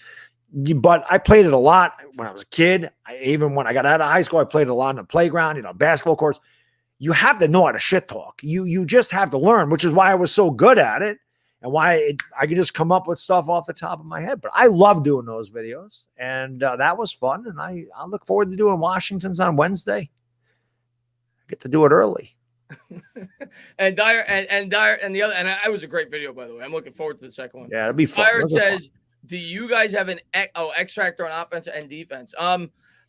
but I played it a lot when I was a kid. Even when I got out of high school, I played it a lot on the playground, basketball courts. You have to know how to shit talk. You just have to learn, which is why I was so good at it and why I could just come up with stuff off the top of my head. But I love doing those videos, and that was fun. And I look forward to doing Washington's on Wednesday. I get to do it early. and Dyer and the other, and it was a great video, by the way. I'm looking forward to the second one. Yeah, it'll be fun. Dyer says, do you guys have an X factor on offense and defense?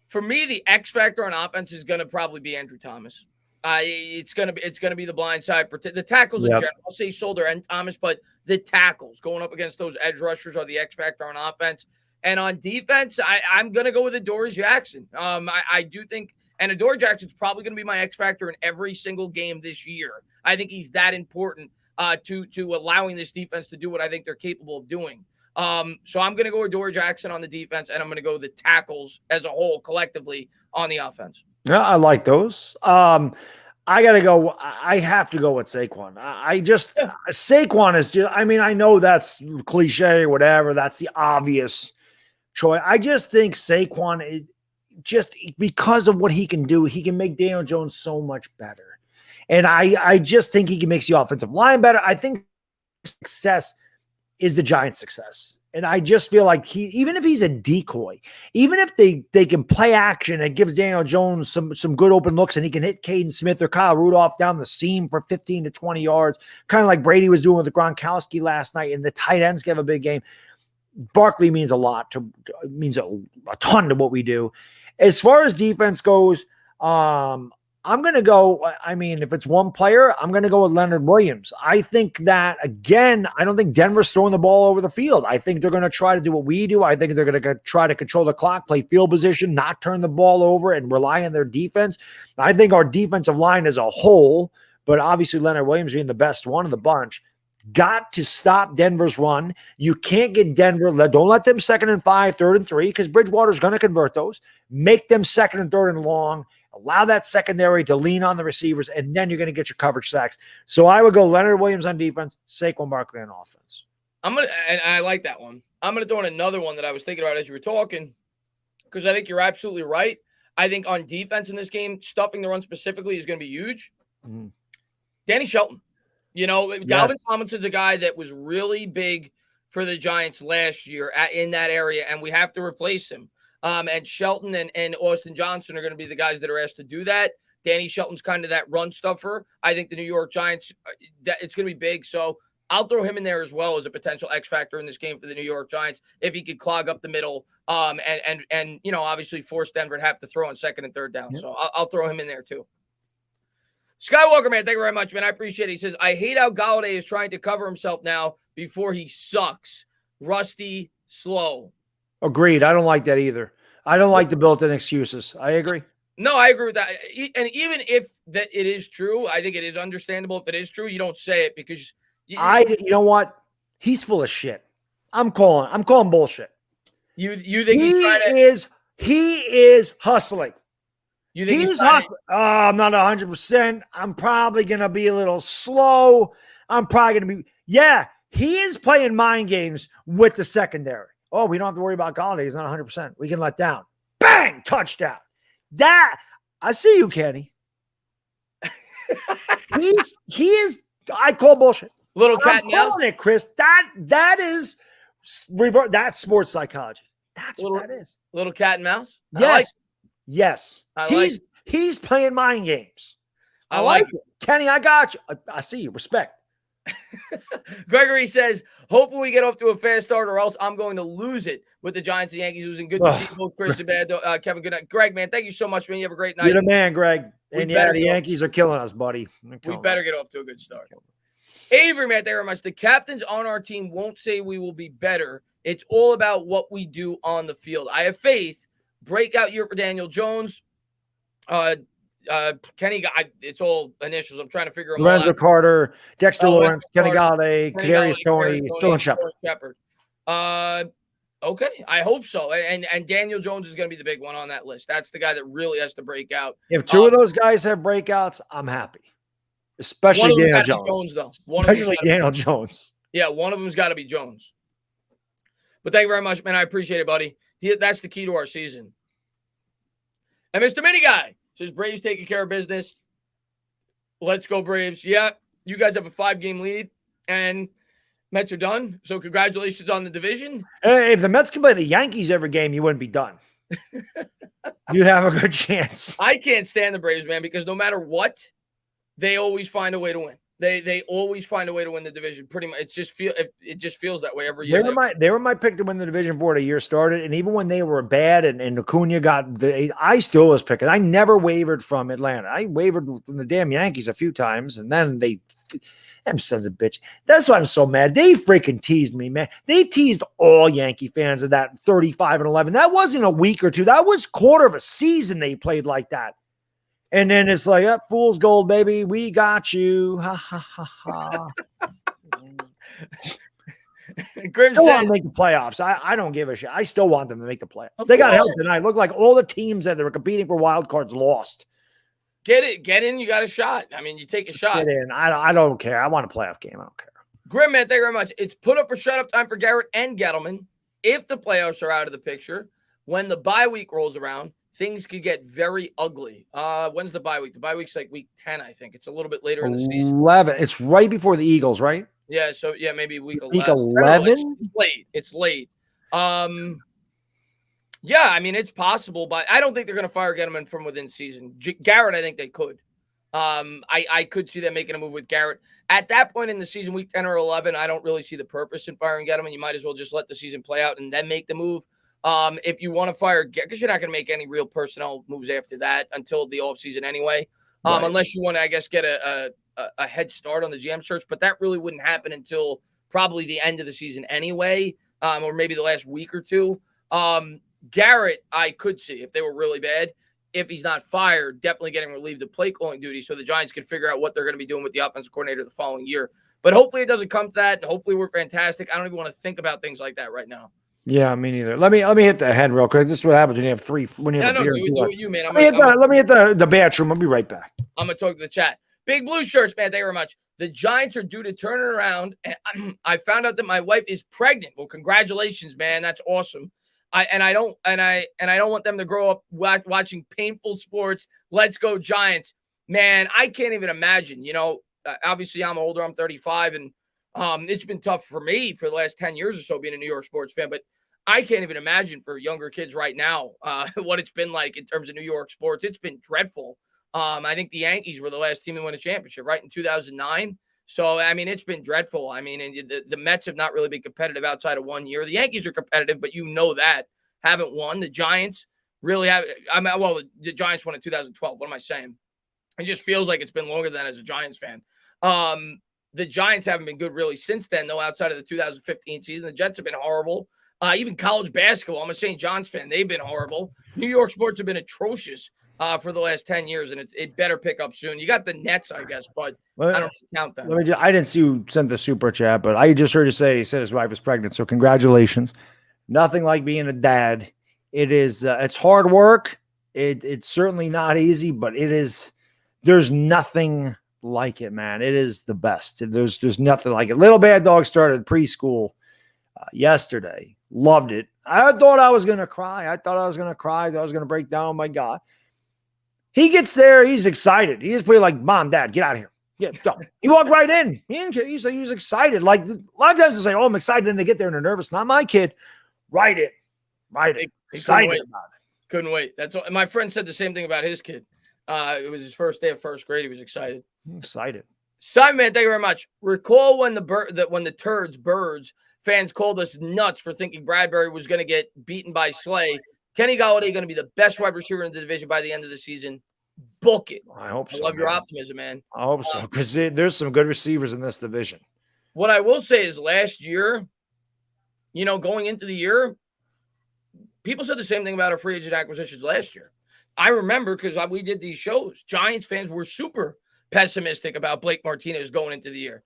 For me, the X factor on offense is going to probably be Andrew Thomas. It's gonna be the blind side. The tackles in general, I'll say Shoulder and Thomas, but the tackles going up against those edge rushers are the X factor on offense. And on defense, I'm gonna go with Adoree Jackson. I do think, and Adoree Jackson's probably gonna be my X factor in every single game this year. I think he's that important to allowing this defense to do what I think they're capable of doing. So I'm gonna go with Adoree Jackson on the defense, and I'm gonna go with the tackles as a whole collectively on the offense. Yeah, I like those. I got to go. I have to go with Saquon. Saquon is just, I know that's cliche or whatever. That's the obvious choice. I just think Saquon is just, because of what he can do, he can make Daniel Jones so much better. And I just think he can make the offensive line better. I think success is the Giants' success. And I just feel like even if he's a decoy, even if they can play action, it gives Daniel Jones some good open looks, and he can hit Caden Smith or Kyle Rudolph down the seam for 15 to 20 yards, kind of like Brady was doing with the Gronkowski last night, and the tight ends can have a big game. Barkley means a lot means a ton to what we do. As far as defense goes, I'm going to go, if it's one player, I'm going to go with Leonard Williams. I think that, again, I don't think Denver's throwing the ball over the field. I think they're going to try to do what we do. I think they're going to try to control the clock, play field position, not turn the ball over, and rely on their defense. I think our defensive line as a whole, but obviously Leonard Williams being the best one of the bunch, got to stop Denver's run. You can't get Denver. Don't let them 2nd and 5, 3rd and 3, because Bridgewater's going to convert those. Make them 2nd and 3rd and long. Allow that secondary to lean on the receivers, and then you're going to get your coverage sacks. So I would go Leonard Williams on defense, Saquon Barkley on offense. And I like that one. I'm going to throw in another one that I was thinking about as you were talking, because I think you're absolutely right. I think on defense in this game, stuffing the run specifically is going to be huge. Mm-hmm. Danny Shelton. Dalvin Tomlinson's a guy that was really big for the Giants last year in that area, and we have to replace him. And Shelton and Austin Johnson are going to be the guys that are asked to do that. Danny Shelton's kind of that run stuffer. I think the New York Giants, it's going to be big. So I'll throw him in there as well as a potential X factor in this game for the New York Giants if he could clog up the middle, and obviously force Denver to have to throw on second and third down. Yep. So I'll throw him in there too. Skywalker, man, thank you very much, man. I appreciate it. He says, I hate how Golladay is trying to cover himself now before he sucks. Rusty, slow. Agreed. I don't like that either. I don't like the built-in excuses. I agree. No, I agree with that. And even if that it is true, I think it is understandable. If it is true, you don't say it because you know what? He's full of shit. I'm calling bullshit. You think he is hustling. You think he's hustling? I'm not 100%. I'm probably gonna be a little slow. I'm probably gonna be. Yeah, he is playing mind games with the secondary. Oh, we don't have to worry about Golladay. He's not 100%. We can let down. Bang! Touchdown. That I see you, Kenny. he is. I call bullshit. Little cat and mouse. It, Chris. That is revert. That's sports psychology. That's what that is. Little cat and mouse. Yes. Yes. He's playing mind games. I like it. Kenny, I got you. I see you. Respect. Gregory says, hoping we get off to a fast start or else I'm going to lose it with the Giants and Yankees losing. Good to see both Chris and Kevin. Good night. Greg, man, thank you so much, man. You have a great night. You're the man, Greg. And yeah, the Yankees are killing us, buddy. We better get off to a good start. Avery, man, thank you very much. The captains on our team won't say we will be better. It's all about what we do on the field. I have faith. Breakout year for Daniel Jones. Kenny, it's all initials. I'm trying to figure them out. Lorenzo Carter, Dexter Lawrence, Kenny Golladay, Kadarius Toney, Sterling Shepard. Okay, I hope so. And Daniel Jones is going to be the big one on that list. That's the guy that really has to break out. If two of those guys have breakouts, I'm happy. Especially Daniel Jones. Especially Daniel Jones. Yeah, one of them's got to be Jones. But thank you very much, man. I appreciate it, buddy. That's the key to our season. And Mr. Mini Guy says, Braves taking care of business. Let's go, Braves. Yeah, you guys have a 5-game lead, and Mets are done. So congratulations on the division. Hey, if the Mets can play the Yankees every game, you wouldn't be done. You'd have a good chance. I can't stand the Braves, man, because no matter what, they always find a way to win. They always find a way to win the division. Pretty much, it just feels that way every year. They were my pick to win the division before the year started, and even when they were bad and Acuna got I still was picking. I never wavered from Atlanta. I wavered from the damn Yankees a few times, and then them sons of bitch. That's why I'm so mad. They freaking teased me, man. They teased all Yankee fans of that 35-11. That wasn't a week or two. That was quarter of a season they played like that. And then it's like, fool's gold, baby. We got you. Ha, ha, ha, ha. Grim still want to make the playoffs. I don't give a shit. I still want them to make the playoffs. They got help tonight. Look like all the teams that were competing for wild cards lost. Get in. You got a shot. I mean, you take a shot. Get in. I don't care. I want a playoff game. I don't care. Grim, man, thank you very much. It's put up or shut up time for Garrett and Gettleman. If the playoffs are out of the picture, when the bye week rolls around, things could get very ugly. When's the bye week? The bye week's like week 10, I think. It's a little bit later in the season. 11. It's right before the Eagles, right? Yeah, so yeah, maybe week 11. Week 11? It's late. Yeah, I mean, it's possible, but I don't think they're going to fire Gettleman from within season. Garrett, I think they could. I could see them making a move with Garrett. At that point in the season, week 10 or 11, I don't really see the purpose in firing Gettleman. You might as well just let the season play out and then make the move. If you want to fire, because you're not going to make any real personnel moves after that until the offseason anyway, right. Unless you want to, I guess, get a head start on the GM search. But that really wouldn't happen until probably the end of the season anyway, or maybe the last week or two. Garrett, I could see if they were really bad. If he's not fired, definitely getting relieved of play calling duty so the Giants can figure out what they're going to be doing with the offensive coordinator the following year. But hopefully it doesn't come to that, and hopefully we're fantastic. I don't even want to think about things like that right now. Yeah, me neither. Let me hit the head real quick. This is what happens when you have three. When you have do it, you, man. Let me hit the bathroom. I'll be right back. I'm gonna talk to the chat. Big Blue Shirts, man. Thank you very much. The Giants are due to turn it around, and I found out that my wife is pregnant. Well, congratulations, man. That's awesome. I don't want them to grow up watching painful sports. Let's go Giants, man. I can't even imagine. You know, obviously I'm older. I'm 35, and it's been tough for me for the last 10 years or so being a New York sports fan. But I can't even imagine for younger kids right now what it's been like in terms of New York sports. It's been dreadful. I think the Yankees were the last team to win a championship, right, in 2009. So, I mean, it's been dreadful. I mean, and the Mets have not really been competitive outside of 1 year. The Yankees are competitive, but you know that. Haven't won. The Giants really have. I mean, well, the Giants won in 2012. What am I saying? It just feels like it's been longer than that as a Giants fan. The Giants haven't been good really since then, though, outside of the 2015 season. The Jets have been horrible. Even college basketball, I'm a St. John's fan. They've been horrible. New York sports have been atrocious for the last 10 years, and it better pick up soon. You got the Nets, I guess, but I don't count them. I didn't see who sent the super chat, but I just heard you say he said his wife is pregnant. So congratulations. Nothing like being a dad. It is, it's hard work. It's certainly not easy, but there's nothing like it, man. It is the best. There's nothing like it. Little Bad Dog started preschool yesterday. Loved it. I thought I was going to cry. I thought I was going to break down. My God. He gets there. He's excited. He is pretty like, Mom, Dad, get out of here. Yeah, go. He walked right in. He was excited. Like a lot of times they say, oh, I'm excited. Then they get there and they're nervous. Not my kid. Right in. Excited about it. Couldn't wait. That's what my friend said the same thing about his kid. It was his first day of first grade. He was excited. Simon, man, thank you very much. Recall when the birds fans called us nuts for thinking Bradbury was going to get beaten by Slay. Kenny Golladay going to be the best wide receiver in the division by the end of the season. Book it. I hope so. I love your optimism, man. I hope so, because there's some good receivers in this division. What I will say is last year, going into the year, people said the same thing about our free agent acquisitions last year. I remember because we did these shows. Giants fans were super pessimistic about Blake Martinez going into the year.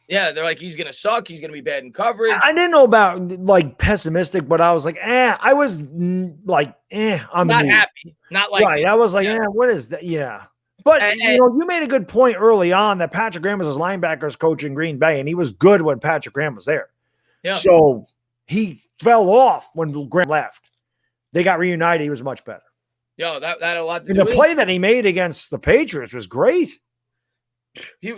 They're like, he's going to suck. He's going to be bad in coverage. I didn't know about like pessimistic, but I was like, I was like, I'm not happy. Not like, right. I was like, what is that? Yeah. But you made a good point early on that Patrick Graham was his linebackers coach in Green Bay, and he was good when Patrick Graham was there. Yeah. So he fell off when Graham left. They got reunited. He was much better. Yo, that had a lot to do with it. The play that he made against the Patriots was great. He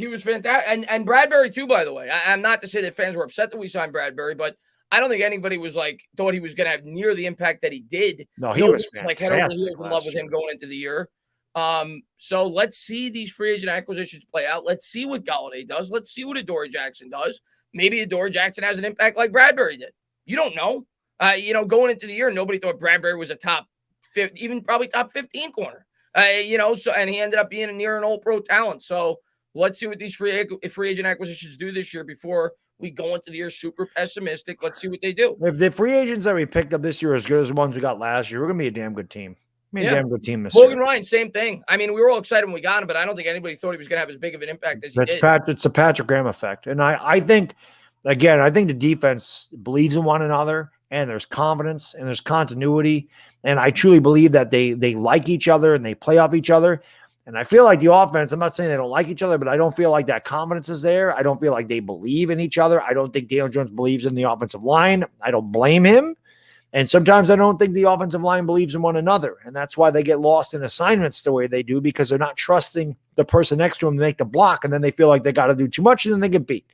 was fantastic. And Bradbury too, by the way. I'm not to say that fans were upset that we signed Bradbury, but I don't think anybody was thought he was going to have near the impact that he did. No, he was like head over heels in love with him going into the year. So let's see these free agent acquisitions play out. Let's see what Golladay does. Let's see what Adoree Jackson does. Maybe Adoree Jackson has an impact like Bradbury did. You don't know. Going into the year, nobody thought Bradbury was a top 50, even probably top 15 corner. And he ended up being a near an all-pro talent. So let's see what these free agent acquisitions do this year before we go into the year super pessimistic. Let's see what they do. If the free agents that we picked up this year are as good as the ones we got last year, we're going to be a damn good team. Damn good team this Logan year. Ryan, same thing. I mean, we were all excited when we got him, but I don't think anybody thought he was going to have as big of an impact as he did. It's a Patrick Graham effect. And I think the defense believes in one another, and there's confidence and there's continuity. And I truly believe that they like each other and they play off each other. And I feel like the offense, I'm not saying they don't like each other, but I don't feel like that confidence is there. I don't feel like they believe in each other. I don't think Daniel Jones believes in the offensive line. I don't blame him. And sometimes I don't think the offensive line believes in one another. And that's why they get lost in assignments the way they do, because they're not trusting the person next to them to make the block. And then they feel like they got to do too much and then they get beat.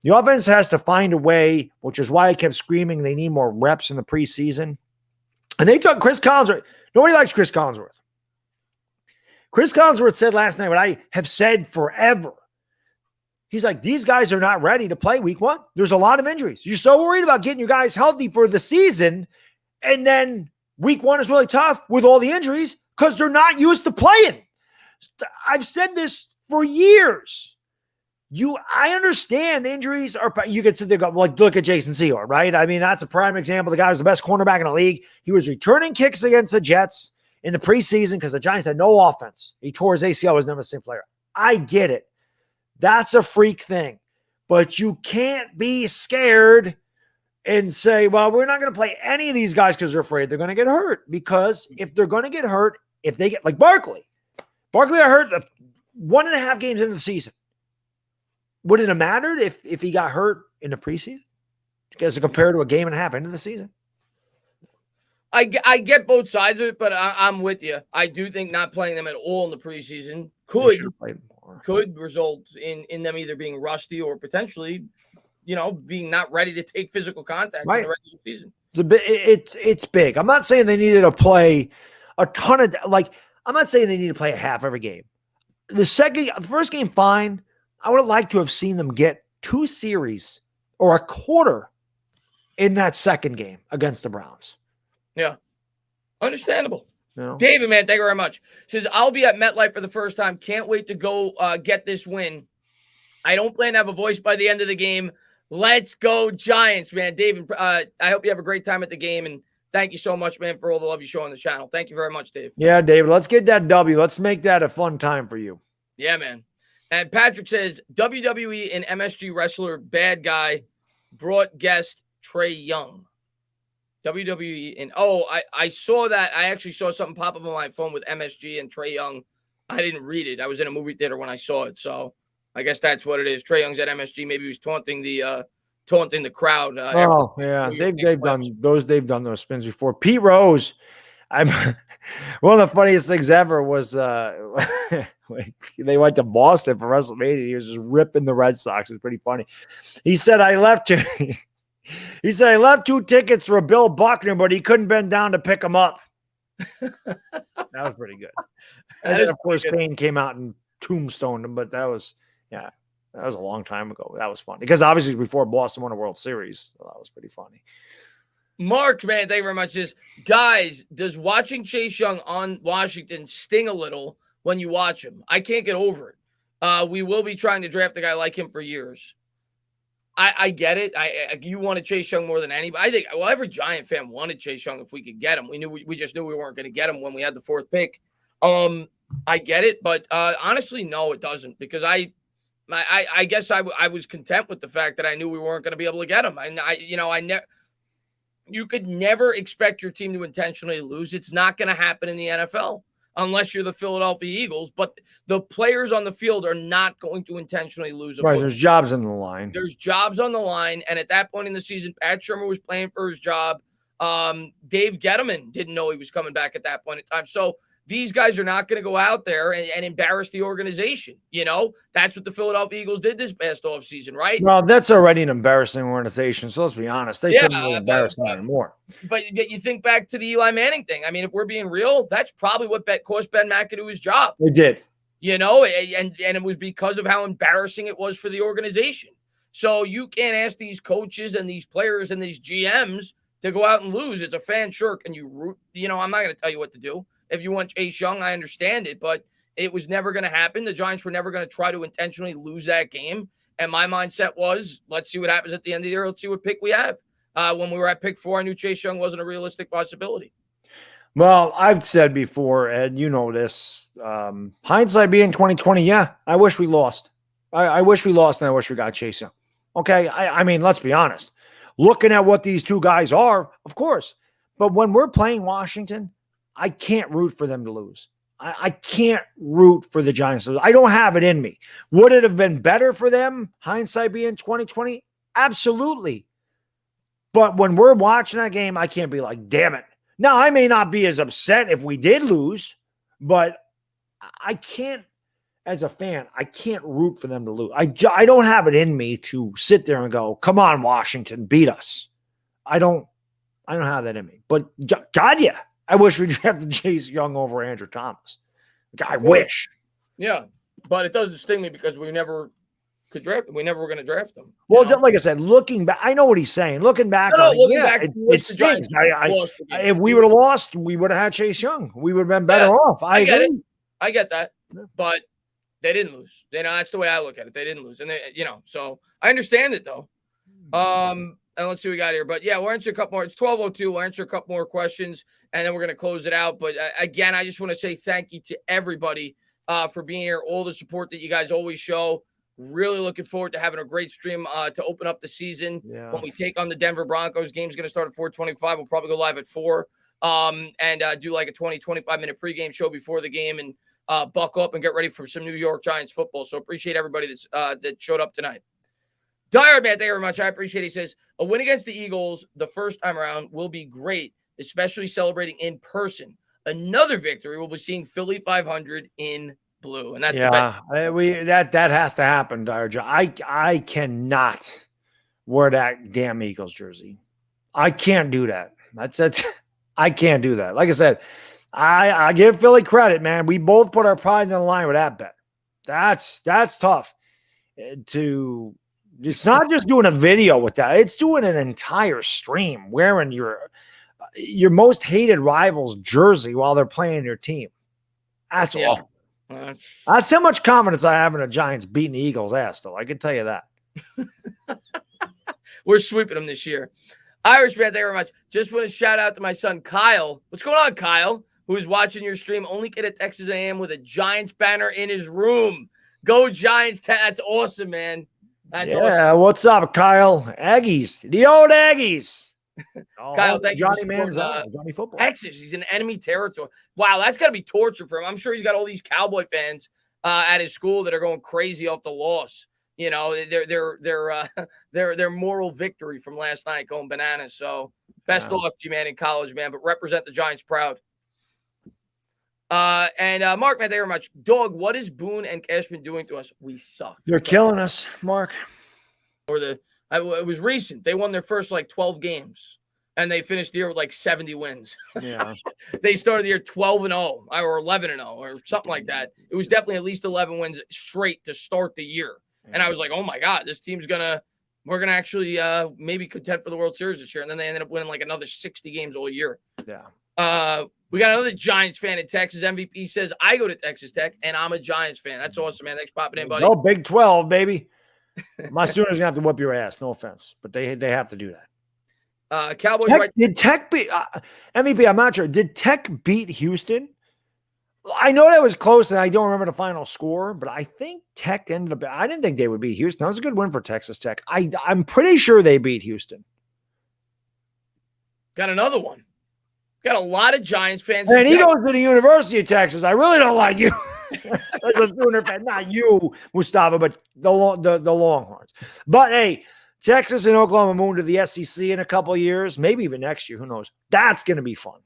The offense has to find a way, which is why I kept screaming they need more reps in the preseason. And they took Chris Collinsworth. Nobody likes Chris Collinsworth. Chris Collinsworth said last night what I have said forever. He's like, these guys are not ready to play week one. There's a lot of injuries. You're so worried about getting your guys healthy for the season. And then week one is really tough with all the injuries because they're not used to playing. I've said this for years. I understand injuries are, you could sit there and go, like, look at Jason Seward, right? I mean, that's a prime example. The guy was the best cornerback in the league. He was returning kicks against the Jets in the preseason because the Giants had no offense. He tore his ACL, was never the same player. I get it. That's a freak thing. But you can't be scared and say, well, we're not going to play any of these guys because they're afraid they're going to get hurt. Because if they're going to get hurt, if they get, like Barkley I heard 1.5 games into the season. Would it have mattered if he got hurt in the preseason as compared to a game and a half into the season? I get both sides of it, but I'm with you. I do think not playing them at all in the preseason could result in them either being rusty or potentially, being not ready to take physical contact in the regular season. It's big. I'm not saying they needed to play a ton of, I'm not saying they need to play a half every game. The first game, fine. I would have liked to have seen them get 2 series or a quarter in that second game against the Browns. Yeah. Understandable. You know? David, man, thank you very much. Says, I'll be at MetLife for the first time. Can't wait to go get this win. I don't plan to have a voice by the end of the game. Let's go Giants, man. David, I hope you have a great time at the game, and thank you so much, man, for all the love you show on the channel. Thank you very much, Dave. Yeah, David, let's get that W. Let's make that a fun time for you. Yeah, man. And Patrick says, WWE and MSG wrestler bad guy brought guest Trey Young. WWE and I saw that. I actually saw something pop up on my phone with MSG and Trey Young. I didn't read it. I was in a movie theater when I saw it, so I guess that's what it is. Trey Young's at MSG. Maybe he was taunting the crowd. Yeah, they've done those spins before. Pete Rose, one of the funniest things ever was they went to Boston for WrestleMania. He was just ripping the Red Sox. It was pretty funny. He said, I left 2 tickets for Bill Buckner, but he couldn't bend down to pick them up. That was pretty good. And then, of course, Kane came out and tombstoned him, but that was a long time ago. That was funny because obviously before Boston won a World Series, so that was pretty funny. Mark, man, thank you very much. Says, guys, does watching Chase Young on Washington sting a little when you watch him? I can't get over it. We will be trying to draft a guy like him for years. I get it. You wanted Chase Young more than anybody. I think every Giant fan wanted Chase Young if we could get him. We just knew we weren't going to get him when we had the 4th pick. I get it, but honestly, no, it doesn't, because I guess I was content with the fact that I knew we weren't going to be able to get him. You could never expect your team to intentionally lose. It's not going to happen in the NFL unless you're the Philadelphia Eagles. But the players on the field are not going to intentionally lose. Right, there's jobs on the line. There's jobs on the line, and at that point in the season, Pat Shermer was playing for his job. Dave Gettleman didn't know he was coming back at that point in time. So these guys are not going to go out there and embarrass the organization. That's what the Philadelphia Eagles did this past offseason, right? Well, that's already an embarrassing organization. So let's be honest. They couldn't really embarrass them anymore. But you think back to the Eli Manning thing. I mean, if we're being real, that's probably what cost Ben McAdoo his job. It did. And it was because of how embarrassing it was for the organization. So you can't ask these coaches and these players and these GMs to go out and lose. It's a fan shirk, and you root. I'm not going to tell you what to do. If you want Chase Young, I understand it, but it was never going to happen. The Giants were never going to try to intentionally lose that game. And my mindset was, let's see what happens at the end of the year. Let's see what pick we have. When we were at pick 4, I knew Chase Young wasn't a realistic possibility. Well, I've said before, Ed, you know this, hindsight being 2020. Yeah, I wish we lost. I wish we lost, and I wish we got Chase Young. Okay. I mean, let's be honest. Looking at what these two guys are, of course, but when we're playing Washington, I can't root for them to lose. I can't root for the Giants to lose. I don't have it in me. Would it have been better for them, hindsight being 2020? Absolutely. But when we're watching that game, I can't be like, damn it. Now, I may not be as upset if we did lose, but I can't, as a fan, I can't root for them to lose. I don't have it in me to sit there and go, come on, Washington, beat us. I don't have that in me. But God, yeah. I wish we drafted Chase Young over Andrew Thomas. I wish. Yeah, but it doesn't sting me because we never could draft him. We never were going to draft him. Well, like I said, looking back, I know what he's saying. Looking back, it stings. If we would have lost, we would have had Chase Young. We would have been better off. I get it. I get that. But they didn't lose. That's the way I look at it. They didn't lose. And so I understand it though. And let's see what we got here. But yeah, we'll answer a couple more. It's 12:02. We'll answer a couple more questions, and then we're going to close it out. But again, I just want to say thank you to everybody for being here, all the support that you guys always show. Really looking forward to having a great stream to open up the season when we take on the Denver Broncos. Game's going to start at 4:25. We'll probably go live at 4 and do like a 25-minute pregame show before the game and buckle up and get ready for some New York Giants football. So appreciate everybody that showed up tonight. Dire man, thank you very much. I appreciate it. He says, a win against the Eagles the first time around will be great, especially celebrating in person. Another victory, we'll be seeing Philly 500 in blue. And that's that has to happen, Dire. I cannot wear that damn Eagles jersey. I can't do that. That's I can't do that. Like I said, I give Philly credit, man. We both put our pride in the line with that bet. That's tough to. It's not just doing a video with that. It's doing an entire stream wearing your most hated rival's jersey while they're playing your team. That's awful. That's how much confidence I have in the Giants beating the Eagles' ass, though. I can tell you that. We're sweeping them this year. Irish man, thank you very much. Just want to shout out to my son, Kyle. What's going on, Kyle? Who is watching your stream? Only kid at Texas A&M with a Giants banner in his room. Go Giants. That's awesome, man. That's awesome. What's up, Kyle? Aggies. The old Aggies. Kyle, thank Johnny you. Johnny football. Texas. He's in enemy territory. Wow, that's got to be torture for him. I'm sure he's got all these Cowboy fans at his school that are going crazy off the loss. You know, their moral victory from last night going bananas. So best of luck to you, man, in college, man. But represent the Giants proud. And Mark, man, thank you very much. Dog, what is Boone and Cashman doing to us? We suck. They're killing us, Mark. It was recent. They won their first 12 games, and they finished the year with 70 wins. Yeah. They started the year 12-0 or 11-0 or something like that. It was definitely at least 11 wins straight to start the year. And I was like, oh my God, this team's we're gonna actually maybe contend for the World Series this year. And then they ended up winning another 60 games all year. Yeah. We got another Giants fan in Texas. MVP says, I go to Texas Tech, and I'm a Giants fan. That's awesome, man. Thanks for popping in, buddy. No, Big 12, baby. My students going to have to whip your ass. No offense, but they have to do that. Cowboys. Did Tech beat MVP? I'm not sure. Did Tech beat Houston? I know that was close, and I don't remember the final score, but I think Tech ended up – I didn't think they would beat Houston. That was a good win for Texas Tech. I'm pretty sure they beat Houston. Got another one. Got a lot of Giants fans. And he goes to the University of Texas. I really don't like you. Let's do it. Not you, Mustafa, but the Longhorns. But hey, Texas and Oklahoma moving to the SEC in a couple of years, maybe even next year. Who knows? That's going to be fun.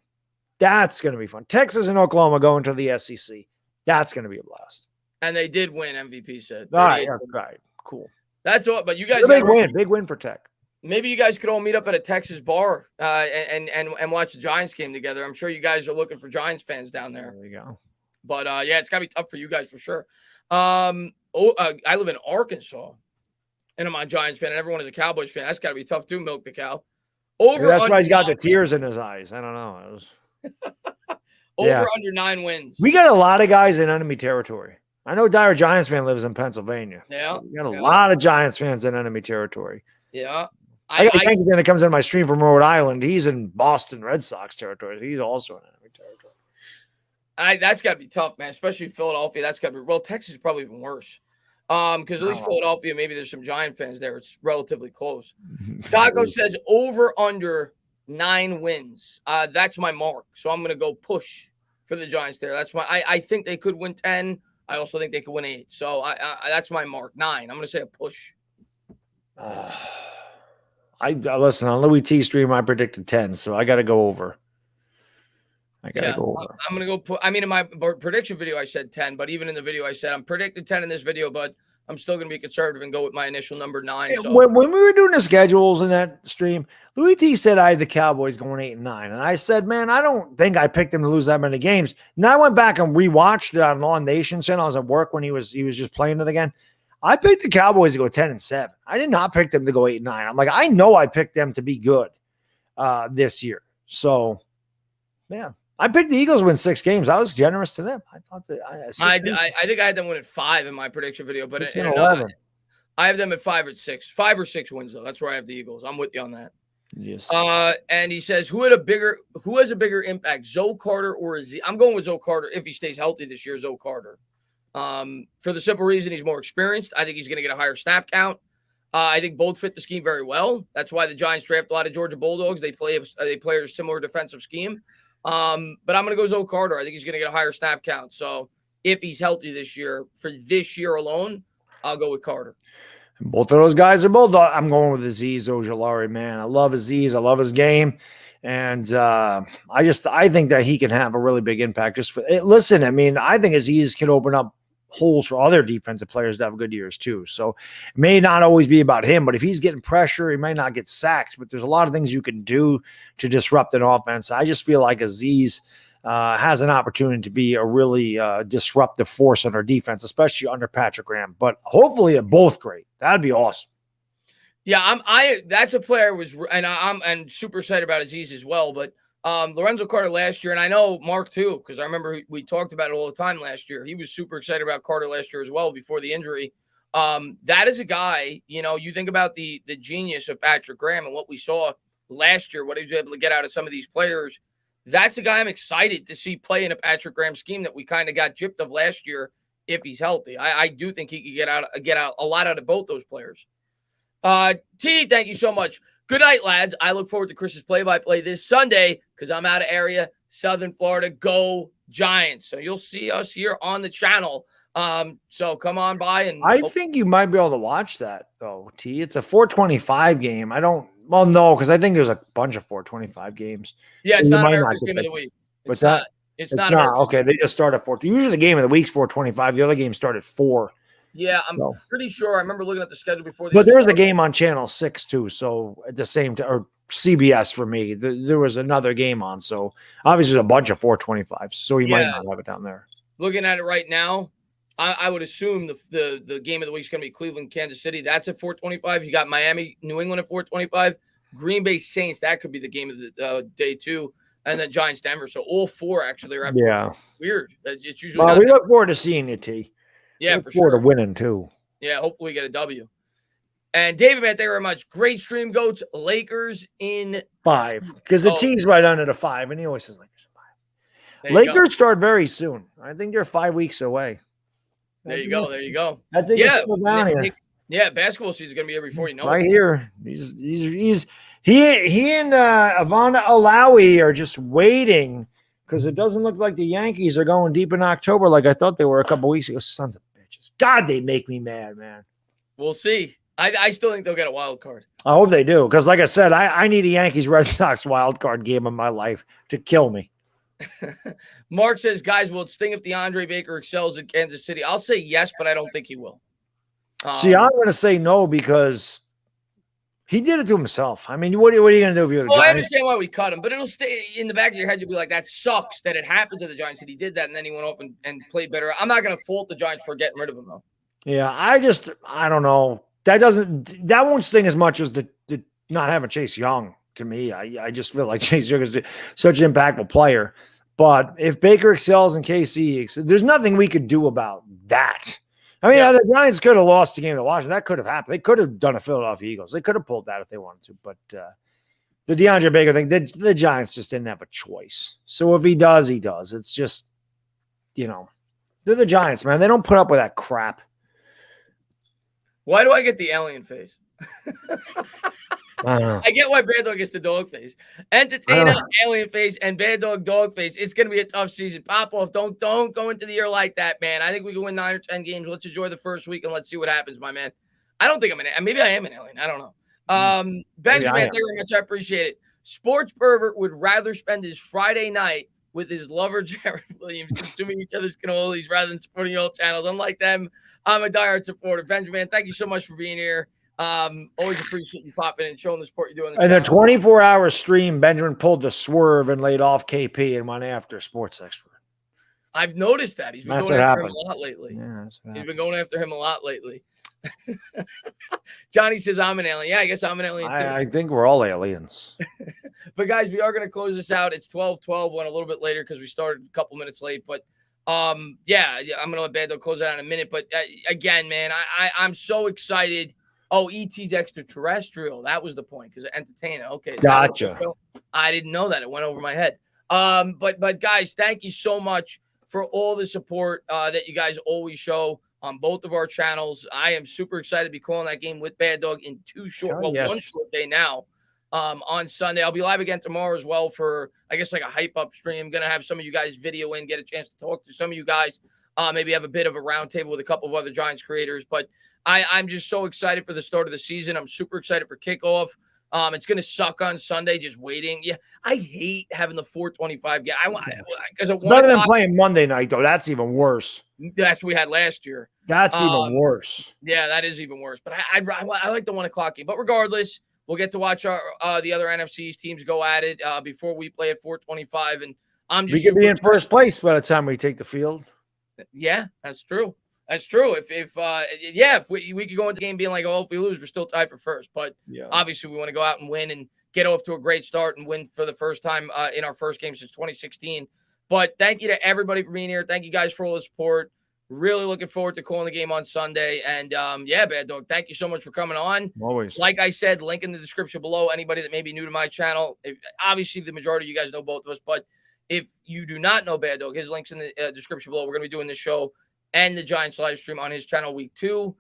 Texas and Oklahoma going to the SEC. That's going to be a blast. And they did win. MVP said. All right, cool. That's all. But you guys, big win for Tech. Maybe you guys could all meet up at a Texas bar and watch the Giants game together. I'm sure you guys are looking for Giants fans down there. There you go. But yeah, it's gotta be tough for you guys for sure. I live in Arkansas, and I'm a Giants fan, and everyone is a Cowboys fan. That's gotta be tough too. Milk the cow. That's why he's got the tears in his eyes. I don't know. Under 9 wins. We got a lot of guys in enemy territory. I know Dire Giants fan lives in Pennsylvania. Yeah, so we got a lot of Giants fans in enemy territory. Yeah. I got a Yankee fan that comes in my stream from Rhode Island. He's in Boston Red Sox territory. He's also in enemy territory. That's got to be tough, man, especially Philadelphia. That's got to be – well, Texas is probably even worse because at least Philadelphia, maybe there's some Giant fans there. It's relatively close. Taco says over 9 wins. That's my mark. So I'm going to go push for the Giants there. That's I think they could win 10. I also think they could win 8. So that's my mark, 9. I'm going to say a push. I listen on Louis T stream. I predicted 10, so I got to go over. I'm gonna go in my prediction video I said 10, but even in the video I said I'm predicted 10 in this video, but I'm still gonna be conservative and go with my initial number 9. So when we were doing the schedules in that stream, Louis T said I had the Cowboys going 8 and 9, and I said, man, I don't think I picked them to lose that many games. And I went back and rewatched it on Law Nation channel. I was at work when he was just playing it again. I picked the Cowboys to go 10 and 7. I did not pick them to go 8 and 9. I'm like, I know I picked them to be good this year. So, yeah, I picked the Eagles to win 6 games. I was generous to them. I thought that I think I had them win at 5 in my prediction video, but I have them at 5 or 6. 5 or 6 wins though. That's where I have the Eagles. I'm with you on that. Yes. And he says, who has a bigger impact, Zoe Carter or Azeez? I'm going with Zoe Carter if he stays healthy this year. Zoe Carter. For the simple reason he's more experienced. I think he's going to get a higher snap count. I think both fit the scheme very well. That's why the Giants draft a lot of Georgia Bulldogs. They play a similar defensive scheme. But I'm going to go Zoe Carter. I think he's going to get a higher snap count. So if he's healthy this year, for this year alone, I'll go with Carter. Both of those guys are Bulldog. I'm going with Azeez Ojulari, man. I love Azeez. I love his game. And I think that he can have a really big impact. Listen, I mean, I think Azeez can open up holes for other defensive players to have good years too. So it may not always be about him, but if he's getting pressure, he might not get sacks, but there's a lot of things you can do to disrupt an offense. I just feel like Azeez has an opportunity to be a really disruptive force on our defense, especially under Patrick Graham. But hopefully, they're both great. That'd be awesome. Yeah, that's a player I'm super excited about Aziz as well. But Lorenzo Carter last year, and I know Mark too, because I remember we talked about it all the time last year. He was super excited about Carter last year as well before the injury. That is a guy, you think about the genius of Patrick Graham and what we saw last year, what he was able to get out of some of these players. That's a guy I'm excited to see play in a Patrick Graham scheme that we kind of got gypped of last year if he's healthy. I do think he could get out a lot out of both those players. T, thank you so much. Good night, lads. I look forward to Chris's play-by-play this Sunday because I'm out of area, Southern Florida. Go Giants. So you'll see us here on the channel. So come on by. And I think you might be able to watch that, though, T. It's a 425 game. No, because I think there's a bunch of 425 games. Yeah, it's not America's game of the week. What's that? It's not. Okay, they just start at 4. Usually the game of the week's 425. The other games start at 4. Yeah, I'm pretty sure. I remember looking at the schedule before. But there was a game on Channel 6 too. So at the same time, or CBS for me, there was another game on. So obviously there's a bunch of 425s. So you might not have it down there. Looking at it right now, I would assume the game of the week is going to be Cleveland, Kansas City. That's at 425. You got Miami, New England at 425. Green Bay Saints. That could be the game of the day too. And then Giants, Denver. So all four actually are at weird. It's usually we look forward to seeing you, T. Yeah, for sure. To winning too. Yeah, hopefully we get a W. And David, man, thank you very much. Great stream, Goats. Lakers in 5 because the T's right under the 5, and he always says Lakers in 5. Lakers start very soon. I think they're 5 weeks away. There you go. I think it's still down here. Yeah, basketball season is going to be here before you know it. Right here. He and Ivana Alawi are just waiting because it doesn't look like the Yankees are going deep in October like I thought they were a couple weeks ago. Sons of bitches. God, they make me mad, man. We'll see. I still think they'll get a wild card. I hope they do because, like I said, I need a Yankees-Red Sox wild card game in my life to kill me. Mark says, guys, will it sting if DeAndre Baker excels in Kansas City? I'll say yes, but I don't think he will. See, I'm going to say no because he did it to himself. I mean, what are you going to do if you're the Giants? I understand why we cut him, but it'll stay in the back of your head. You'll be like, that sucks that it happened to the Giants, that he did that, and then he went off and played better. I'm not going to fault the Giants for getting rid of him, though. Yeah, I don't know. That won't sting as much as the not having Chase Young to me. I just feel like Chase Young is such an impactful player. But if Baker excels and KC, there's nothing we could do about that. I mean, the Giants could have lost the game to Washington. That could have happened. They could have done a Philadelphia Eagles. They could have pulled that if they wanted to. But the DeAndre Baker thing, the Giants just didn't have a choice. So if he does, he does. It's just, they're the Giants, man. They don't put up with that crap. Why do I get the alien face? I get why Baddog gets the dog face. Entertainer, alien face, and Baddog dog face. It's going to be a tough season. Pop off. Don't go into the year like that, man. I think we can win 9 or 10 games. Let's enjoy the first week and let's see what happens, my man. I don't think I'm maybe I am an alien. I don't know. Benjamin, thank you very much. I appreciate it. Sports pervert would rather spend his Friday night with his lover, Jared Williams, consuming each other's cannolis rather than supporting all channels. Unlike them, I'm a diehard supporter. Benjamin, thank you so much for being here. Always appreciate you popping in and showing the support you're doing. In the 24-hour stream, Benjamin pulled the swerve and laid off KP and went after Sports Expert. I've noticed that. He's been going after him a lot lately. Yeah, he's been going after him a lot lately. Johnny says I'm an alien. Yeah, I guess I'm an alien too. I think we're all aliens. But guys, we are going to close this out. It's 12:12. Went a little bit later because we started a couple minutes late. But I'm going to let Baddog close it out in a minute. But again, man, I'm so excited. Oh, ET's extraterrestrial. That was the point because entertainer. Okay, gotcha. I didn't know that. It went over my head. But guys, thank you so much for all the support that you guys always show on both of our channels. I am super excited to be calling that game with Baddog in one short day now. On Sunday, I'll be live again tomorrow as well for I guess like a hype up stream. Gonna have some of you guys video in, get a chance to talk to some of you guys. Maybe have a bit of a roundtable with a couple of other Giants creators, but I'm just so excited for the start of the season. I'm super excited for kickoff. It's going to suck on Sunday just waiting. Yeah, I hate having the 425 game. Because it's better than playing Monday night, though. That's even worse. That's what we had last year. That's even worse. Yeah, that is even worse. But I like the 1 o'clock game. But regardless, we'll get to watch our the other NFC's teams go at it before we play at 425. And I'm We just could be in super first place by the time we take the field. Yeah, that's true. That's true. If we could go into the game being like, oh, if we lose, we're still tied for first. But Yeah. obviously, we want to go out and win and get off to a great start and win for the first time in our first game since 2016. But thank you to everybody for being here. Thank you guys for all the support. Really looking forward to calling the game on Sunday. And yeah, Bad Dog, thank you so much for coming on. Always. Like I said, link in the description below. Anybody that may be new to my channel, obviously the majority of you guys know both of us, but if you do not know Bad Dog, his link's in the description below. We're going to be doing this show and the Giants live stream on his channel week 2.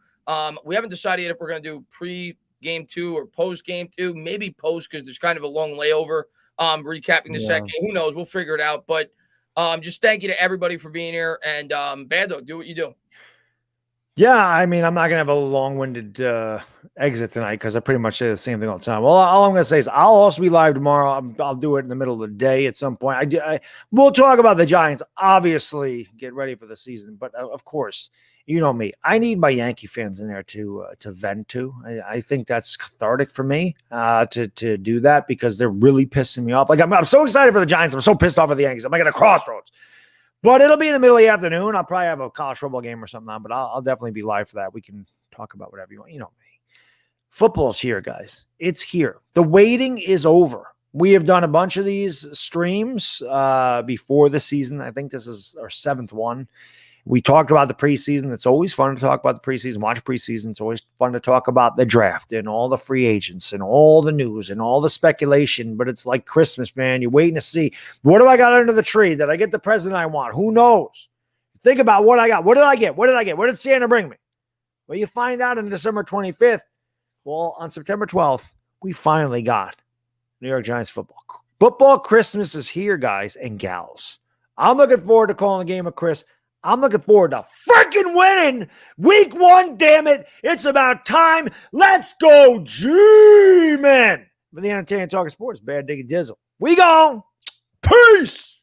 We haven't decided yet if we're going to do pre-game 2 or post-game 2. Maybe post because there's kind of a long layover recapping the second game. Who knows? We'll figure it out. But just thank you to everybody for being here. And Bad Dog, do what you do. Yeah, I mean, I'm not going to have a long-winded exit tonight because I pretty much say the same thing all the time. Well, all I'm going to say is I'll also be live tomorrow. I'll do it in the middle of the day at some point. We'll talk about the Giants, obviously, get ready for the season. But, of course, you know me. I need my Yankee fans in there to vent to. I think that's cathartic for me to do that because they're really pissing me off. Like, I'm so excited for the Giants. I'm so pissed off at the Yankees. I'm like at a crossroads. But it'll be in the middle of the afternoon. I'll probably have a college football game or something on, but I'll definitely be live for that. We can talk about whatever you want. You know me. Football's here, guys. It's here. The waiting is over. We have done a bunch of these streams before the season. I think this is our 7th one. We talked about the preseason. It's always fun to talk about the preseason, watch preseason. It's always fun to talk about the draft and all the free agents and all the news and all the speculation. But it's like Christmas, man. You're waiting to see, what do I got under the tree? Did I get the present I want? Who knows? Think about what I got. What did I get? What did I get? What did Santa bring me? Well, you find out on December 25th. Well, on September 12th, we finally got New York Giants football. Football Christmas is here, guys and gals. I'm looking forward to calling the game with Chris. I'm looking forward to freaking winning week 1, damn it. It's about time. Let's go, G-Man. For the Entertaining Talking Sports, Bad Diggy Dizzle. We gone. Peace.